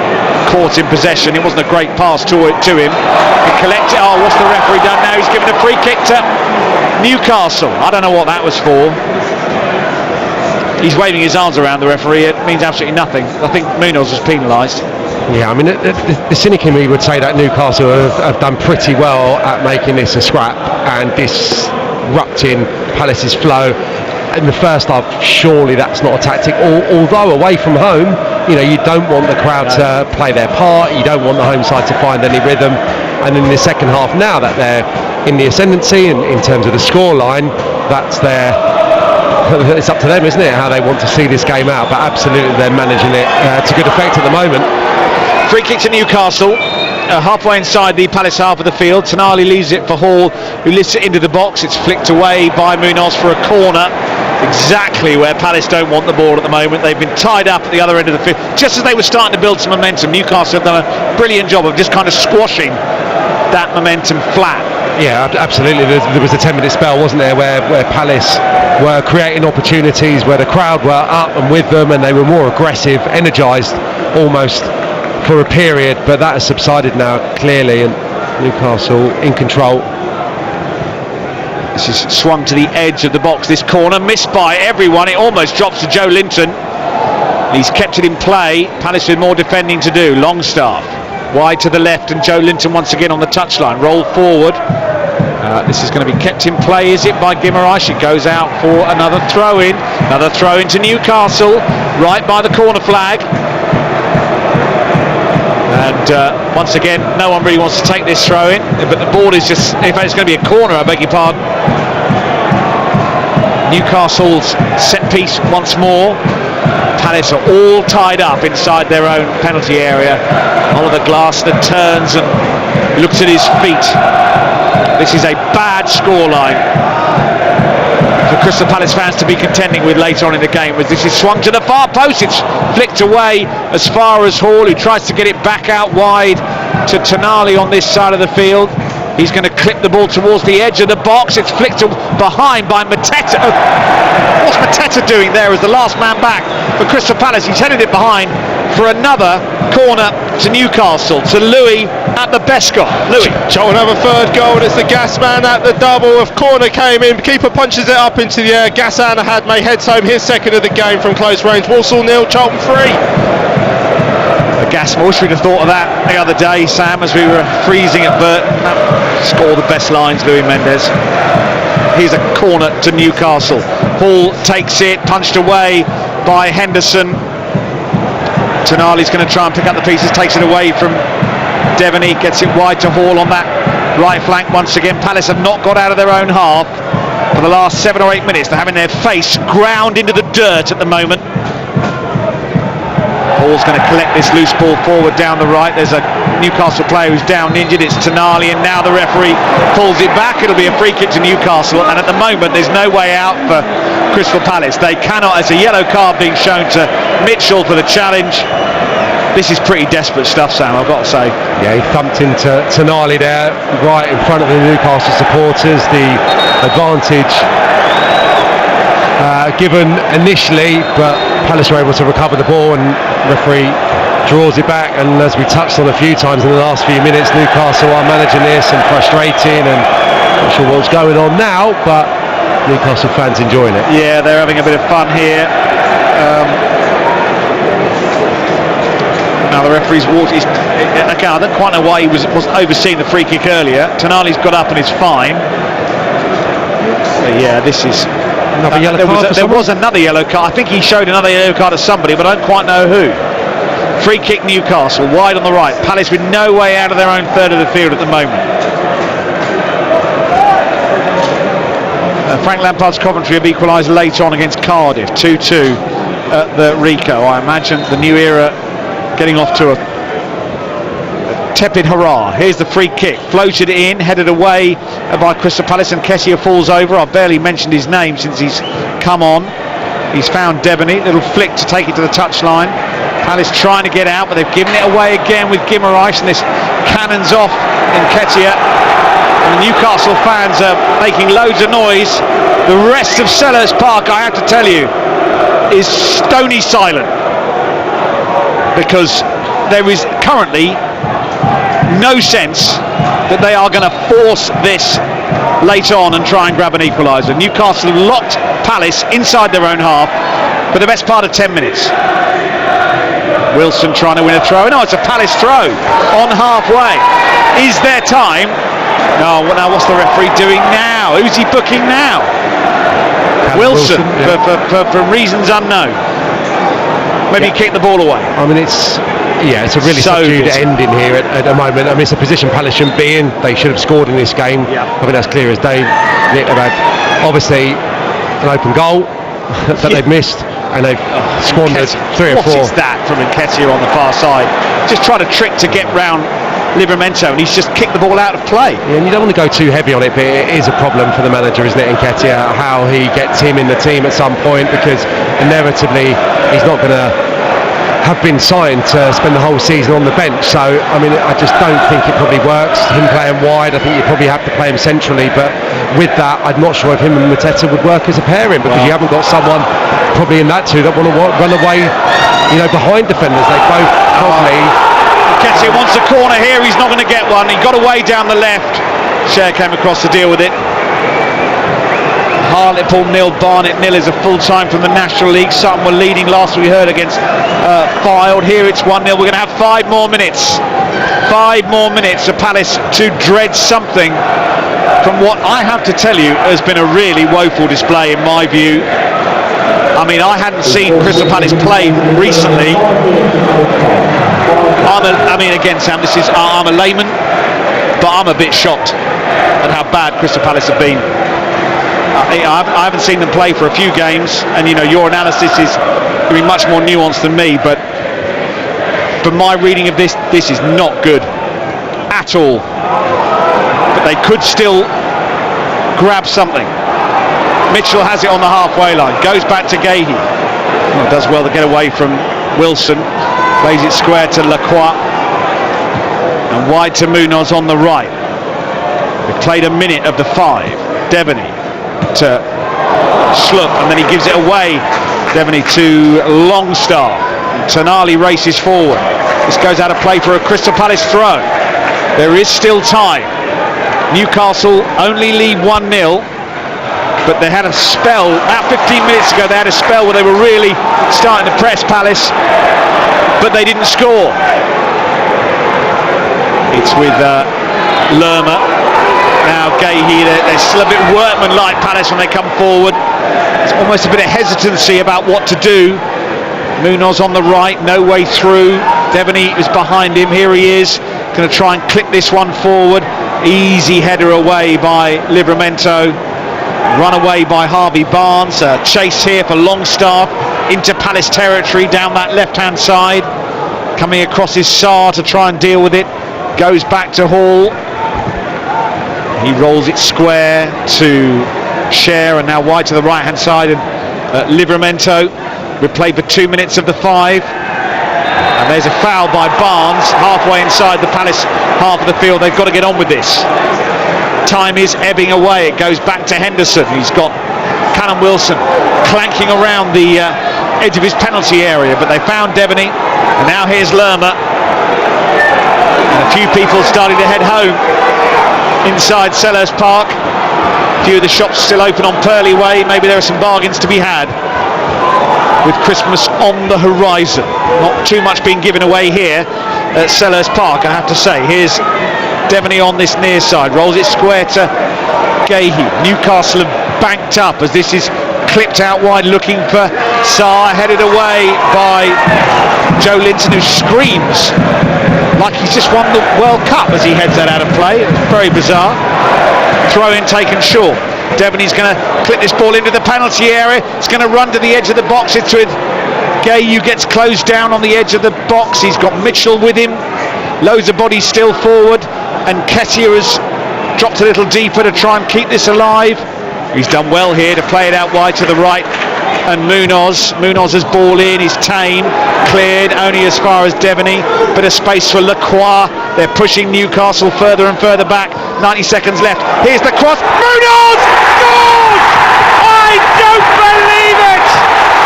caught in possession. It wasn't a great pass to him. He collected. Oh, what's the referee done now? He's given a free kick to Newcastle. I don't know what that was for. He's waving his arms around, the referee. It means absolutely nothing. I think Munoz was penalised. Yeah, I mean, the cynic in me would say that Newcastle have done pretty well at making this a scrap and disrupting Palace's flow. In the first half, surely that's not a tactic. Although away from home, you don't want the crowd to play their part. You don't want the home side to find any rhythm. And in the second half, now that they're in the ascendancy in terms of the scoreline, it's up to them, isn't it, how they want to see this game out. But absolutely, they're managing it to good effect at the moment. Free kick to Newcastle, halfway inside the Palace half of the field. Tonali leaves it for Hall, who lifts it into the box. It's flicked away by Munoz for a corner, exactly where Palace don't want the ball at the moment. They've been tied up at the other end of the field. Just as they were starting to build some momentum, Newcastle have done a brilliant job of just kind of squashing that momentum flat. Yeah, absolutely. There was a 10-minute spell, wasn't there, where Palace were creating opportunities, where the crowd were up and with them, and they were more aggressive, energised almost for a period, but that has subsided now clearly, and Newcastle in control. This is swung to the edge of the box, this corner, missed by everyone. It almost drops to Joe Linton. He's kept it in play. Palace with more defending to do. Longstaff wide to the left, and Joe Linton once again on the touchline. Roll forward. This is going to be kept in play, is it, by Guimaraes? It goes out for another throw-in. Another throw-in to Newcastle, right by the corner flag. And once again, no one really wants to take this throw-in, but the ball is just, in fact, it's going to be a corner, I beg your pardon. Newcastle's set piece once more. Palace are all tied up inside their own penalty area. Oliver Glasner turns and He looks at his feet. This is a bad scoreline for Crystal Palace fans to be contending with later on in the game, as this is swung to the far post. It's flicked away as far as Hall, who tries to get it back out wide to Tonali on this side of the field. He's going to clip the ball towards the edge of the box. It's flicked behind by Mateta. What's Mateta doing there as the last man back for Crystal Palace? He's headed it behind for another corner to Newcastle, to Louis at the Bescott. Louis. Charlton have a third goal, and it's the gas man at the double. A corner came in, keeper punches it up into the air. Ghassan Ahadme heads home his second of the game from close range. Walsall 0, Charlton 3. Gasmore, should have thought of that the other day, Sam, as we were freezing at Burton. Score the best lines, Louis Mendes. Here's a corner to Newcastle. Hall takes it, punched away by Henderson. Tonali's going to try and pick up the pieces, takes it away from Devaney, gets it wide to Hall on that right flank once again. Palace have not got out of their own half for the last 7 or 8 minutes. They're having their face ground into the dirt at the moment. Hall's going to collect this loose ball forward down the right. There's a Newcastle player who's down injured. It's Tonali, and now the referee pulls it back. It'll be a free kick to Newcastle, and at the moment there's no way out for Crystal Palace. They cannot, as a yellow card being shown to Mitchell for the challenge. This is pretty desperate stuff, Sam, I've got to say. Yeah, he thumped into Tonali there, right in front of the Newcastle supporters. The advantage given initially, but Palace were able to recover the ball, and referee draws it back. And as we touched on a few times in the last few minutes, Newcastle are managing this and frustrating, and not sure what's going on now, but Newcastle fans enjoying it. Yeah, they're having a bit of fun here. Now the referee's walked. Okay, I don't quite know why he wasn't overseeing the free kick earlier. Tonali's got up and is fine. But yeah, this is another yellow card. There was another yellow card. I think he showed another yellow card to somebody, but I don't quite know who. Free kick Newcastle, wide on the right. Palace with no way out of their own third of the field at the moment. Frank Lampard's Coventry have equalised late on against Cardiff, 2-2 at the Rico. I imagine the new era getting off to a tepid hurrah. Here's the free kick, floated in, headed away by Crystal Palace, and Kessia falls over. I've barely mentioned his name since he's come on. He's found Devaney, little flick to take it to the touchline. Palace trying to get out, but they've given it away again with Guimaraes, and this cannons off in Kessia. And the Newcastle fans are making loads of noise. The rest of Selhurst Park, I have to tell you, is stony silent, because there is currently no sense that they are going to force this late on and try and grab an equaliser. Newcastle have locked Palace inside their own half for the best part of 10 minutes. Wilson trying to win a throw. No, it's a Palace throw on halfway. Is there time? No, now what's the referee doing now? Who's he booking now? Wilson, yeah. for reasons unknown. Maybe kick the ball away. I mean, it's a really subdued ending here at the moment. I mean, it's a position Palace shouldn't be in. They should have scored in this game. Yeah. I think that's clear as day. They've had obviously an open goal that they've missed, and they've squandered 3 or 4. What is that from Nketiah on the far side? Just trying to trick to get round Livramento, and he's just kicked the ball out of play. Yeah, and you don't want to go too heavy on it, but it is a problem for the manager, isn't it, Nketiah, how he gets him in the team at some point, because inevitably he's not going to have been signed to spend the whole season on the bench. So I mean, I just don't think it probably works, him playing wide. I think you probably have to play him centrally, but with that I'm not sure if him and Mateta would work as a pairing, because you haven't got someone probably in that two that want to run away, behind defenders. They both probably. Nketiah wants a corner here, he's not going to get one. He got away down the left. Cher came across to deal with it. Hartlepool 0, Barnet 0 is a full time from the National League. Sutton were leading last we heard against Fylde. Here it's 1-0. We're going to have 5 more minutes. 5 more minutes for Palace to dread something from what I have to tell you has been a really woeful display in my view. I mean, I hadn't seen Crystal Palace play recently. Again, Sam, I'm a layman, but I'm a bit shocked at how bad Crystal Palace have been. I haven't seen them play for a few games, and your analysis is going to be much more nuanced than me, but from my reading of this is not good at all. They could still grab something. Mitchell has it on the halfway line, goes back to Gahey. Does well to get away from Wilson, plays it square to Lacroix, and wide to Munoz on the right. We've played a minute of the 5. Devaney to Schlupp, and then he gives it away. Devaney to Longstaff. Tonali races forward. This goes out of play for a Crystal Palace throw. There is still time. Newcastle only lead 1-0, but they had a spell about 15 minutes ago. They had a spell where they were really starting to press Palace, but they didn't score. It's with Lerma. Now Gahey, they're still a bit workman-like, Palace, when they come forward. It's almost a bit of hesitancy about what to do. Munoz on the right, no way through. Devaney is behind him. Here he is, going to try and clip this one forward. Easy header away by Livramento. Run away by Harvey Barnes. Chase here for Longstaff into Palace territory down that left-hand side. Coming across his Sarr to try and deal with it. Goes back to Hall. He rolls it square to Cher, and now wide to the right-hand side. And Livramento. We've played for 2 minutes of the 5. And there's a foul by Barnes halfway inside the Palace half of the field. They've got to get on with this. Time is ebbing away. It goes back to Henderson. He's got Callum Wilson clanking around the edge of his penalty area, but they found Devaney, and now here's Lerma. And a few people starting to head home inside Selhurst Park. A few of the shops still open on Purley Way. Maybe there are some bargains to be had with Christmas on the horizon. Not too much being given away here at Selhurst Park, I have to say. Here's Devaney on this near side, rolls it square to Gahey. Newcastle have banked up as this is clipped out wide, looking for Sarr, headed away by Joe Linton, who screams like he's just won the World Cup as he heads that out of play. Very bizarre. Throw in taken short. Devaney's going to clip this ball into the penalty area. It's going to run to the edge of the box. It's with Gahey, who gets closed down on the edge of the box. He's got Mitchell with him. Loads of bodies still forward, and Ketia has dropped a little deeper to try and keep this alive. He's done well here to play it out wide to the right, and Munoz's ball in, he's tame, cleared only as far as Devaney. Bit of space for Lacroix. They're pushing Newcastle further and further back. 90 seconds left. Here's the cross. Munoz scores! I don't believe it!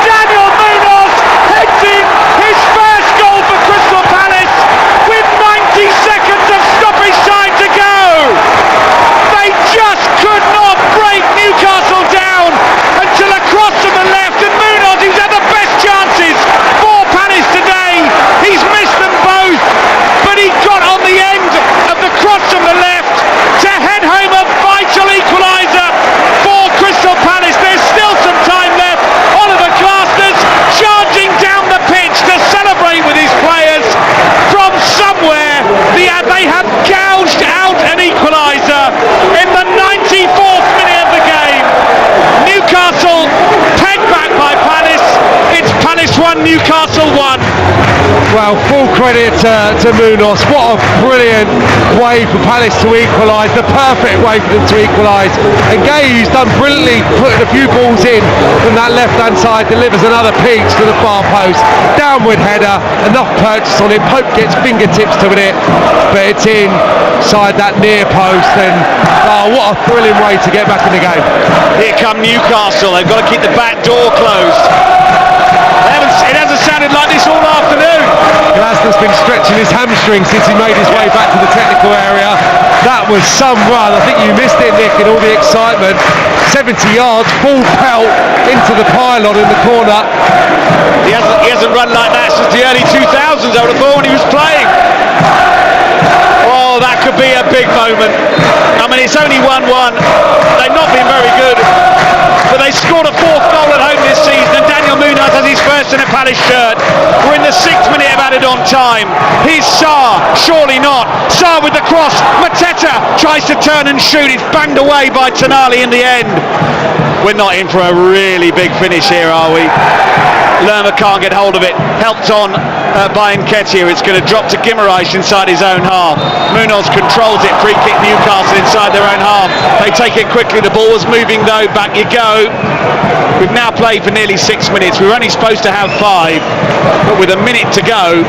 Daniel Munoz heads in his first goal for Crystal Palace with 90 seconds of stoppage time to go. They just could not break Newcastle down until a cross to the left, and Munoz, who's had the best chances for Palace today, he's missed them both, but he got on the end of the cross from the left to head home a vital equaliser for Crystal Palace. There's still some time left. Oliver Glasner's charging down the pitch to celebrate with his players. From somewhere, they have gouged out an equaliser in the 94th minute of the game. Newcastle pegged back by Palace. It's Palace 1, Newcastle 1. Well, full credit to Munoz. What a brilliant way for Palace to equalise, the perfect way for them to equalise. And Gahey's done brilliantly, putting a few balls in from that left-hand side, delivers another piece to the far post. Downward header, enough purchase on it. Pope gets fingertips to it, but it's inside that near post. And what a thrilling way to get back in the game. Here come Newcastle. They've got to keep the back door closed. It hasn't sounded like this all afternoon. Glasner's been stretching his hamstring since he made his way back to the technical area. That was some run. I think you missed it, Nick, in all the excitement. 70 yards, full pelt into the pylon in the corner. He hasn't run like that since the early 2000s, I would have thought, when he was playing. Oh, that could be a big moment. I mean, it's only 1-1. They've not been very good, but they scored a 4th goal at home this season, and Daniel Munoz has his first in a Palace shirt. We're in the 6th minute of added on time. Here's Sarr, surely not. Sarr with the cross. Mateta tries to turn and shoot. It's banged away by Tonali in the end. We're not in for a really big finish here, are we? Lerma can't get hold of it. Helped on by Nketiah. It's going to drop to Guimaraes inside his own half. Munoz controls it. Free kick Newcastle inside their own half. They take it quickly. The ball was moving though. Back you go. We've now played for nearly 6 minutes. We were only supposed to have 5, but with a minute to go,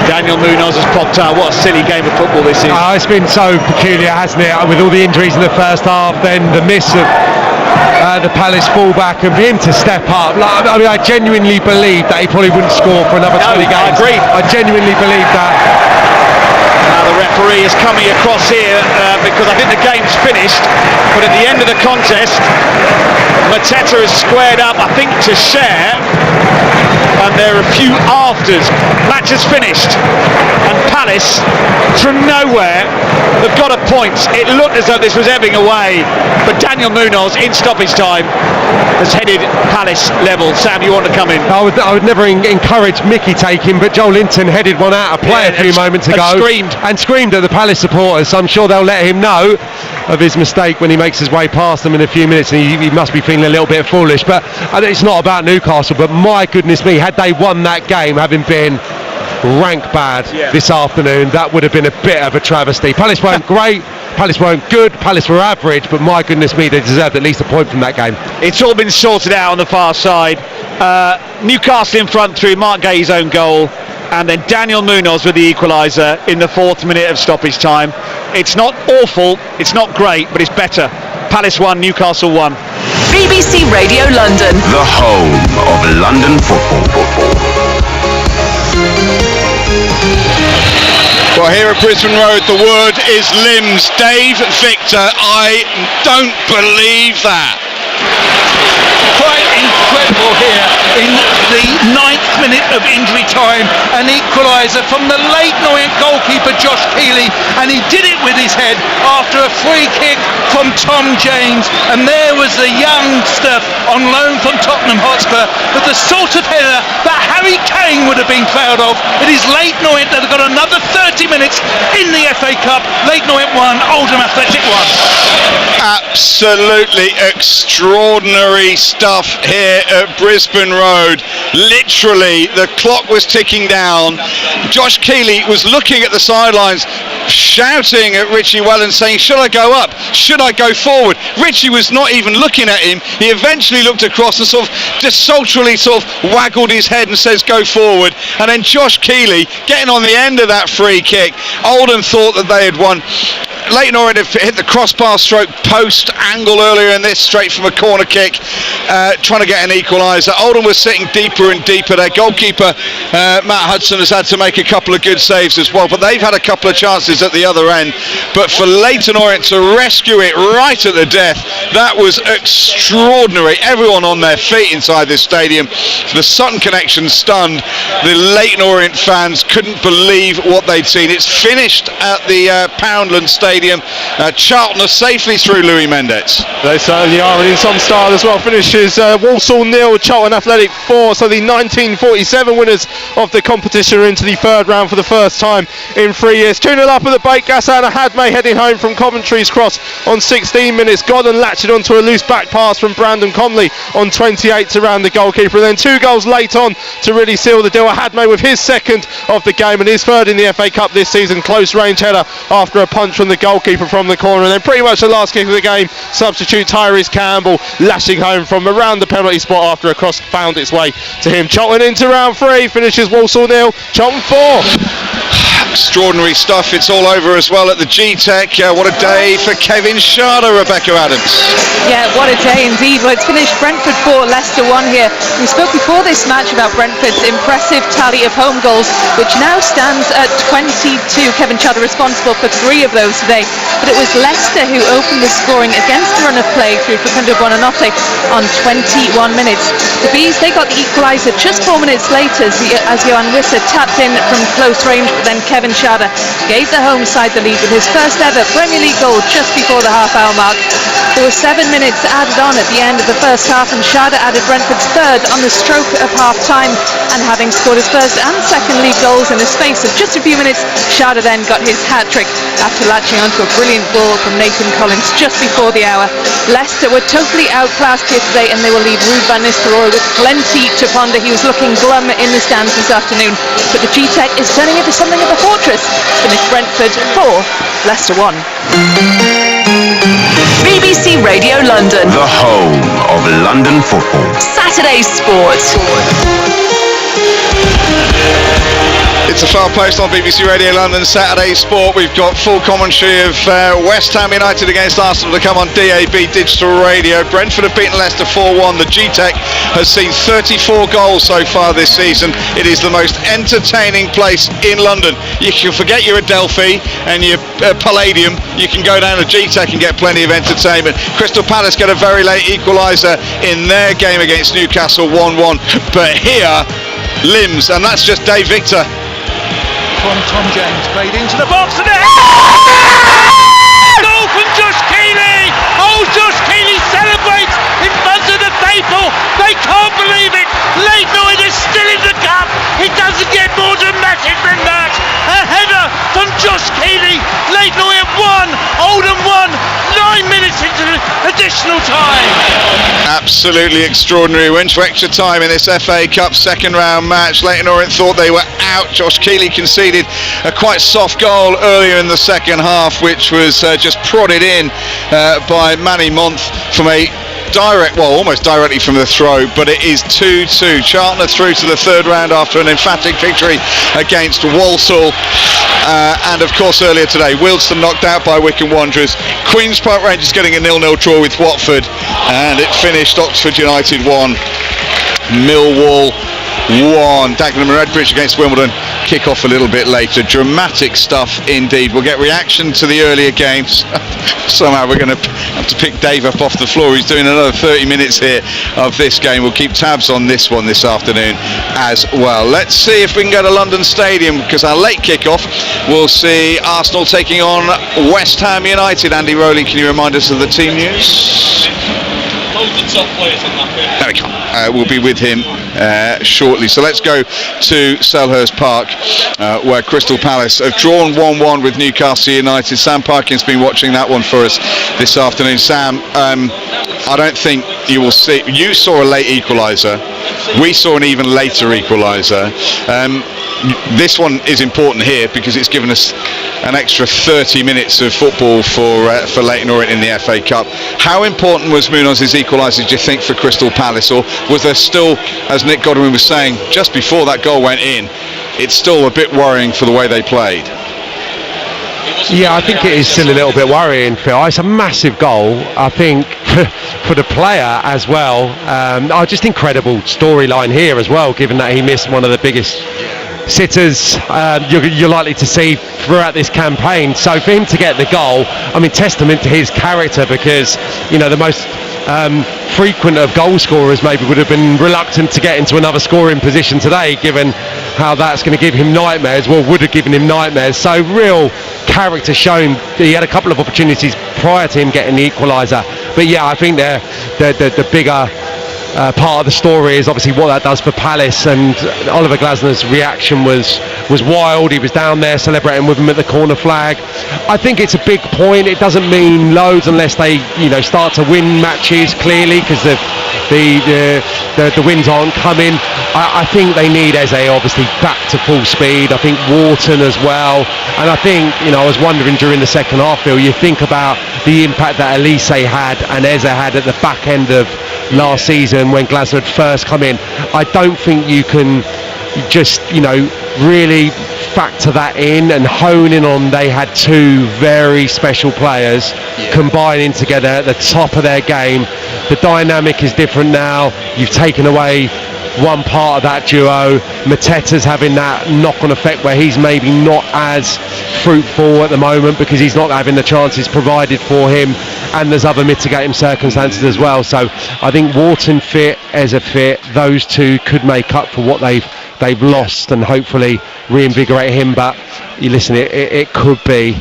Daniel Munoz has popped out. What a silly game of football this is. It's been so peculiar, hasn't it? With all the injuries in the first half, then the miss of the Palace fullback, and for him to step up. I mean, I genuinely believe that he probably wouldn't score for another 20 games. I agree. I genuinely believe that. Now the referee is coming across here because I think the game's finished, but at the end of the contest, Mateta has squared up, I think, to Share, and there are a few afters. Match is finished, and Palace, from nowhere, have got a point. It looked as though this was ebbing away, but Daniel Munoz, in stoppage time, has headed Palace level. Sam, you want to come in? I would never encourage Mickey taking, but Joel Linton headed one out of play a few moments ago. And screamed at the Palace supporters. So I'm sure they'll let him know of his mistake when he makes his way past them in a few minutes, and he must be feeling a little bit foolish. But it's not about Newcastle, but my goodness me, had they won that game, having been rank bad this afternoon, that would have been a bit of a travesty. Palace weren't great, Palace weren't good, Palace were average, but my goodness me, they deserved at least a point from that game. It's all been sorted out on the far side. Newcastle in front through Mark Gay's own goal, and then Daniel Munoz with the equaliser in the 4th minute of stoppage time. It's not awful, it's not great, but it's better. Palace 1, Newcastle 1. BBC Radio London. The home of London football. Well, here at Brisbane Road, the word is limbs. Dave Victor, I don't believe that. Quite incredible here in the 9th minute of injury time. An equaliser from the Leyton goalkeeper Josh Keeley, and he did it with his head after a free kick from Tom James. And there was the youngster on loan from Tottenham Hotspur, but the sort of header that Harry Kane would have been proud of. It is Leyton Orient that have got another 30 minutes in the FA Cup. Leyton Orient 1, Oldham Athletic 1. Absolutely extraordinary stuff here at Brisbane Road. Literally, the clock was ticking down. Josh Keeley was looking at the sidelines, shouting at Richie Wellens, saying, should I go up? Should I go forward? Richie was not even looking at him. He eventually looked across and sort of desultorily sort of waggled his head and says, go forward. And then Josh Keeley getting on the end of that free kick. Oldham thought that they had won. Leyton Orient had hit the crossbar stroke post angle earlier in this, straight from a corner kick, trying to get an equaliser. Oldham was sitting deeper and deeper. Their goalkeeper, Matt Hudson, has had to make a couple of good saves as well, but they've had a couple of chances at the other end. But for Leyton Orient to rescue it right at the death, that was extraordinary. Everyone on their feet inside this stadium. The Sutton connection stunned. The Leyton Orient fans couldn't believe what they'd seen. It's finished at the Poundland Stadium. Charlton are safely through Louis Mendes. They certainly are, and in some style as well. Finishes Walsall 0, Charlton Athletic 4. So the 1947 winners of the competition are into the 3rd round for the first time in 3 years. 2-0 up at the break. Ghassan Ahadme heading home from Coventry's cross on 16 minutes. Godden latched it onto a loose back pass from Brandon Conley on 28 to round the goalkeeper. And then 2 goals late on to really seal the deal. Ahadme with his 2nd of the game and his 3rd in the FA Cup this season. Close range header after a punch from the goalkeeper from the corner. And then pretty much the last kick of the game, substitute Tyrese Campbell lashing home from around the penalty spot after a cross found its way to him. Charlton into round 3, finishes Walsall 0, Charlton 4. Extraordinary stuff. It's all over as well at the G-Tech. What a day for Kevin Schade, Rebecca Adams. Yeah, what a day indeed. Well, it's finished Brentford 4, Leicester 1 here. We spoke before this match about Brentford's impressive tally of home goals, which now stands at 22. Kevin Schade responsible for 3 of those today. But it was Leicester who opened the scoring against the run of play through Facundo Buonanotte on 21 minutes. The Bees, they got the equaliser just 4 minutes later as Johan Wissa tapped in from close range, but then Kevin Kevin Schade gave the home side the lead with his first ever Premier League goal just before the half-hour mark. There were 7 minutes added on at the end of the first half, and Schade added Brentford's third on the stroke of half-time, and having scored his first and second league goals in the space of just a few minutes, Schade then got his hat-trick after latching onto a brilliant ball from Nathan Collins just before the hour. Leicester were totally outclassed here today, and they will leave Ruud van Nistelrooy with plenty to ponder. He was looking glum in the stands this afternoon, but the G-Tech is turning into something of a fortress. Finished Brentford 4, Leicester 1. BBC Radio London. The home of London football. Saturday Sport. It's a far post on BBC Radio London Saturday Sport. We've got full commentary of West Ham United against Arsenal to come on DAB Digital Radio. Brentford have beaten Leicester 4-1. The G-Tech has seen 34 goals so far this season. It is the most entertaining place in London. You can forget your Adelphi and your Palladium. You can go down to G-Tech and get plenty of entertainment. Crystal Palace get a very late equaliser in their game against Newcastle 1-1. But here, limbs, and that's just Dave Victor. From Tom James, played into the box and goal from Josh Keeley! Oh, Josh Keeley celebrates in front of the faithful. They can't believe it. Leighton Orient is still in the cup. It doesn't get more dramatic than that. A header from Josh Keeley. Leighton Orient 1, Oldham 1. 9 minutes into the additional time. Absolutely extraordinary. Went to extra time in this FA Cup second round match. Leighton Orient thought they were out. Josh Keeley conceded a quite soft goal earlier in the second half, which was just prodded in by Manny Month from a almost directly from the throw, but it is 2-2. Charlton are through to the third round after an emphatic victory against Walsall. And of course earlier today, Wealdstone knocked out by Wycombe Wanderers. Queen's Park Rangers getting a 0-0 draw with Watford, and it finished Oxford United 1, Millwall 1. Dagenham and Redbridge against Wimbledon kick off a little bit later. Dramatic stuff indeed. We'll get reaction to the earlier games. Somehow we're going to have to pick Dave up off the floor. He's doing another 30 minutes here of this game. We'll keep tabs on this one this afternoon as well. Let's see if we can go to London Stadium, because our late kick-off will see Arsenal taking on West Ham United. Andy Rowley, can you remind us of the team news? There we go. We'll be with him shortly. So let's go to Selhurst Park, where Crystal Palace have drawn 1-1 with Newcastle United. Sam Parkin's been watching that one for us this afternoon. Sam, I don't think you will see. You saw a late equaliser. We saw an even later equaliser. This one is important here because it's given us an extra 30 minutes of football for Leighton Orient in the FA Cup. How important was Munoz's equaliser, do you think, for Crystal Palace, or was there still, as Nick Godwin was saying just before that goal went in, it's still a bit worrying for the way they played? Yeah, I think it is still a little bit worrying, Phil. It's a massive goal, I think, for the player as well. Just incredible storyline here as well, given that he missed one of the biggest sitters you're likely to see throughout this campaign. So for him to get the goal, I mean, testament to his character, because, you know, the most frequent of goal scorers maybe would have been reluctant to get into another scoring position today, given how that's going to give him nightmares. Well, would have given him nightmares. So real character shown. He had a couple of opportunities prior to him getting the equaliser, but yeah, I think the bigger part of the story is obviously what that does for Palace, and Oliver Glasner's reaction was wild. He was down there celebrating with him at the corner flag. I think it's a big point. It doesn't mean loads unless they, you know, start to win matches, clearly, because the wins aren't coming. I think they need Eze obviously back to full speed. I think Wharton as well, and I think, you know, I was wondering during the second half, Phil, you think about the impact that Elise had and Eze had at the back end of last season when Glasner had first come in. I don't think you can just, you know, really factor that in and hone in on they had two very special players combining together at the top of their game. The dynamic is different now. You've taken away one part of that duo. Mateta's having that knock-on effect where he's maybe not as fruitful at the moment because he's not having the chances provided for him. and there's other mitigating circumstances as well. So I think Wharton fit, Eza fit, those two could make up for what they've lost and hopefully reinvigorate him. But you listen, it could be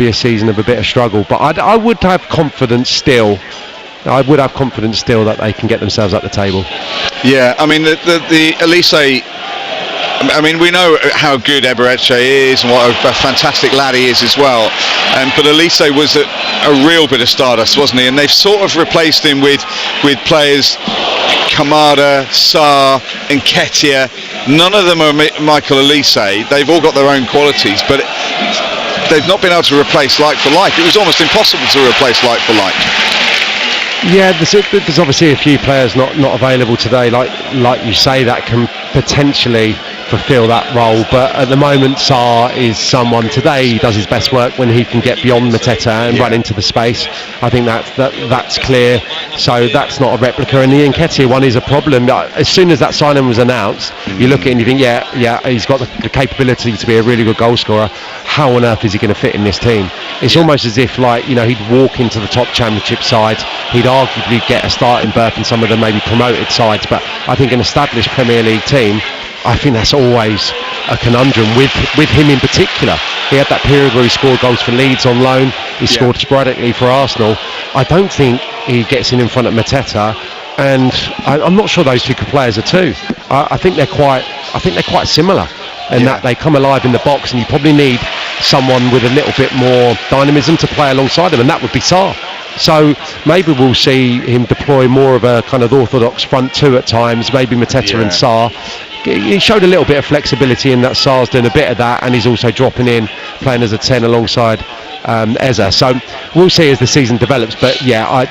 a season of a bit of struggle. But I would have confidence still. I would have confidence still that they can get themselves up the table. Yeah, I mean the Elise. I mean, we know how good Ebereche is and what a fantastic lad he is as well. But Elise was a real bit of stardust, wasn't he? And they've sort of replaced him with players Kamada, Sarr, and Ketia. None of them are Michael Elise. They've all got their own qualities, but they've not been able to replace like for like. It was almost impossible to replace like for like. Yeah, there's obviously a few players not available today, like you say, that can potentially fulfil that role. But at the moment, Sarr is someone today. He does his best work when he can get beyond Mateta and run into the space. I think that's clear. So that's not a replica. And the Nketiah one is a problem. As soon as that signing was announced, you look at it and you think, yeah, he's got the capability to be a really good goal scorer. How on earth is he going to fit in this team? It's almost as if, he'd walk into the top championship side. He'd arguably get a starting berth in some of the maybe promoted sides. But I think an established Premier League team, I think that's always a conundrum with him in particular. He had that period where he scored goals for Leeds on loan. He scored sporadically for Arsenal. I don't think he gets in front of Mateta, and I'm not sure those two players are two. I think they're quite similar, in that they come alive in the box, and you probably need someone with a little bit more dynamism to play alongside him, and that would be Sarr. So maybe we'll see him deploy more of a kind of orthodox front two at times, maybe Mateta and Sarr. He showed a little bit of flexibility in that Sarr's doing a bit of that, and he's also dropping in, playing as a 10 alongside Eza. So we'll see as the season develops. But yeah, I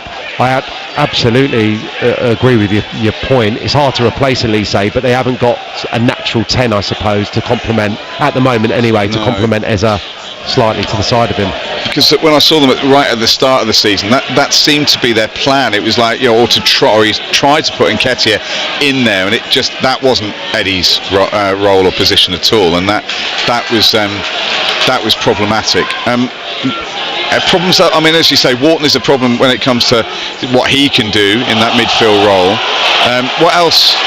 absolutely agree with your point. It's hard to replace Elise, but they haven't got a natural 10, I suppose, to complement, at the moment anyway, to complement Eza slightly to the side of him. Because when I saw them right at the start of the season, that seemed to be their plan. It was like, or he tried to put Nketiah in there, and that wasn't Eddie's role or position at all, and that was problematic. Problems that, I mean, as you say, Wharton is a problem when it comes to what he can do in that midfield role. What else?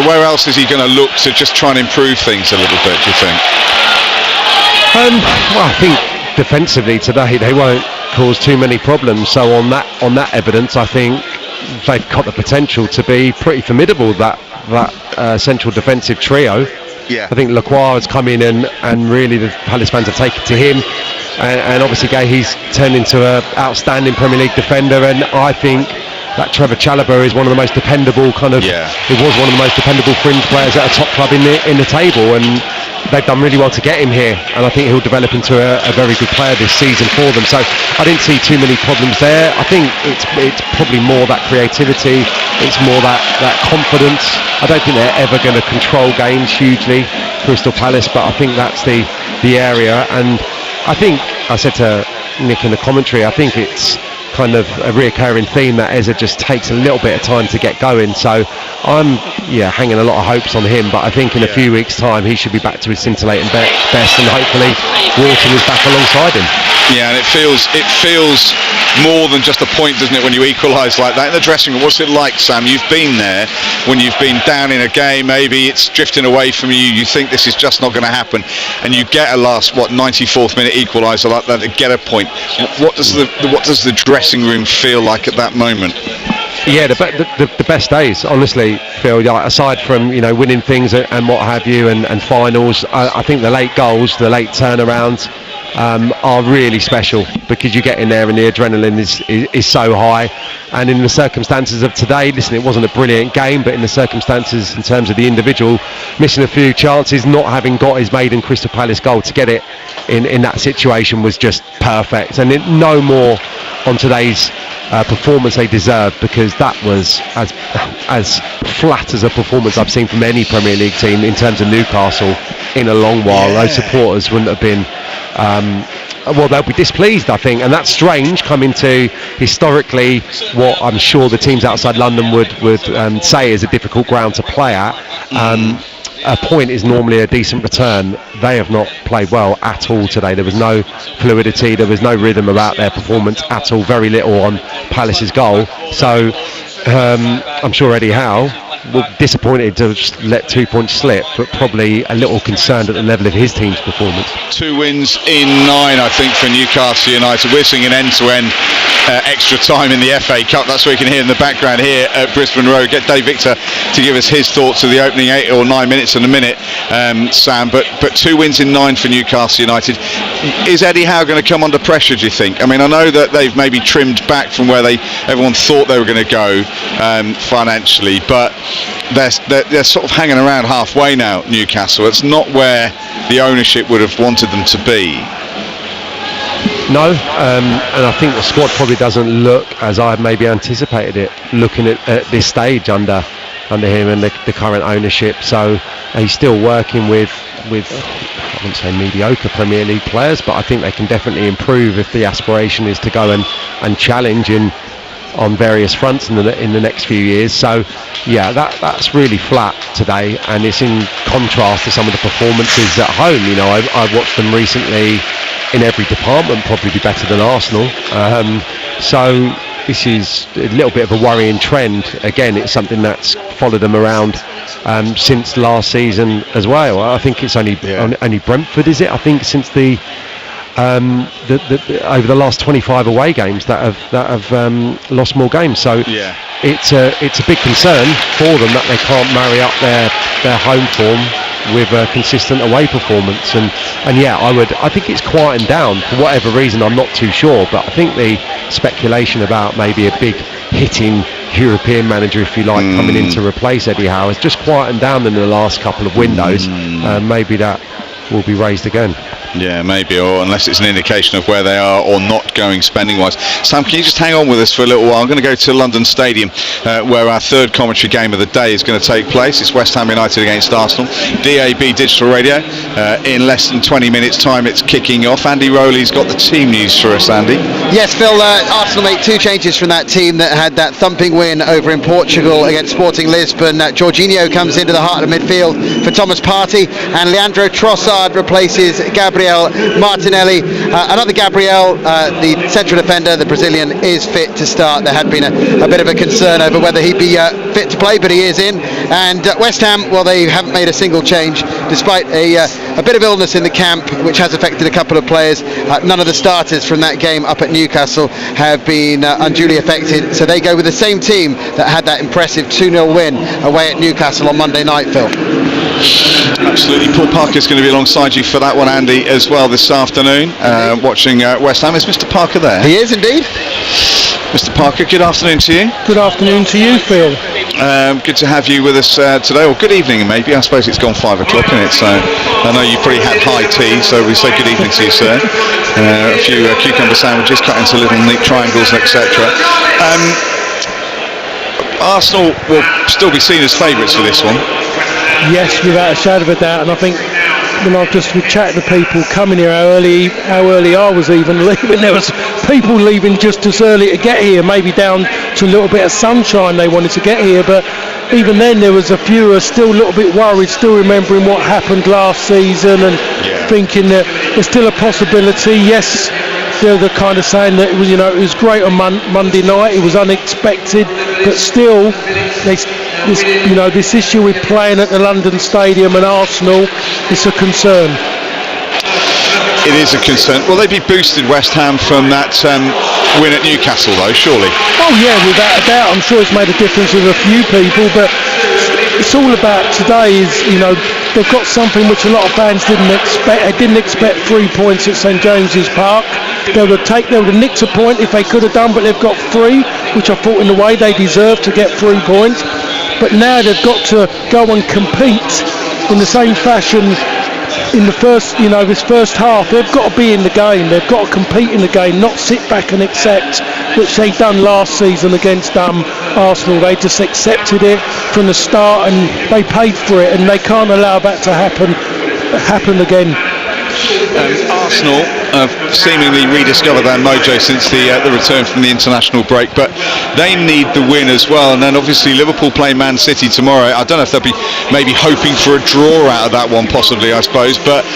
Where else is he going to look to just try and improve things a little bit, do you think? Well, I think defensively today they won't cause too many problems. So on that evidence, I think they've got the potential to be pretty formidable. That central defensive trio. Yeah. I think Lacroix has come in and really the Palace fans have taken to him, and obviously he's turned into an outstanding Premier League defender. And I think that Trevor Chalobah is one of the most dependable he was one of the most dependable fringe players at a top club in the table, and they've done really well to get him here, and I think he'll develop into a very good player this season for them. So I didn't see too many problems there. I think it's probably more that creativity, it's more that confidence. I don't think they're ever going to control games hugely, Crystal Palace, but I think that's the area. And I think I said to Nick in the commentary, I think it's kind of a reoccurring theme that Eza just takes a little bit of time to get going. So I'm hanging a lot of hopes on him, but I think in a few weeks' time he should be back to his scintillating best, and hopefully Wharton is back alongside him. Yeah, and it feels more than just a point, doesn't it, when you equalise like that in the dressing room? What's it like, Sam? You've been there when you've been down in a game, maybe it's drifting away from you, you think this is just not going to happen, and you get a last 94th minute equaliser like that to get a point. What does the dressing room feel like at that moment? Yeah, the best days, honestly, Phil. Aside from winning things and what have you, and finals, I think the late goals, the late turnarounds are really special, because you get in there and the adrenaline is so high. And in the circumstances of today, listen, it wasn't a brilliant game, but in the circumstances in terms of the individual missing a few chances, not having got his maiden Crystal Palace goal to get it in that situation was just perfect. And no more on today's performance they deserved, because that was as flat as a performance I've seen from any Premier League team in terms of Newcastle in a long while. Those supporters wouldn't have been they'll be displeased, I think, and that's strange coming to historically what I'm sure the teams outside London would say is a difficult ground to play at. a point is normally a decent return. They have not played well at all today. There was no fluidity, there was no rhythm about their performance at all, very little on Palace's goal. So I'm sure Eddie Howe will be disappointed to just let 2 points slip, but probably a little concerned at the level of his team's performance. 2 wins in 9, I think, for Newcastle United. We're seeing an end-to-end extra time in the FA Cup. That's what you can hear in the background here at Brisbane Road. Get Dave Victor to give us his thoughts of the opening 8 or 9 minutes in a minute, Sam. But 2 wins in 9 for Newcastle United. Is Eddie Howe going to come under pressure, do you think? I mean, I know that they've maybe trimmed back from where everyone thought they were going to go financially, but they're sort of hanging around halfway now, Newcastle. It's not where the ownership would have wanted them to be. No, and I think the squad probably doesn't look as I maybe anticipated it, looking at this stage under him and the current ownership. So he's still working with I wouldn't say mediocre Premier League players, but I think they can definitely improve if the aspiration is to go and challenge on various fronts in the next few years. So yeah, that's really flat today, and it's in contrast to some of the performances at home. You know, I've watched them recently in every department probably be better than Arsenal. So this is a little bit of a worrying trend. Again, it's something that's followed them around since last season as well. I think it's only Brentford, is it? I think since the over the last 25 away games that have lost more games. So it's a big concern for them that they can't marry up their home form with a consistent away performance. And I think it's quieting down for whatever reason. I'm not too sure, but I think the speculation about maybe a big hitting European manager, if you like, coming in to replace Eddie Howe has just quietened down in the last couple of windows. Maybe that will be raised again. Yeah, maybe, or unless it's an indication of where they are or not going spending-wise. Sam, can you just hang on with us for a little while? I'm going to go to London Stadium, where our third commentary game of the day is going to take place. It's West Ham United against Arsenal. DAB Digital Radio. In less than 20 minutes' time, it's kicking off. Andy Rowley's got the team news for us, Andy. Yes, Phil, Arsenal made 2 changes from that team that had that thumping win over in Portugal against Sporting Lisbon. Jorginho comes into the heart of midfield for Thomas Partey, and Leandro Trossard replaces Gabriel Martinelli. Another Gabriel, the central defender, the Brazilian, is fit to start. There had been a bit of a concern over whether he'd be fit to play, but he is in. And West Ham, well, they haven't made a single change despite a bit of illness in the camp, which has affected a couple of players. None of the starters from that game up at Newcastle have been unduly affected, so they go with the same team that had that impressive 2-0 win away at Newcastle on Monday night, Phil. Absolutely. Paul Parker's going to be alongside you for that one, Andy, as well this afternoon, watching West Ham. Is Mr. Parker there? He is indeed. Mr. Parker, good afternoon to you. Good afternoon to you, Phil. Good to have you with us today, or good evening maybe. I suppose it's gone 5 o'clock, isn't it? So I know you've probably had high tea, so we say good evening to you, sir. A few cucumber sandwiches cut into little neat triangles, etc. Arsenal will still be seen as favourites for this one. Yes, without a shadow of a doubt, and I think when I've just chatted to people coming here, how early I was even leaving. There was people leaving just as early to get here, maybe down to a little bit of sunshine they wanted to get here, but even then there was a few who are still a little bit worried, still remembering what happened last season and thinking that there's still a possibility. Yes, they're kind of saying that it was, it was great on Monday night, it was unexpected, but still this issue with playing at the London Stadium and Arsenal is a concern. It is a concern. Will they be boosted, West Ham, from that win at Newcastle, though, surely? Oh yeah, without a doubt. I'm sure it's made a difference with a few people, but it's all about today is, they've got something which a lot of fans didn't expect. They didn't expect 3 points at St James's Park. They would have nicked a point if they could have done, but they've got 3, which I thought in a way they deserved to get 3 points. But now they've got to go and compete in the same fashion in the first, this first half. They've got to be in the game. They've got to compete in the game, not sit back and accept, which they done last season against Arsenal. They just accepted it from the start and they paid for it, and they can't allow that to happen again. Arsenal have seemingly rediscovered their mojo since the return from the international break, but they need the win as well. And then obviously Liverpool play Man City tomorrow. I don't know if they'll be maybe hoping for a draw out of that one, possibly, I suppose, but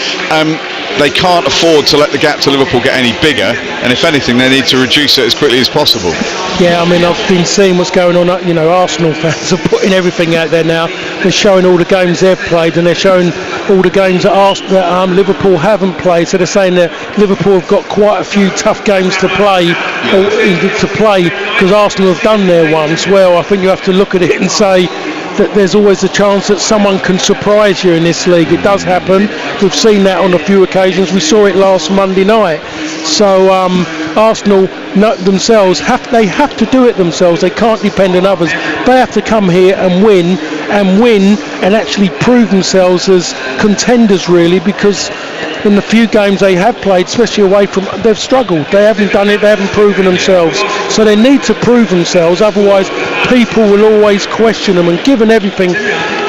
they can't afford to let the gap to Liverpool get any bigger, and if anything they need to reduce it as quickly as possible. Yeah, I mean, I've been seeing what's going on. You know, Arsenal fans are putting everything out there now. They're showing all the games they've played, and they're showing all the games that Liverpool haven't played. So they're saying that Liverpool have got quite a few tough games to play, because Arsenal have done their ones. Well, I think you have to look at it and say that there's always a chance that someone can surprise you in this league. It does happen. We've seen that on a few occasions. We saw it last Monday night. So Arsenal themselves have to do it themselves. They can't depend on others. They have to come here and win and actually prove themselves as contenders, really, because in the few games they have played, especially away from, they've struggled. They haven't done it. They haven't proven themselves. So they need to prove themselves. Otherwise, people will always question them. And given everything,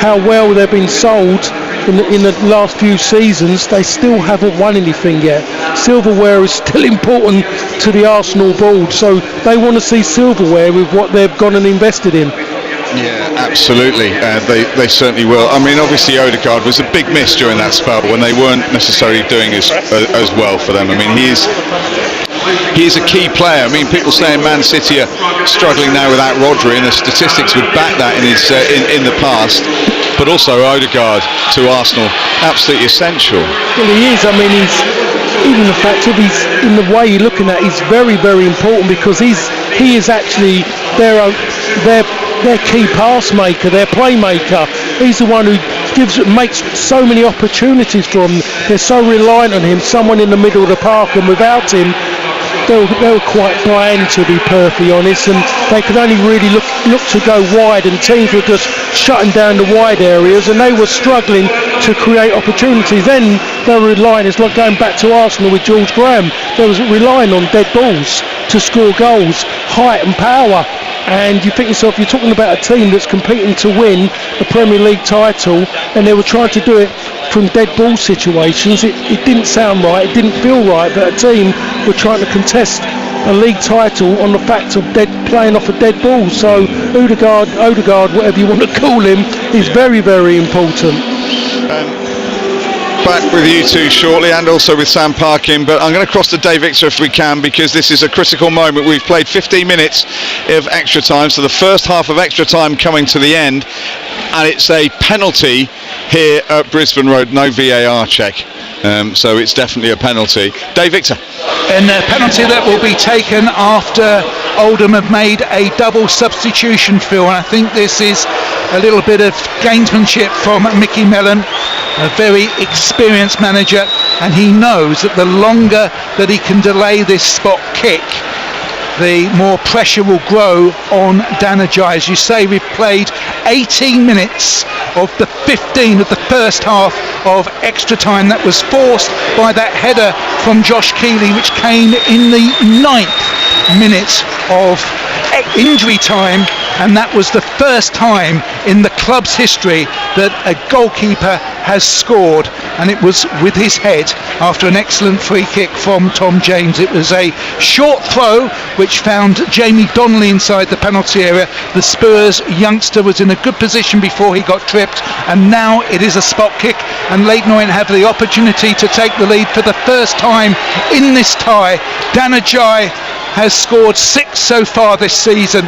how well they've been sold in the last few seasons, they still haven't won anything yet. Silverware is still important to the Arsenal board, so they want to see silverware with what they've gone and invested in. Yeah, absolutely. They certainly will. I mean, obviously Odegaard was a big miss during that spell when they weren't necessarily doing as well for them. I mean, he is a key player. I mean, people saying Man City are struggling now without Rodri, and the statistics would back that in the past. But also Odegaard to Arsenal, absolutely essential. Well, he is. I mean, even the fact that he's, in the way you're looking at, he's very, very important, because he is actually their key pass maker, their playmaker. He's the one who makes so many opportunities for them. They're so reliant on him, someone in the middle of the park, and without him they were quite bland, to be perfectly honest, and they could only really look to go wide, and teams were just shutting down the wide areas, and they were struggling to create opportunities. Then they were relying, it's like going back to Arsenal with George Graham, they was relying on dead balls to score goals, height and power. And you think yourself, you're talking about a team that's competing to win the Premier League title, and they were trying to do it from dead ball situations. It didn't sound right, it didn't feel right, but a team were trying to contest a league title on the fact of playing off a dead ball. So Odegaard, whatever you want to call him, is very, very important. Back with you two shortly, and also with Sam Parkin, but I'm going to cross to Dave Victor if we can, because this is a critical moment. We've played 15 minutes of extra time, so the first half of extra time coming to the end, and it's a penalty here at Brisbane Road. No VAR check, so it's definitely a penalty. Dave Victor. And a penalty that will be taken after Oldham have made a double substitution, Phil, and I think this is a little bit of gamesmanship from Mickey Mellon, a very experienced manager, and he knows that the longer that he can delay this spot kick, the more pressure will grow on Danajai. As you say, we've played 18 minutes of the 15 of the first half of extra time. That was forced by that header from Josh Keeley, which came in the 9th minute of injury time, and that was the first time in the club's history that a goalkeeper has scored, and it was with his head after an excellent free kick from Tom James. It was a short throw which found Jamie Donnelly inside the penalty area. The Spurs youngster was in a good position before he got tripped, and now it is a spot kick, and Leyton Orient have the opportunity to take the lead for the first time in this tie. Danajai has scored 6 so far this season,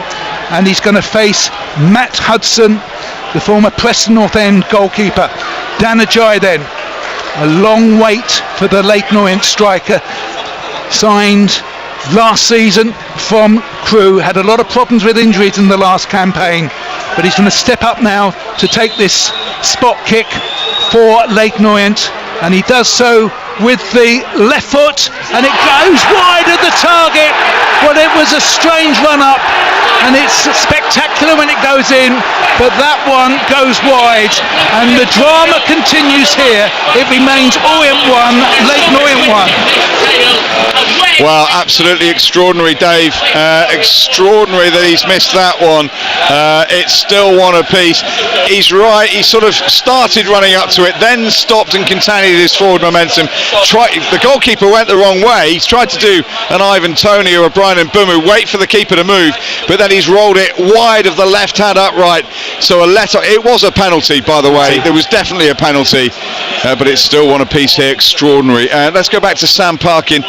and he's going to face Matt Hudson, the former Preston North End goalkeeper. Danajai then, a long wait for the Leyton Orient striker, signed last season from Crewe, had a lot of problems with injuries in the last campaign, but he's going to step up now to take this spot kick for Leyton Orient, and he does so with the left foot, and it goes wide of the target. Well, it was a strange run up, and it's spectacular when it goes in, but that one goes wide, and the drama continues here. It remains Orient 1, Leyton Orient 1. Well, absolutely extraordinary, Dave. Extraordinary that he's missed that one. It's still one apiece. He's right. He sort of started running up to it, then stopped and continued his forward momentum. The goalkeeper went the wrong way. He's tried to do an Ivan Toney or a Brian Mbumu, wait for the keeper to move, but then he's rolled it wide of the left-hand upright. So it was a penalty, by the way. There was definitely a penalty, but it's still one apiece here. Extraordinary. Let's go back to Sam Parkin.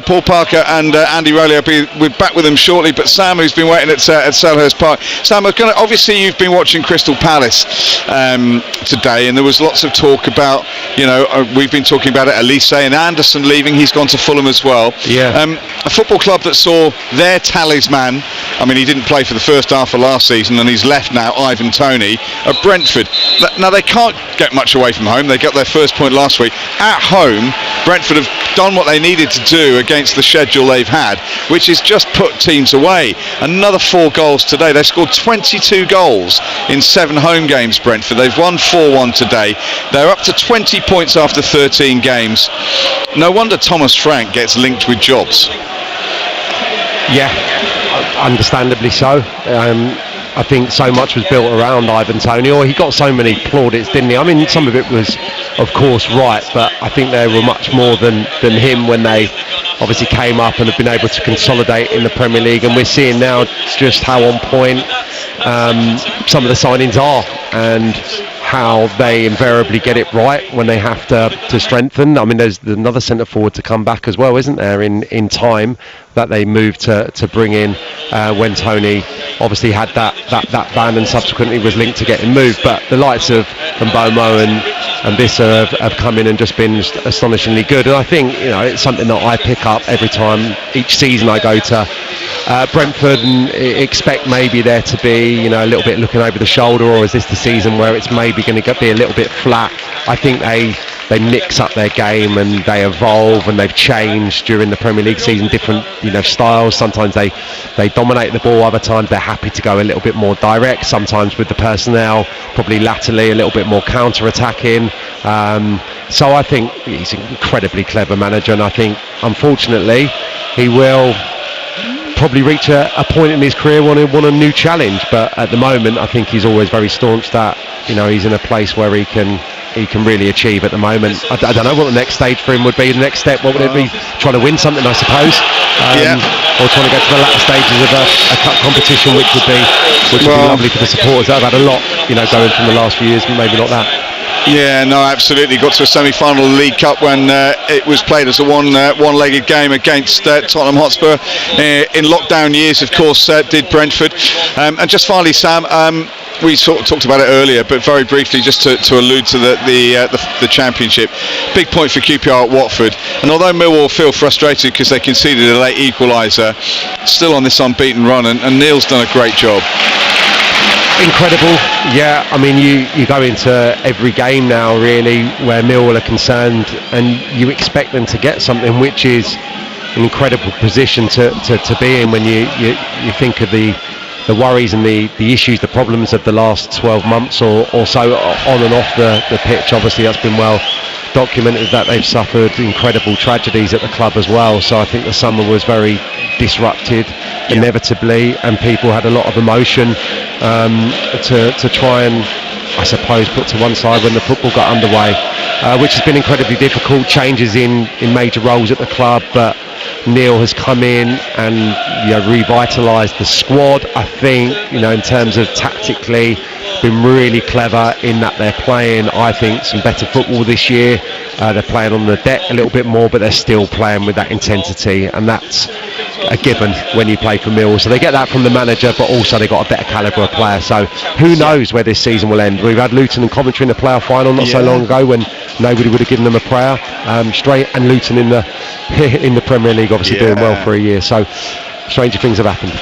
Paul Parker and Andy Rowley. We're back with them shortly, but Sam, who's been waiting at Selhurst Park. Sam, obviously you've been watching Crystal Palace today, and there was lots of talk about, we've been talking about it, Elise and Anderson leaving. He's gone to Fulham as well. Yeah. A football club that saw their talisman, he didn't play for the first half of last season, and he's left now, Ivan Toney, at Brentford. Now, they can't get much away from home. They got their first point last week. At home, Brentford have done what they needed to do against the schedule they've had, which is just put teams away. Another 4 goals today. They scored 22 goals in 7 home games, Brentford. They've won 4-1 today. They're up to 20 points after 13 games. No wonder Thomas Frank gets linked with jobs. Yeah, understandably so. I think so much was built around Ivan Toney, or he got so many plaudits, didn't he? Some of it was, of course, right, but I think they were much more than him when they obviously came up and have been able to consolidate in the Premier League, and we're seeing now just how on point some of the signings are, and how they invariably get it right when they have to strengthen. There's another centre forward to come back as well, isn't there, in time, that they moved to bring in when Toney obviously had that ban and subsequently was linked to getting moved. But the likes of Mbomo and Visser have come in and just been astonishingly good. And I think it's something that I pick up every time each season I go to Brentford and expect maybe there to be a little bit looking over the shoulder, or is this the season where it's maybe going to be a little bit flat? I think they mix up their game and they evolve, and they've changed during the Premier League season, different styles. Sometimes they dominate the ball, other times they're happy to go a little bit more direct, sometimes with the personnel probably latterly a little bit more counter-attacking. So I think he's an incredibly clever manager, and I think unfortunately he will probably reach a point in his career want a new challenge, but at the moment I think he's always very staunch that he's in a place where he can really achieve at the moment. I don't know what the next stage for him would be. The next step, what would it be? Trying to win something, I suppose, or trying to get to the latter stages of a cup competition, which would be lovely for the supporters. I've had a lot going from the last few years, but maybe not that. Yeah, no, absolutely. Got to a semi-final of the League Cup when it was played as a one-legged game against Tottenham Hotspur. In lockdown years, of course, did Brentford. And just finally, Sam, we sort of talked about it earlier, but very briefly, just to allude to the Championship. Big point for QPR at Watford. And although Millwall feel frustrated because they conceded a late equaliser, still on this unbeaten run, and Neil's done a great job. Incredible, yeah. You go into every game now really where Millwall are concerned, and you expect them to get something, which is an incredible position to be in when you think of the worries and the issues, the problems of the last 12 months or so on and off the pitch. Obviously that's been well documented that they've suffered incredible tragedies at the club as well, so I think the summer was very disrupted inevitably, and people had a lot of emotion to try and, I suppose, put to one side when the football got underway, which has been incredibly difficult. Changes in major roles at the club, but Neil has come in and revitalised the squad. I think in terms of tactically been really clever in that they're playing, I think, some better football this year. They're playing on the deck a little bit more, but they're still playing with that intensity, and that's a given when you play for Millwall. So they get that from the manager, but also they got a better calibre of player. So who knows where this season will end? We've had Luton and Coventry in the playoff final not so long ago when nobody would have given them a prayer straight, and Luton in the Premier League obviously doing well for a year. So stranger things have happened.